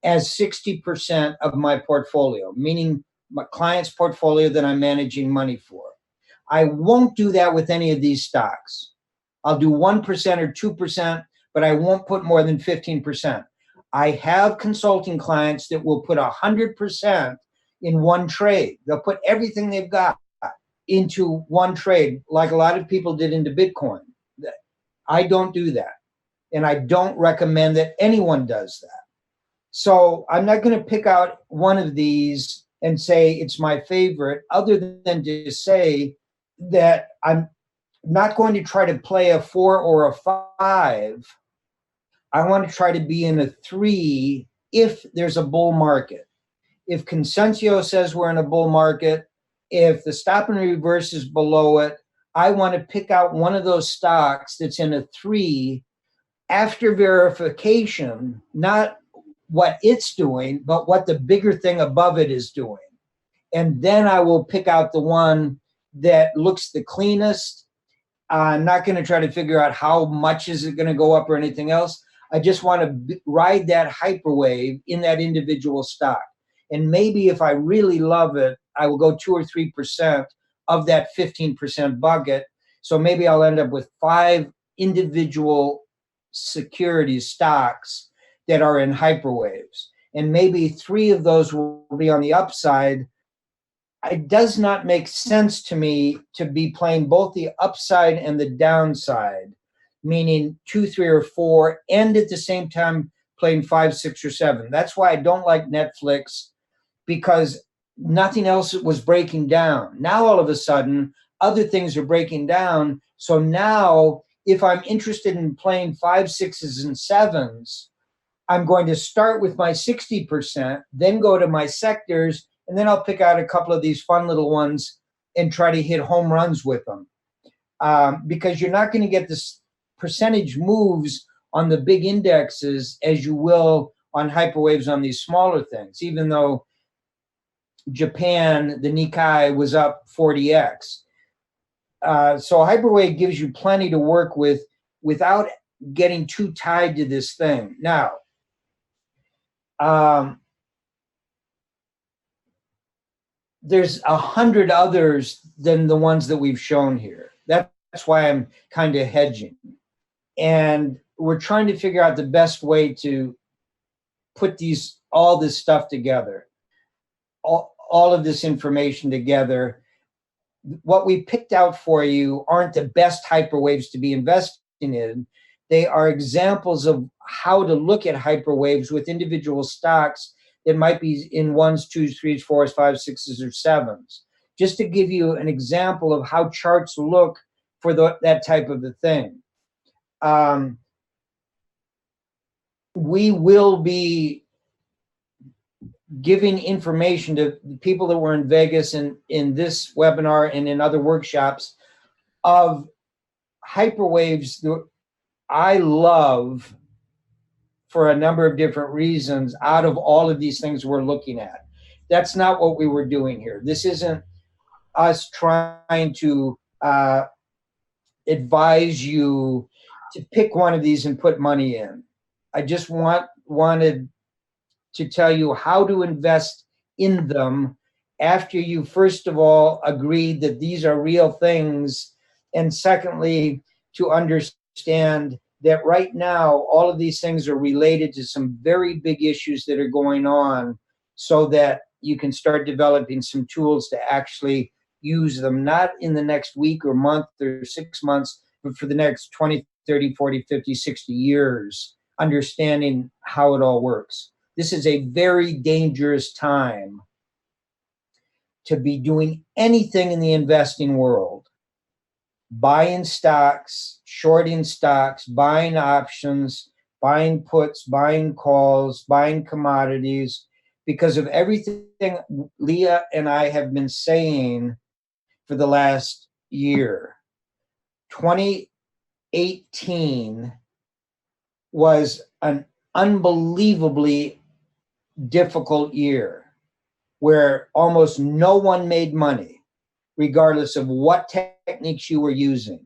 as 60% of my portfolio, meaning my client's portfolio that I'm managing money for. I won't do that with any of these stocks. I'll do 1% or 2%, but I won't put more than 15%. I have consulting clients that will put 100% in one trade. They'll put everything they've got into one trade, like a lot of people did into Bitcoin. I don't do that. And I don't recommend that anyone does that. So I'm not going to pick out one of these and say it's my favorite, other than to say that I'm not going to try to play a 4 or a 5. I want to try to be in a 3 if there's a bull market. If Consensio says we're in a bull market, if the stop and reverse is below it, I want to pick out one of those stocks that's in a 3 after verification, not what it's doing, but what the bigger thing above it is doing. And then I will pick out the one that looks the cleanest. I'm not going to try to figure out how much is it going to go up or anything else. I just want to ride that hyperwave in that individual stock. And maybe if I really love it, I will go 2 or 3% of that 15% bucket. So maybe I'll end up with 5 individual securities stocks that are in hyperwaves. And maybe 3 of those will be on the upside. It does not make sense to me to be playing both the upside and the downside, meaning 2, 3, or 4, and at the same time playing 5, 6, or 7. That's why I don't like Netflix, because nothing else was breaking down. Now all of a sudden, other things are breaking down. So now, if I'm interested in playing 5, 6s, and 7s, I'm going to start with my 60%, then go to my sectors, and then I'll pick out a couple of these fun little ones and try to hit home runs with them. Because you're not going to get this percentage moves on the big indexes as you will on hyperwaves on these smaller things, even though Japan, the Nikkei, was up 40x. So hyperwave gives you plenty to work with without getting too tied to this thing. Now, there's 100 others than the ones that we've shown here. That's why I'm kind of hedging. And we're trying to figure out the best way to put all this stuff together, all of this information together. What we picked out for you aren't the best hyperwaves to be investing in. They are examples of how to look at hyperwaves with individual stocks that might be in 1s, 2s, 3s, 4s, 5s, 6s, or 7s. Just to give you an example of how charts look for that type of a thing. We will be giving information to people that were in Vegas and in this webinar and in other workshops of hyperwaves that I love for a number of different reasons out of all of these things we're looking at. That's not what we were doing here. This isn't us trying to advise you to pick one of these and put money in. I just wanted to tell you how to invest in them after you, first of all, agreed that these are real things, and secondly, to understand that right now, all of these things are related to some very big issues that are going on, so that you can start developing some tools to actually use them, not in the next week or month or 6 months, but for the next 20, 30, 40, 50, 60 years, understanding how it all works. This is a very dangerous time to be doing anything in the investing world. Buying stocks, shorting stocks, buying options, buying puts, buying calls, buying commodities, because of everything Leah and I have been saying for the last year. 2018 was an unbelievably difficult year where almost no one made money, regardless of what techniques you were using.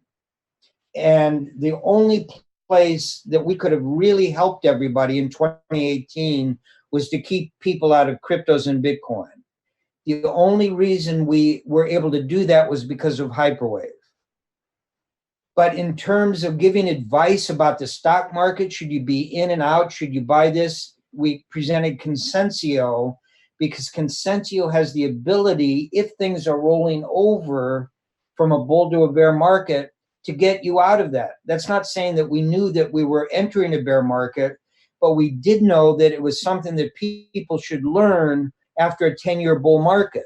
And the only place that we could have really helped everybody in 2018 was to keep people out of cryptos and Bitcoin. The only reason we were able to do that was because of Hyperwave. But in terms of giving advice about the stock market, should you be in and out? Should you buy this? We presented Consensio, because Consensio has the ability, if things are rolling over from a bull to a bear market, to get you out of that. That's not saying that we knew that we were entering a bear market, but we did know that it was something that people should learn after a 10-year bull market.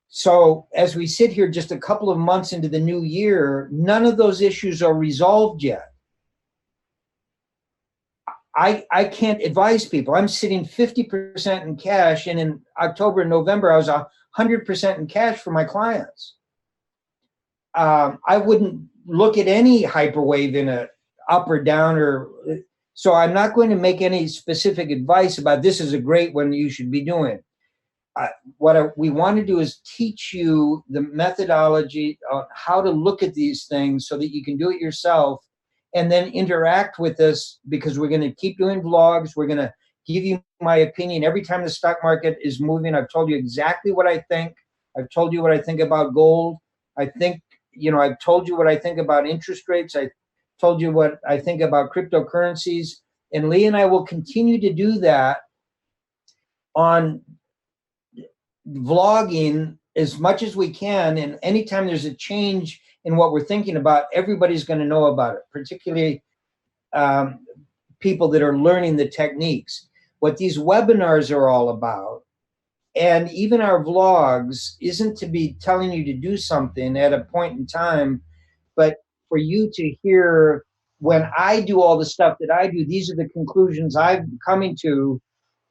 So as we sit here just a couple of months into the new year, none of those issues are resolved yet. I can't advise people. I'm sitting 50% in cash, and in October and November, I was 100% in cash for my clients. I wouldn't look at any hyperwave in a up or down, or so I'm not going to make any specific advice about this is a great one you should be doing. we want to do is teach you the methodology on how to look at these things so that you can do it yourself and then interact with us, because we're going to keep doing vlogs. We're going to give you my opinion. Every time the stock market is moving, I've told you exactly what I think. I've told you what I think about gold. I've told you what I think about interest rates. I told you what I think about cryptocurrencies. And Lee and I will continue to do that on vlogging as much as we can. And anytime there's a change in what we're thinking about, everybody's going to know about it, particularly people that are learning the techniques. What these webinars are all about, and even our vlogs, isn't to be telling you to do something at a point in time, but for you to hear when I do all the stuff that I do, these are the conclusions I'm coming to.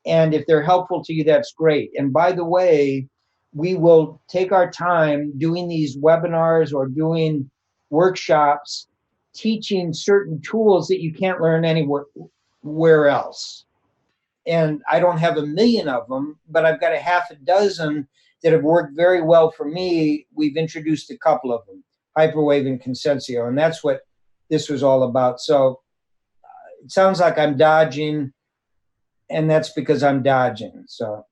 And if they're helpful to you, that's great. And by the way, we will take our time doing these webinars or doing workshops, teaching certain tools that you can't learn anywhere else. And I don't have a million of them, but I've got a half a dozen that have worked very well for me. We've introduced a couple of them, Hyperwave and Consensio, and that's what this was all about. So it sounds like I'm dodging, and that's because I'm dodging. So.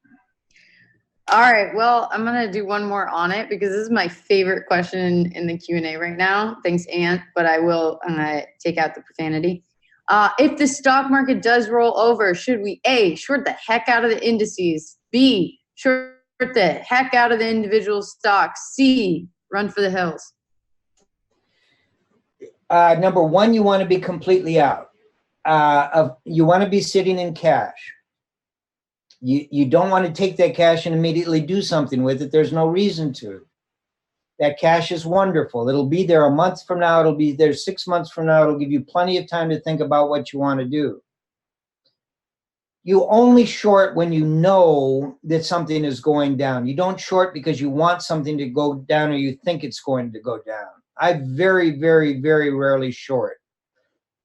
All right. Well, I'm going to do one more on it because this is my favorite question in the Q&A right now. Thanks, Ant, but I will take out the profanity. If the stock market does roll over, should we A, short the heck out of the indices, B, short the heck out of the individual stocks, C, run for the hills? Number one, you want to be completely out. You want to be sitting in cash. You don't want to take that cash and immediately do something with it. There's no reason to. That cash is wonderful. It'll be there a month from now. It'll be there 6 months from now. It'll give you plenty of time to think about what you want to do. You only short when you know that something is going down. You don't short because you want something to go down or you think it's going to go down. I very, very, very rarely short.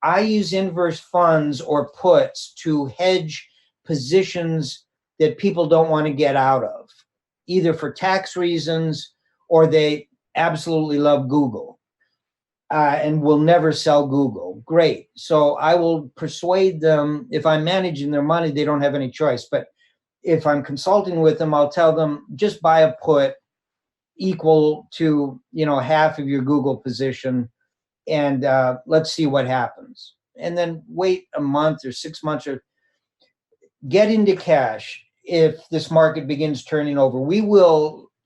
I use inverse funds or puts to hedge positions that people don't want to get out of, either for tax reasons or they absolutely love Google and will never sell Google. Great. So I will persuade them. If I'm managing their money, they don't have any choice. But if I'm consulting with them, I'll tell them, just buy a put equal to, half of your Google position, and let's see what happens. And then wait a month or 6 months or get into cash if this market begins turning over.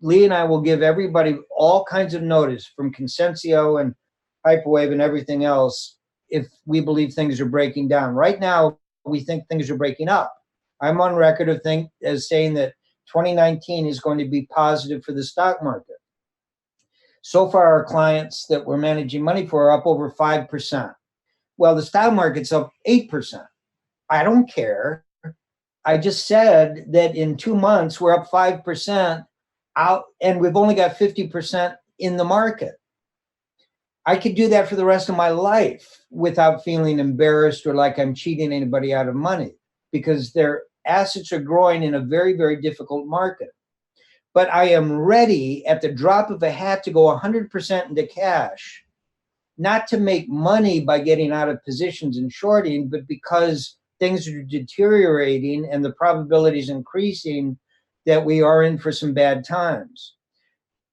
Lee and I will give everybody all kinds of notice from Consensio and Hyperwave and everything else if we believe things are breaking down. Right now, we think things are breaking up. I'm on record as saying that 2019 is going to be positive for the stock market. So far, our clients that we're managing money for are up over 5%. Well, the stock market's up 8%. I don't care. I just said that in 2 months, we're up 5% out, and we've only got 50% in the market. I could do that for the rest of my life without feeling embarrassed or like I'm cheating anybody out of money, because their assets are growing in a very, very difficult market. But I am ready at the drop of a hat to go 100% into cash, not to make money by getting out of positions and shorting, but because things are deteriorating and the probability is increasing that we are in for some bad times.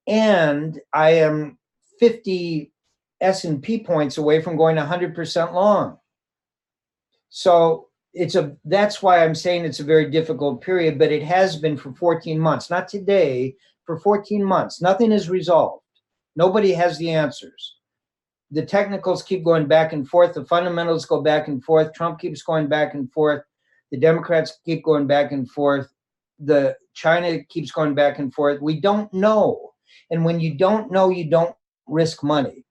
And I am 50 S&P points away from going 100% long. So that's why I'm saying it's a very difficult period, but it has been for 14 months, not today, for 14 months. Nothing is resolved. Nobody has the answers. The technicals keep going back and forth. The fundamentals go back and forth. Trump keeps going back and forth. The Democrats keep going back and forth. The China keeps going back and forth. We don't know. And when you don't know, you don't risk money.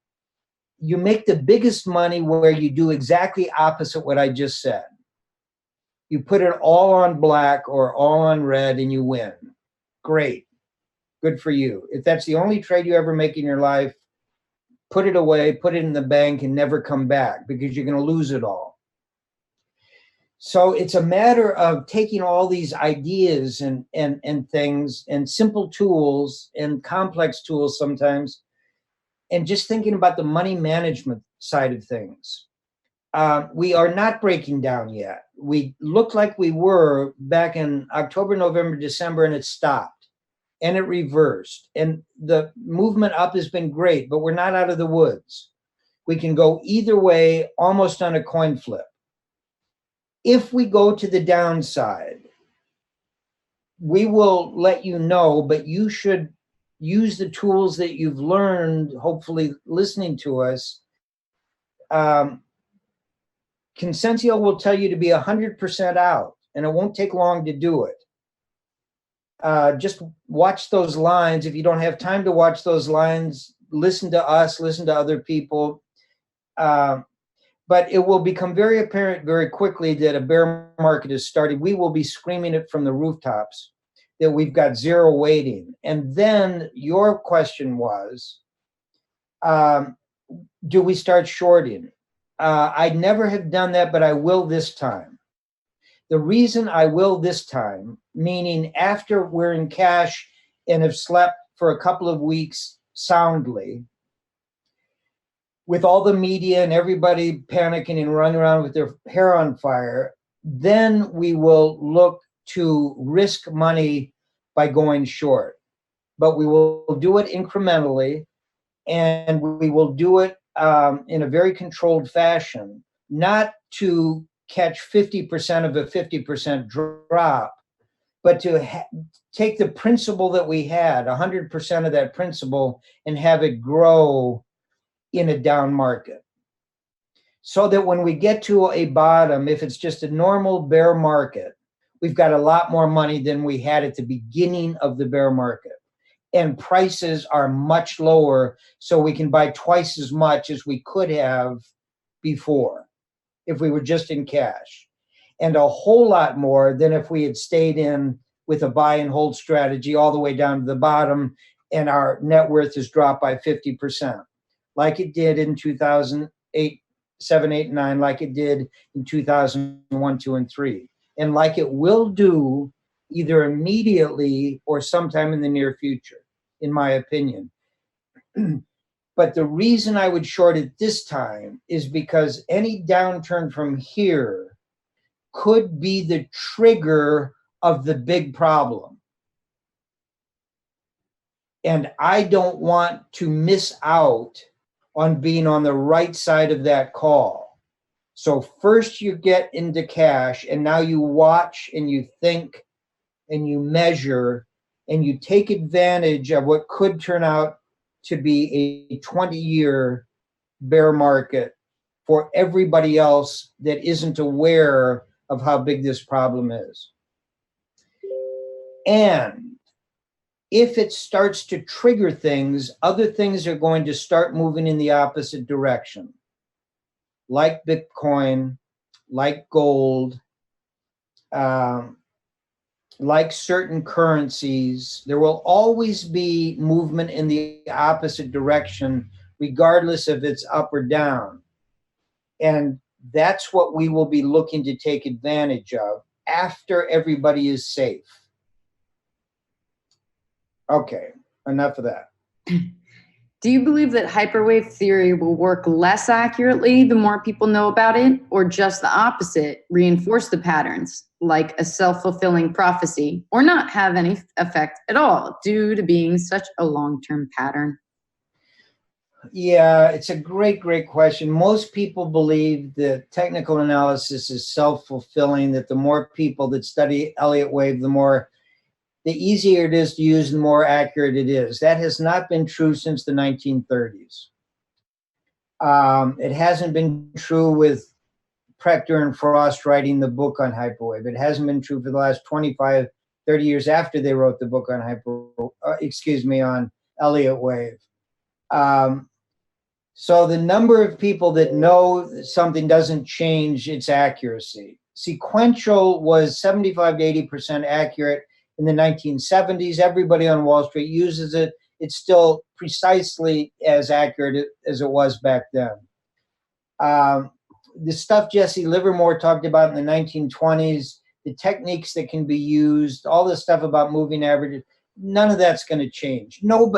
You make the biggest money where you do exactly opposite what I just said. You put it all on black or all on red and you win. Great. Good for you. If that's the only trade you ever make in your life, put it away, put it in the bank, and never come back, because you're going to lose it all. So it's a matter of taking all these ideas and things and simple tools and complex tools sometimes, and just thinking about the money management side of things. We are not breaking down yet. We looked like we were back in October, November, December, and it stopped and it reversed. And the movement up has been great, but we're not out of the woods. We can go either way, almost on a coin flip. If we go to the downside, we will let you know, but you should use the tools that you've learned, hopefully listening to us. Consensio will tell you to be 100% out, and it won't take long to do it. Just watch those lines. If you don't have time to watch those lines, listen to us, listen to other people. But it will become very apparent very quickly that a bear market has started. We will be screaming it from the rooftops that we've got zero waiting. And then your question was, do we start shorting? I never have done that, but I will this time. The reason I will this time, meaning after we're in cash and have slept for a couple of weeks soundly, with all the media and everybody panicking and running around with their hair on fire, then we will look to risk money by going short. But we will do it incrementally, and we will do it in a very controlled fashion, not to catch 50% of a 50% drop, but to take the principle that we had, 100% of that principle, and have it grow in a down market. So that when we get to a bottom, if it's just a normal bear market, we've got a lot more money than we had at the beginning of the bear market. And prices are much lower, so we can buy twice as much as we could have before if we were just in cash, and a whole lot more than if we had stayed in with a buy and hold strategy all the way down to the bottom and our net worth is dropped by 50%, like it did in 2008, 7, 8, 9, like it did in 2001, 2, and 3, and like it will do either immediately or sometime in the near future, in my opinion. But the reason I would short it this time is because any downturn from here could be the trigger of the big problem. And I don't want to miss out on being on the right side of that call. So first you get into cash, and now you watch and you think and you measure and you take advantage of what could turn out to be a 20-year bear market for everybody else that isn't aware of how big this problem is. And if it starts to trigger things, other things are going to start moving in the opposite direction, like Bitcoin, like gold, like certain currencies. There will always be movement in the opposite direction, regardless if it's up or down. And that's what we will be looking to take advantage of after everybody is safe. Okay, enough of that. Do you believe that hyperwave theory will work less accurately the more people know about it, or just the opposite, reinforce the patterns, like a self-fulfilling prophecy, or not have any effect at all due to being such a long-term pattern? Yeah, it's a great, great question. Most people believe that technical analysis is self-fulfilling, that the more people that study Elliott wave, the easier it is to use, the more accurate it is. That has not been true since the 1930s. It hasn't been true with Prechter and Frost writing the book on hyperwave. It hasn't been true for the last 25, 30 years after they wrote the book on on Elliott wave. So the number of people that know something doesn't change its accuracy. Sequential was 75 to 80% accurate in the 1970s. Everybody on Wall Street uses it. It's still precisely as accurate as it was back then. the stuff Jesse Livermore talked about in the 1920s, the techniques that can be used, all the stuff about moving averages, none of that's going to change. No,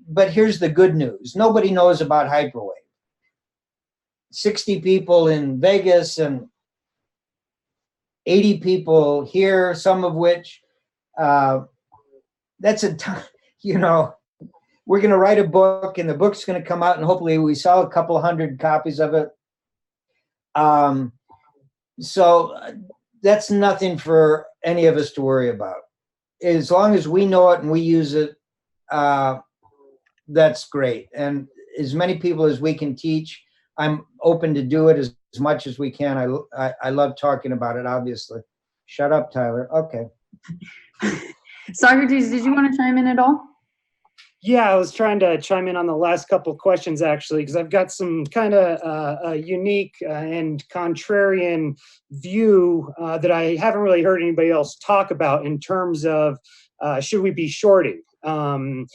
but here's the good news. Nobody knows about Hyperwave. 60 people in Vegas and 80 people here, some of which, that's a ton, we're going to write a book, and the book's going to come out, and hopefully we sell a couple hundred copies of it. So that's nothing for any of us to worry about. As long as we know it and we use it, that's great. And as many people as we can teach, I'm open to do it as much as we can. I love talking about it, obviously. Shut up, Tyler. Okay. Socrates, did you want to chime in at all? Yeah, I was trying to chime in on the last couple of questions, actually, because I've got some kind of unique and contrarian view that I haven't really heard anybody else talk about in terms of should we be shorting? And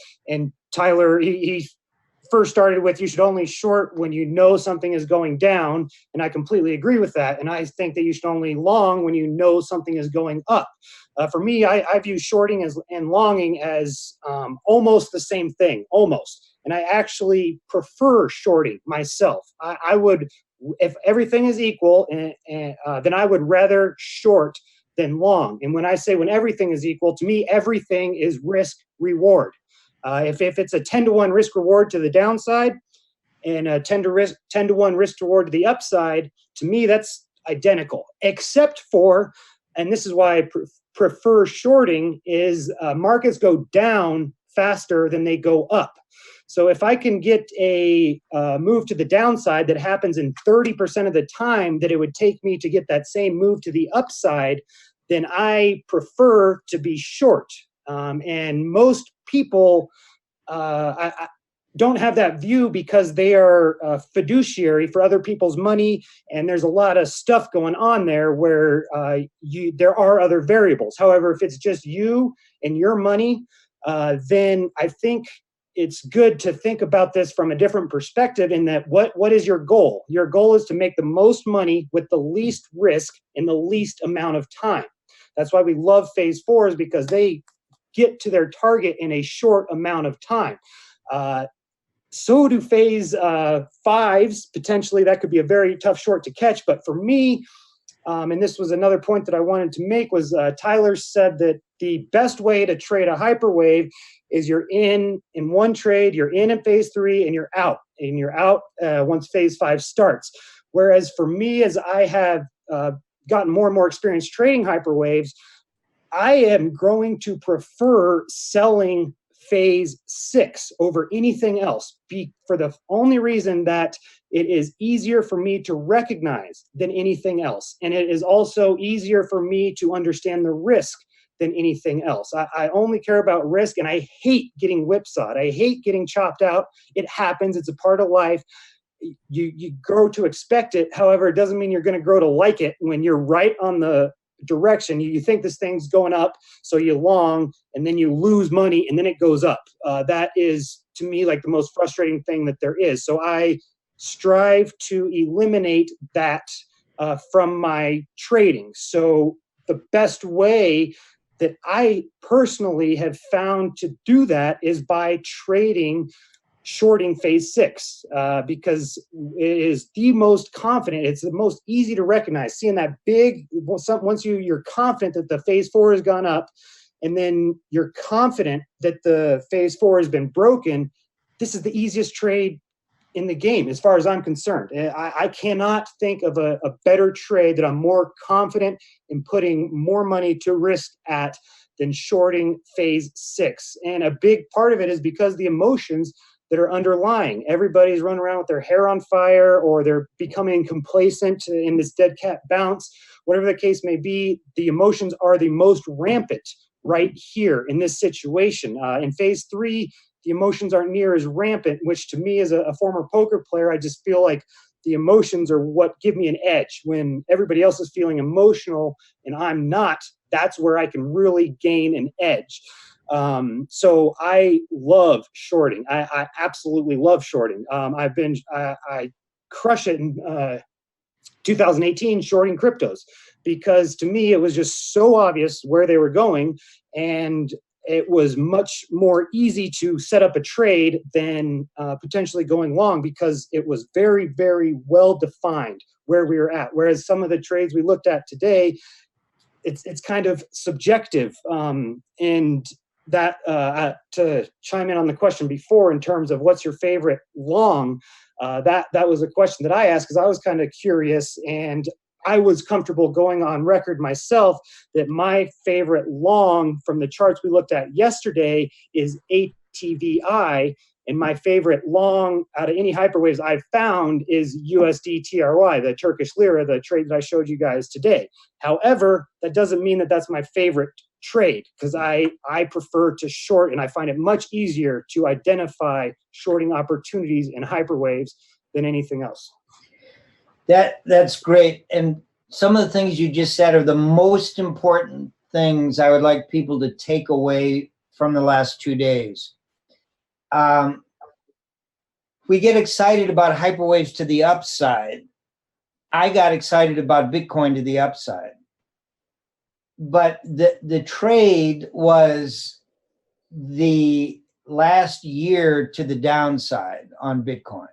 Tyler, he first started with you should only short when you know something is going down, and I completely agree with that. And I think that you should only long when you know something is going up. For me, I view shorting and longing as almost the same thing, almost. And I actually prefer shorting myself. I would, if everything is equal, then I would rather short than long. And when I say when everything is equal, to me, everything is risk reward. If it's a 10-to-1 risk reward to the downside and a 10-to-1 risk reward to the upside, to me, that's identical, except for, and this is why I prefer shorting, is markets go down faster than they go up. So if I can get a move to the downside that happens in 30% of the time that it would take me to get that same move to the upside, then I prefer to be short. And most people I don't have that view because they are fiduciary for other people's money, and there's a lot of stuff going on there where there are other variables. However, if it's just you and your money, then I think it's good to think about this from a different perspective in that what is your goal? Your goal is to make the most money with the least risk in the least amount of time. That's why we love phase fours, because they get to their target in a short amount of time. So do phase fives. Potentially, that could be a very tough short to catch. But for me, and this was another point that I wanted to make, was Tyler said that the best way to trade a hyperwave is you're in one trade, you're in phase 3, and you're out. And you're out once phase 5 starts. Whereas for me, as I have gotten more and more experience trading hyperwaves, I am growing to prefer selling phase 6 over anything else, for the only reason that it is easier for me to recognize than anything else. And it is also easier for me to understand the risk than anything else. I only care about risk, and I hate getting whipsawed. I hate getting chopped out. It happens. It's a part of life. You grow to expect it. However, it doesn't mean you're going to grow to like it when you're right on the direction. You think this thing's going up, so you long, and then you lose money, and then it goes up. That is, to me, like the most frustrating thing that there is. So I strive to eliminate that from my trading. So the best way that I personally have found to do that is by shorting phase 6, because it is the most confident. It's the most easy to recognize. Seeing that big, once you're confident that the phase 4 has gone up, and then you're confident that the phase 4 has been broken, this is the easiest trade in the game, as far as I'm concerned. I cannot think of a better trade that I'm more confident in putting more money to risk at than shorting phase 6. And a big part of it is because the emotions that are underlying. Everybody's running around with their hair on fire, or they're becoming complacent in this dead cat bounce. Whatever the case may be, the emotions are the most rampant right here in this situation. In phase 3, the emotions aren't near as rampant, which to me as a former poker player, I just feel like the emotions are what give me an edge. When everybody else is feeling emotional and I'm not, that's where I can really gain an edge. So I love shorting. I absolutely love shorting. I crush it in 2018 shorting cryptos, because to me, it was just so obvious where they were going. And it was much more easy to set up a trade than potentially going long, because it was very, very well defined where we were at. Whereas some of the trades we looked at today, it's kind of subjective. And that to chime in on the question before, in terms of what's your favorite long, that was a question that I asked because I was kind of curious, and I was comfortable going on record myself that my favorite long from the charts we looked at yesterday is ATVI, and my favorite long out of any hyperwaves I've found is USD TRY, the Turkish lira, the trade that I showed you guys today. However, that doesn't mean that that's my favorite trade, because I prefer to short, and I find it much easier to identify shorting opportunities in hyperwaves than anything else. That's great. And some of the things you just said are the most important things I would like people to take away from the last 2 days. We get excited about hyperwaves to the upside. I got excited about Bitcoin to the upside. But the trade was the last year to the downside on Bitcoin.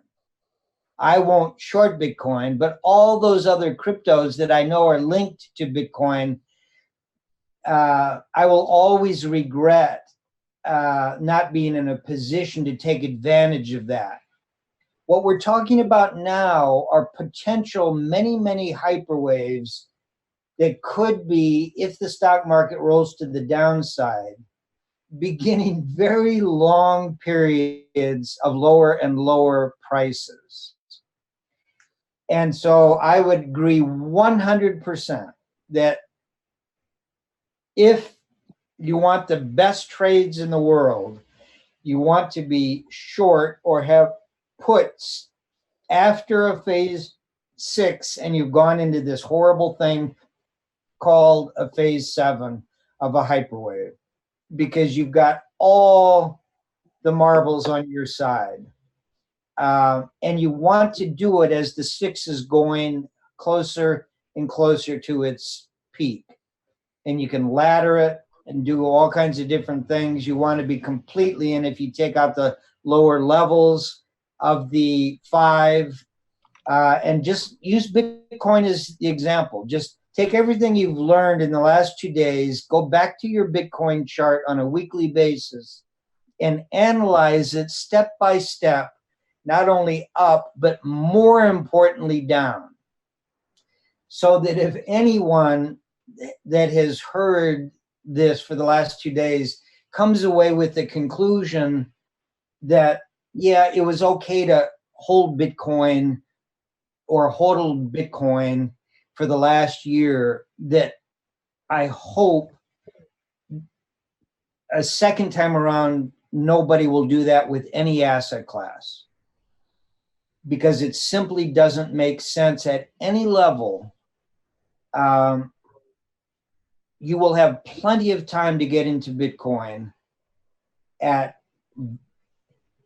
I won't short Bitcoin, but all those other cryptos that I know are linked to Bitcoin, I will always regret not being in a position to take advantage of that. What we're talking about now are potential many, many hyperwaves that could be, if the stock market rolls to the downside, beginning very long periods of lower and lower prices. And so I would agree 100% that if you want the best trades in the world, you want to be short or have puts after a phase 6 and you've gone into this horrible thing called a phase 7 of a hyperwave, because you've got all the marbles on your side. And you want to do it as the 6 is going closer and closer to its peak. And you can ladder it and do all kinds of different things. You want to be completely in. If you take out the lower levels of the 5, and just use Bitcoin as the example. Just take everything you've learned in the last 2 days, go back to your Bitcoin chart on a weekly basis, and analyze it step by step, not only up, but more importantly down. So that if anyone that has heard this for the last 2 days comes away with the conclusion that, yeah, it was okay to hold Bitcoin or hodl Bitcoin for the last year, that I hope a second time around, nobody will do that with any asset class, because it simply doesn't make sense at any level. You will have plenty of time to get into Bitcoin at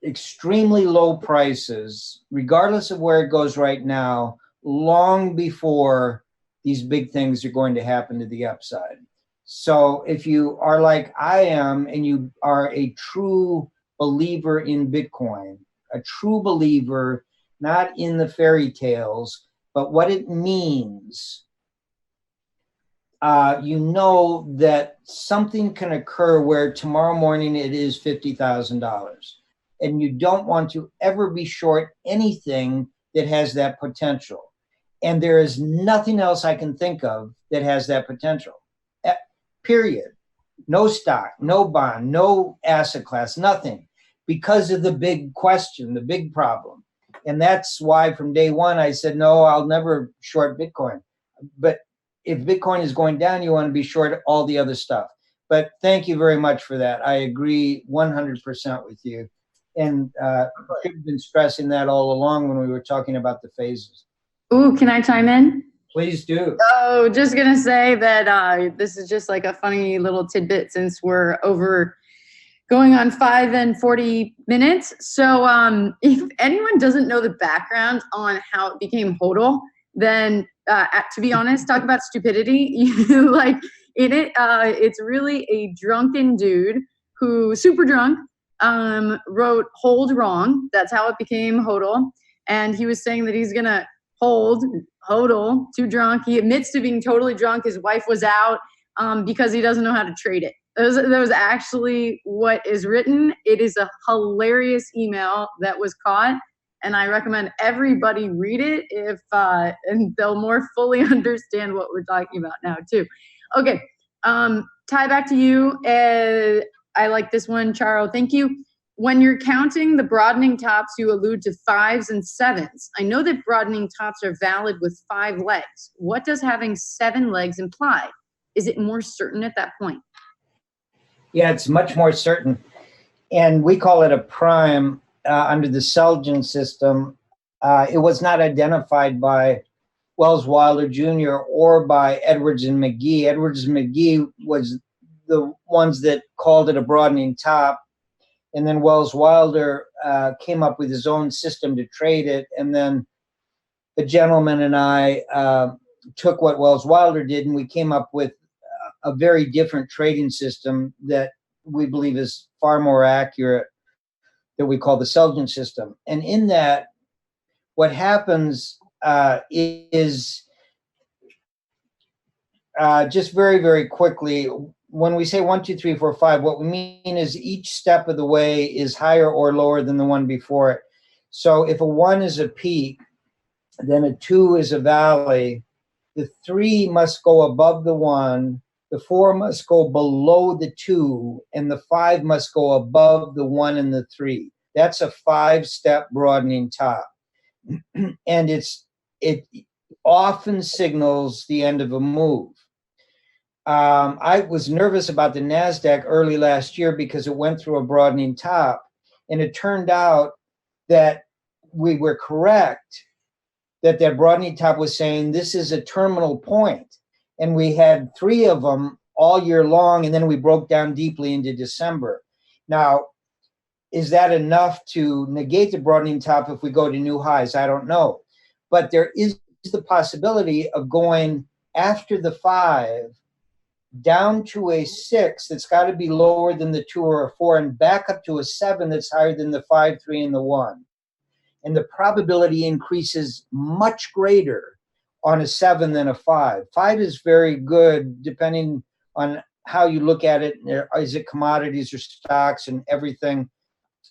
extremely low prices, regardless of where it goes right now, long before these big things are going to happen to the upside. So if you are like I am, and you are a true believer in Bitcoin, a true believer, not in the fairy tales, but what it means, you know that something can occur where tomorrow morning it is $50,000. And you don't want to ever be short anything that has that potential. And there is nothing else I can think of that has that potential. Period. No stock, no bond, no asset class, nothing. Because of the big question, the big problem. And that's why from day one I said, no, I'll never short Bitcoin. But if Bitcoin is going down, you want to be short all the other stuff. But thank you very much for that. I agree 100% with you. And should have been stressing that all along when we were talking about the phases. Ooh, can I chime in? Please do. Oh, just going to say that this is just like a funny little tidbit, since we're over going on 5 and 40 minutes. So if anyone doesn't know the background on how it became HODL, then to be honest, talk about stupidity. Like in it, it's really a drunken dude who super drunk wrote hold wrong. That's how it became hodl. And he was saying that he's gonna hold hodl, too drunk. He admits to being totally drunk. His wife was out because he doesn't know how to trade it. That was actually what is written. It is a hilarious email that was caught, and I recommend everybody read it if and they'll more fully understand what we're talking about now too. Okay, Ty, back to you. I like this one, Charo. Thank you. When you're counting the broadening tops, you allude to 5s and 7s. I know that broadening tops are valid with 5 legs. What does having 7 legs imply? Is it more certain at that point? Yeah, it's much more certain. And we call it a prime under the Selgin system. It was not identified by Wells Wilder Jr. or by Edwards and McGee. Edwards and McGee was the ones that called it a broadening top. And then Wells Wilder came up with his own system to trade it. And then the gentleman and I took what Wells Wilder did, and we came up with a very different trading system that we believe is far more accurate, that we call the Selgin system. And in that, what happens is just very, very quickly, when we say 1, 2, 3, 4, 5, what we mean is each step of the way is higher or lower than the one before it. So if a 1 is a peak, then a 2 is a valley. The 3 must go above the 1. The 4 must go below the 2, and the 5 must go above the 1 and the 3. That's a 5-step broadening top. And it often signals the end of a move. I was nervous about the NASDAQ early last year because it went through a broadening top, and it turned out that we were correct, that broadening top was saying this is a terminal point. And we had 3 of them all year long, and then we broke down deeply into December. Now, is that enough to negate the broadening top if we go to new highs? I don't know. But there is the possibility of going after the 5 down to a 6 that's got to be lower than the 2 or a 4, and back up to a 7 that's higher than the 5, 3, and the 1. And the probability increases much greater on a 7 than a 5. 5 is very good depending on how you look at it. Is it commodities or stocks and everything,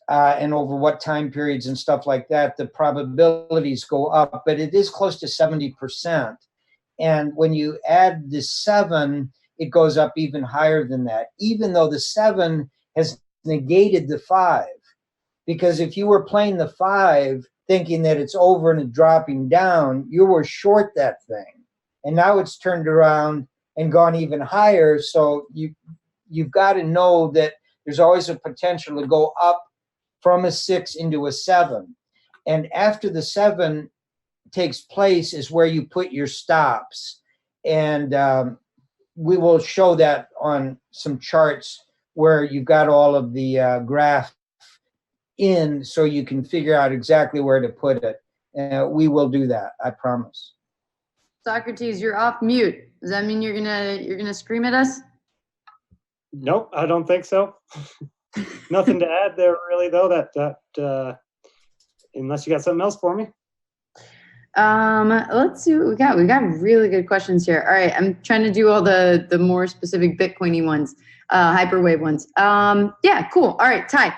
and over what time periods and stuff like that, the probabilities go up, but it is close to 70%. And when you add the 7, it goes up even higher than that, even though the 7 has negated the 5. Because if you were playing the 5 thinking that it's over and dropping down, you were short that thing. And now it's turned around and gone even higher. So you've got to know that there's always a potential to go up from a 6 into a 7. And after the 7 takes place is where you put your stops. And we will show that on some charts where you've got all of the graph in, so you can figure out exactly where to put it. We will do that, I promise. Socrates, you're off mute. Does that mean you're gonna scream at us? Nope, I don't think so. Nothing to add there, really, though. That unless you got something else for me. Let's see what we got. We got really good questions here. All right, I'm trying to do all the more specific Bitcoiny ones, Hyperwave ones. Yeah, cool. All right, Ty.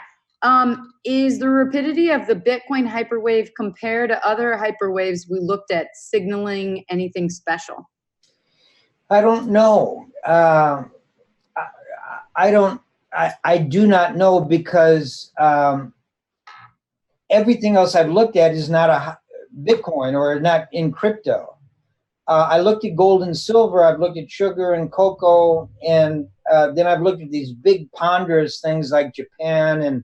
Is the rapidity of the Bitcoin hyperwave compared to other hyperwaves we looked at signaling anything special? I don't know. I do not know, because everything else I've looked at is not a Bitcoin or not in crypto. I looked at gold and silver. I've looked at sugar and cocoa, and then I've looked at these big ponderous things like Japan and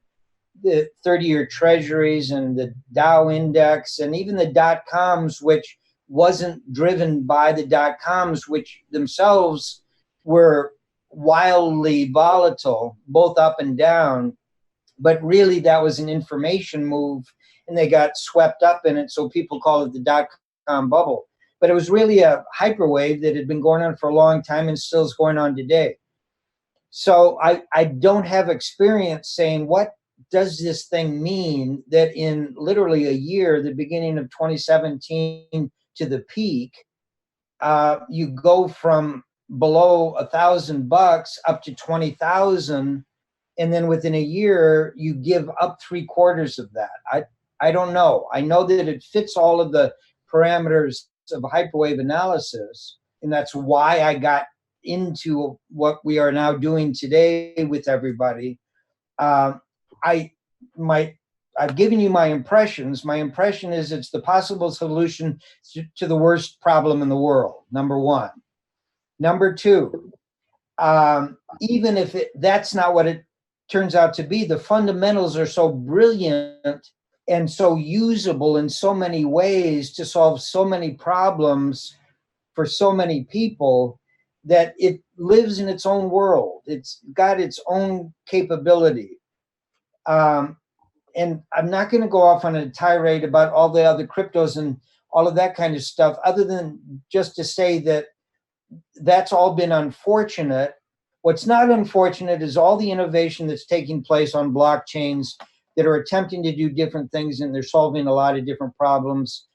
the 30-year treasuries and the Dow index and even the dot-coms, which wasn't driven by the dot-coms, which themselves were wildly volatile, both up and down. But really, that was an information move, and they got swept up in it, so people call it the dot-com bubble. but it was really a hyperwave that had been going on for a long time and still is going on today. So I don't have experience saying, what does this thing mean that in literally a year, the beginning of 2017 to the peak, you go from below $1,000 up to 20,000, and then within a year you give up 3/4 of that. I don't know. I know that it fits all of the parameters of hyperwave analysis, and that's why I got into what we are now doing today with everybody. I've given you my impressions. My impression is it's the possible solution to the worst problem in the world, number one. Number two, even if that's not what it turns out to be, the fundamentals are so brilliant and so usable in so many ways to solve so many problems for so many people that it lives in its own world. It's got its own capability. And I'm not going to go off on a tirade about all the other cryptos and all of that kind of stuff, other than just to say that that's all been unfortunate. What's not unfortunate is all the innovation that's taking place on blockchains that are attempting to do different things, and they're solving a lot of different problems.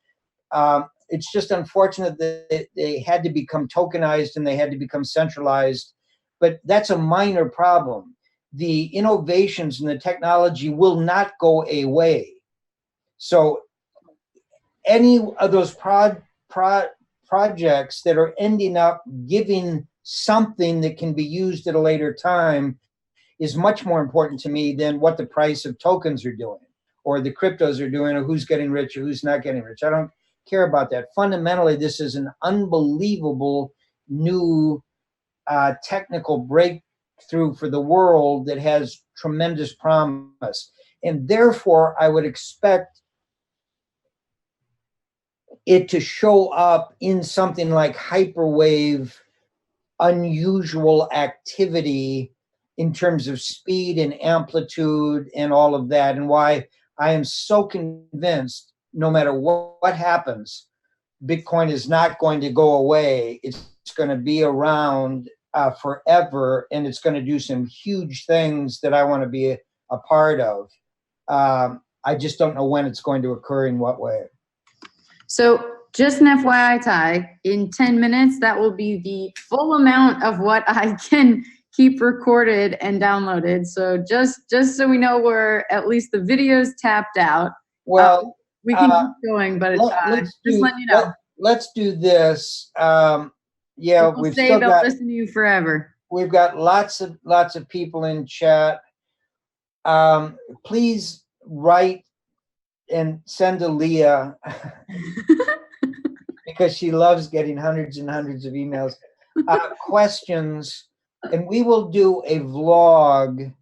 It's just unfortunate that they had to become tokenized and they had to become centralized, but that's a minor problem. The innovations and the technology will not go away. So any of those projects that are ending up giving something that can be used at a later time is much more important to me than what the price of tokens are doing, or the cryptos are doing, or who's getting rich or who's not getting rich. I don't care about that. Fundamentally, this is an unbelievable new technical breakthrough for the world that has tremendous promise. And therefore, I would expect it to show up in something like hyperwave, unusual activity in terms of speed and amplitude and all of that, and why I am so convinced no matter what happens, Bitcoin is not going to go away. It's going to be around forever, and it's going to do some huge things that I want to be a part of. I just don't know when it's going to occur, in what way. So just an FYI, Ty, in 10 minutes, that will be the full amount of what I can keep recorded and downloaded. So just so we know, we're at least the video's tapped out. Well, we can keep going, but just letting you know. Let's do this. Yeah, we'll say they'll listen to you forever. We've got lots of people in chat. Please write and send to Leah because she loves getting hundreds and hundreds of emails, questions, and we will do a vlog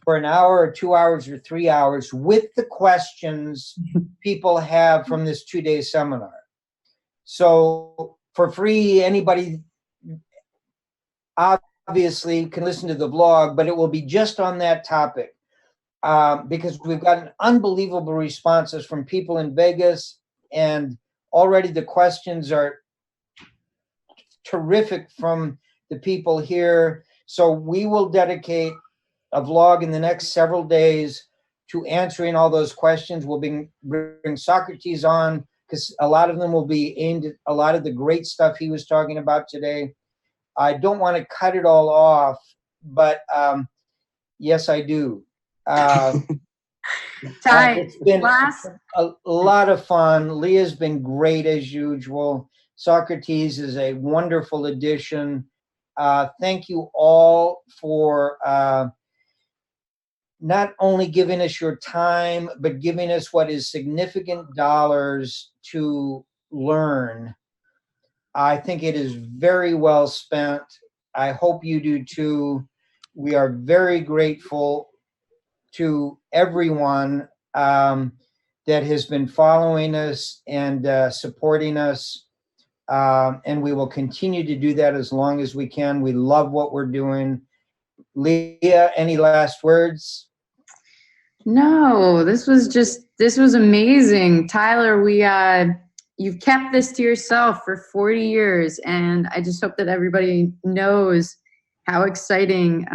for an hour or 2 hours or 3 hours with the questions people have from this 2-day seminar. So for free, anybody obviously can listen to the vlog, but it will be just on that topic. Because we've gotten unbelievable responses from people in Vegas, and already the questions are terrific from the people here. So we will dedicate a vlog in the next several days to answering all those questions. We'll bring Socrates on, because a lot of them will be aimed at a lot of the great stuff he was talking about today. I don't want to cut it all off, but yes, I do. It's been a lot of fun. Leah's been great as usual. Socrates is a wonderful addition. Thank you all for not only giving us your time, but giving us what is significant dollars to learn. I think it is very well spent. I hope you do too. We are very grateful to everyone that has been following us and supporting us. And we will continue to do that as long as we can. We love what we're doing. Leah, any last words? No, this was amazing. Tyler, you've kept this to yourself for 40 years, and I just hope that everybody knows how exciting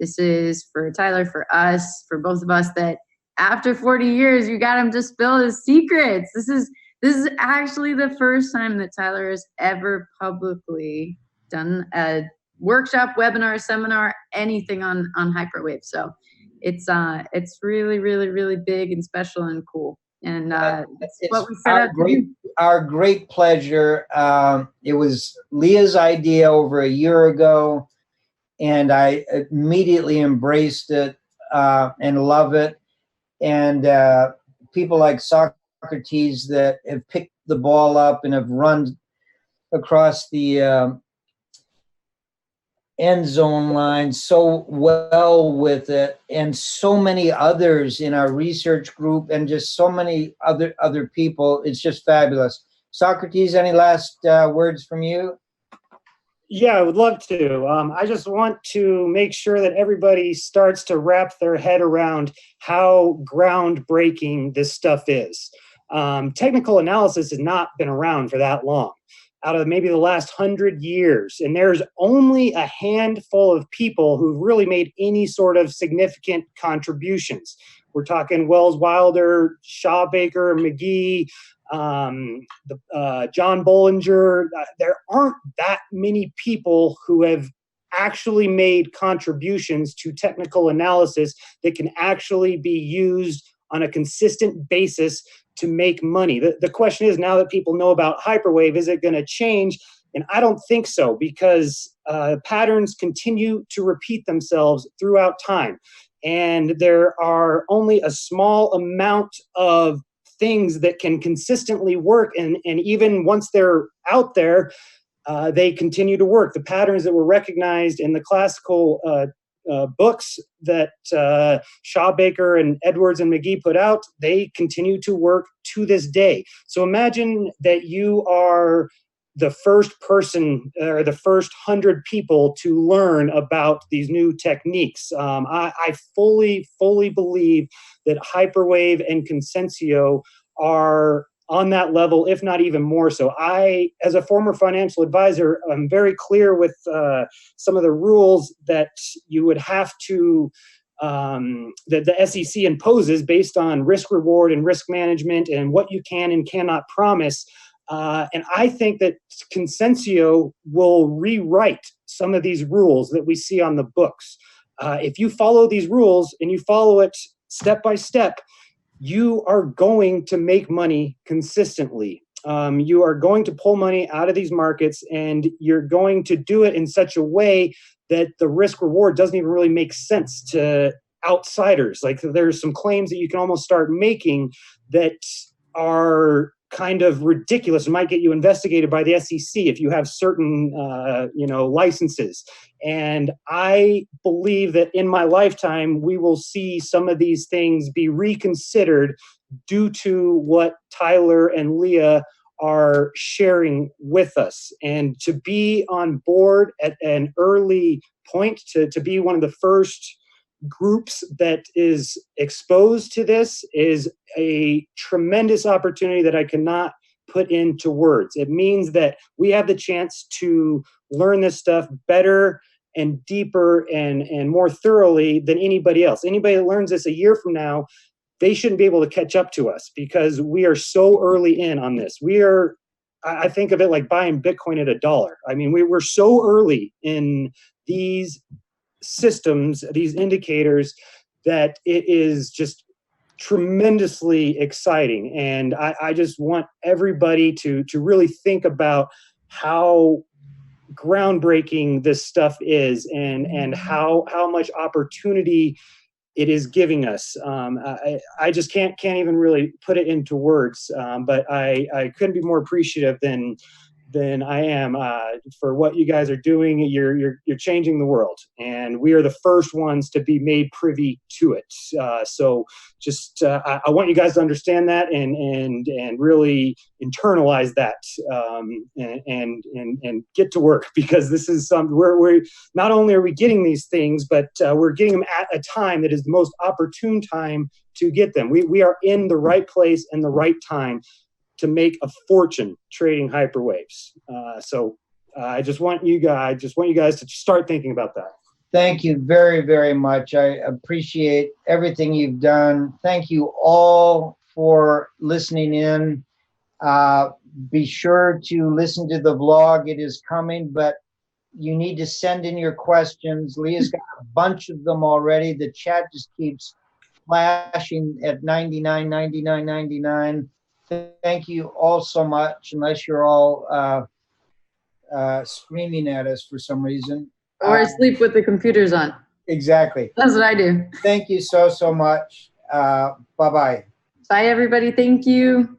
this is for Tyler, for us, for both of us, that after 40 years, you got him to spill his secrets. This is actually the first time that Tyler has ever publicly done a workshop, webinar, seminar, anything on Hyperwave. So it's really, really, really big and special and cool. And it's what we set out to do. Our great pleasure. It was Leah's idea over a year ago, and I immediately embraced it and love it. And people like Socrates that have picked the ball up and have run across the end zone line so well with it, and so many others in our research group, and just so many other people. It's just fabulous. Socrates, any last words from you? Yeah, I would love to. I just want to make sure that everybody starts to wrap their head around how groundbreaking this stuff is. Technical analysis has not been around for that long, out of maybe the last 100 years. And there's only a handful of people who've really made any sort of significant contributions. We're talking Wells Wilder, Shaw Baker, McGee, John Bollinger. There aren't that many people who have actually made contributions to technical analysis that can actually be used on a consistent basis to make money. The question is, now that people know about Hyperwave, is it going to change? And I don't think so, because patterns continue to repeat themselves throughout time. And there are only a small amount of things that can consistently work. And even once they're out there, they continue to work. The patterns that were recognized in the classical books that Shaw Baker and Edwards and McGee put out, they continue to work to this day. So imagine that you are the first person or the first 100 people to learn about these new techniques. I fully believe that Hyperwave and Consensio are on that level, if not even more so. I, as a former financial advisor, I'm very clear with some of the rules that you would have to, that the SEC imposes based on risk reward and risk management and what you can and cannot promise. And I think that Consensio will rewrite some of these rules that we see on the books. If you follow these rules and you follow it step by step, you are going to make money consistently. You are going to pull money out of these markets, and you're going to do it in such a way that the risk reward doesn't even really make sense to outsiders. Like, there's some claims that you can almost start making that are kind of ridiculous and might get you investigated by the SEC if you have certain, licenses. And I believe that in my lifetime, we will see some of these things be reconsidered due to what Tyler and Leah are sharing with us. And to be on board at an early point, to be one of the first groups that is exposed to this, is a tremendous opportunity that I cannot put into words. It means that we have the chance to learn this stuff better and deeper and more thoroughly than anybody else. Anybody that learns this a year from now, they shouldn't be able to catch up to us, because we are so early in on this. I think of it like buying Bitcoin at $1. I mean, we're so early in these systems, these indicators, that it is just tremendously exciting. And I just want everybody to really think about how groundbreaking this stuff is, and how much opportunity it is giving us. I just can't even really put it into words, but I couldn't be more appreciative than I am for what you guys are doing. You're changing the world, and we are the first ones to be made privy to it. So just I want you guys to understand that and really internalize that, and get to work, because this is something we're not only are we getting these things, but we're getting them at a time that is the most opportune time to get them. We are in the right place and the right time to make a fortune trading hyperwaves. I just want you guys to start thinking about that. Thank you very, very much. I appreciate everything you've done. Thank you all for listening in. Be sure to listen to the vlog. It is coming, but you need to send in your questions. Leah's got a bunch of them already. The chat just keeps flashing at 99, 99, 99. Thank you all so much, unless you're all screaming at us for some reason. Or sleep with the computers on. Exactly. That's what I do. Thank you so much. Bye-bye. Bye, everybody. Thank you.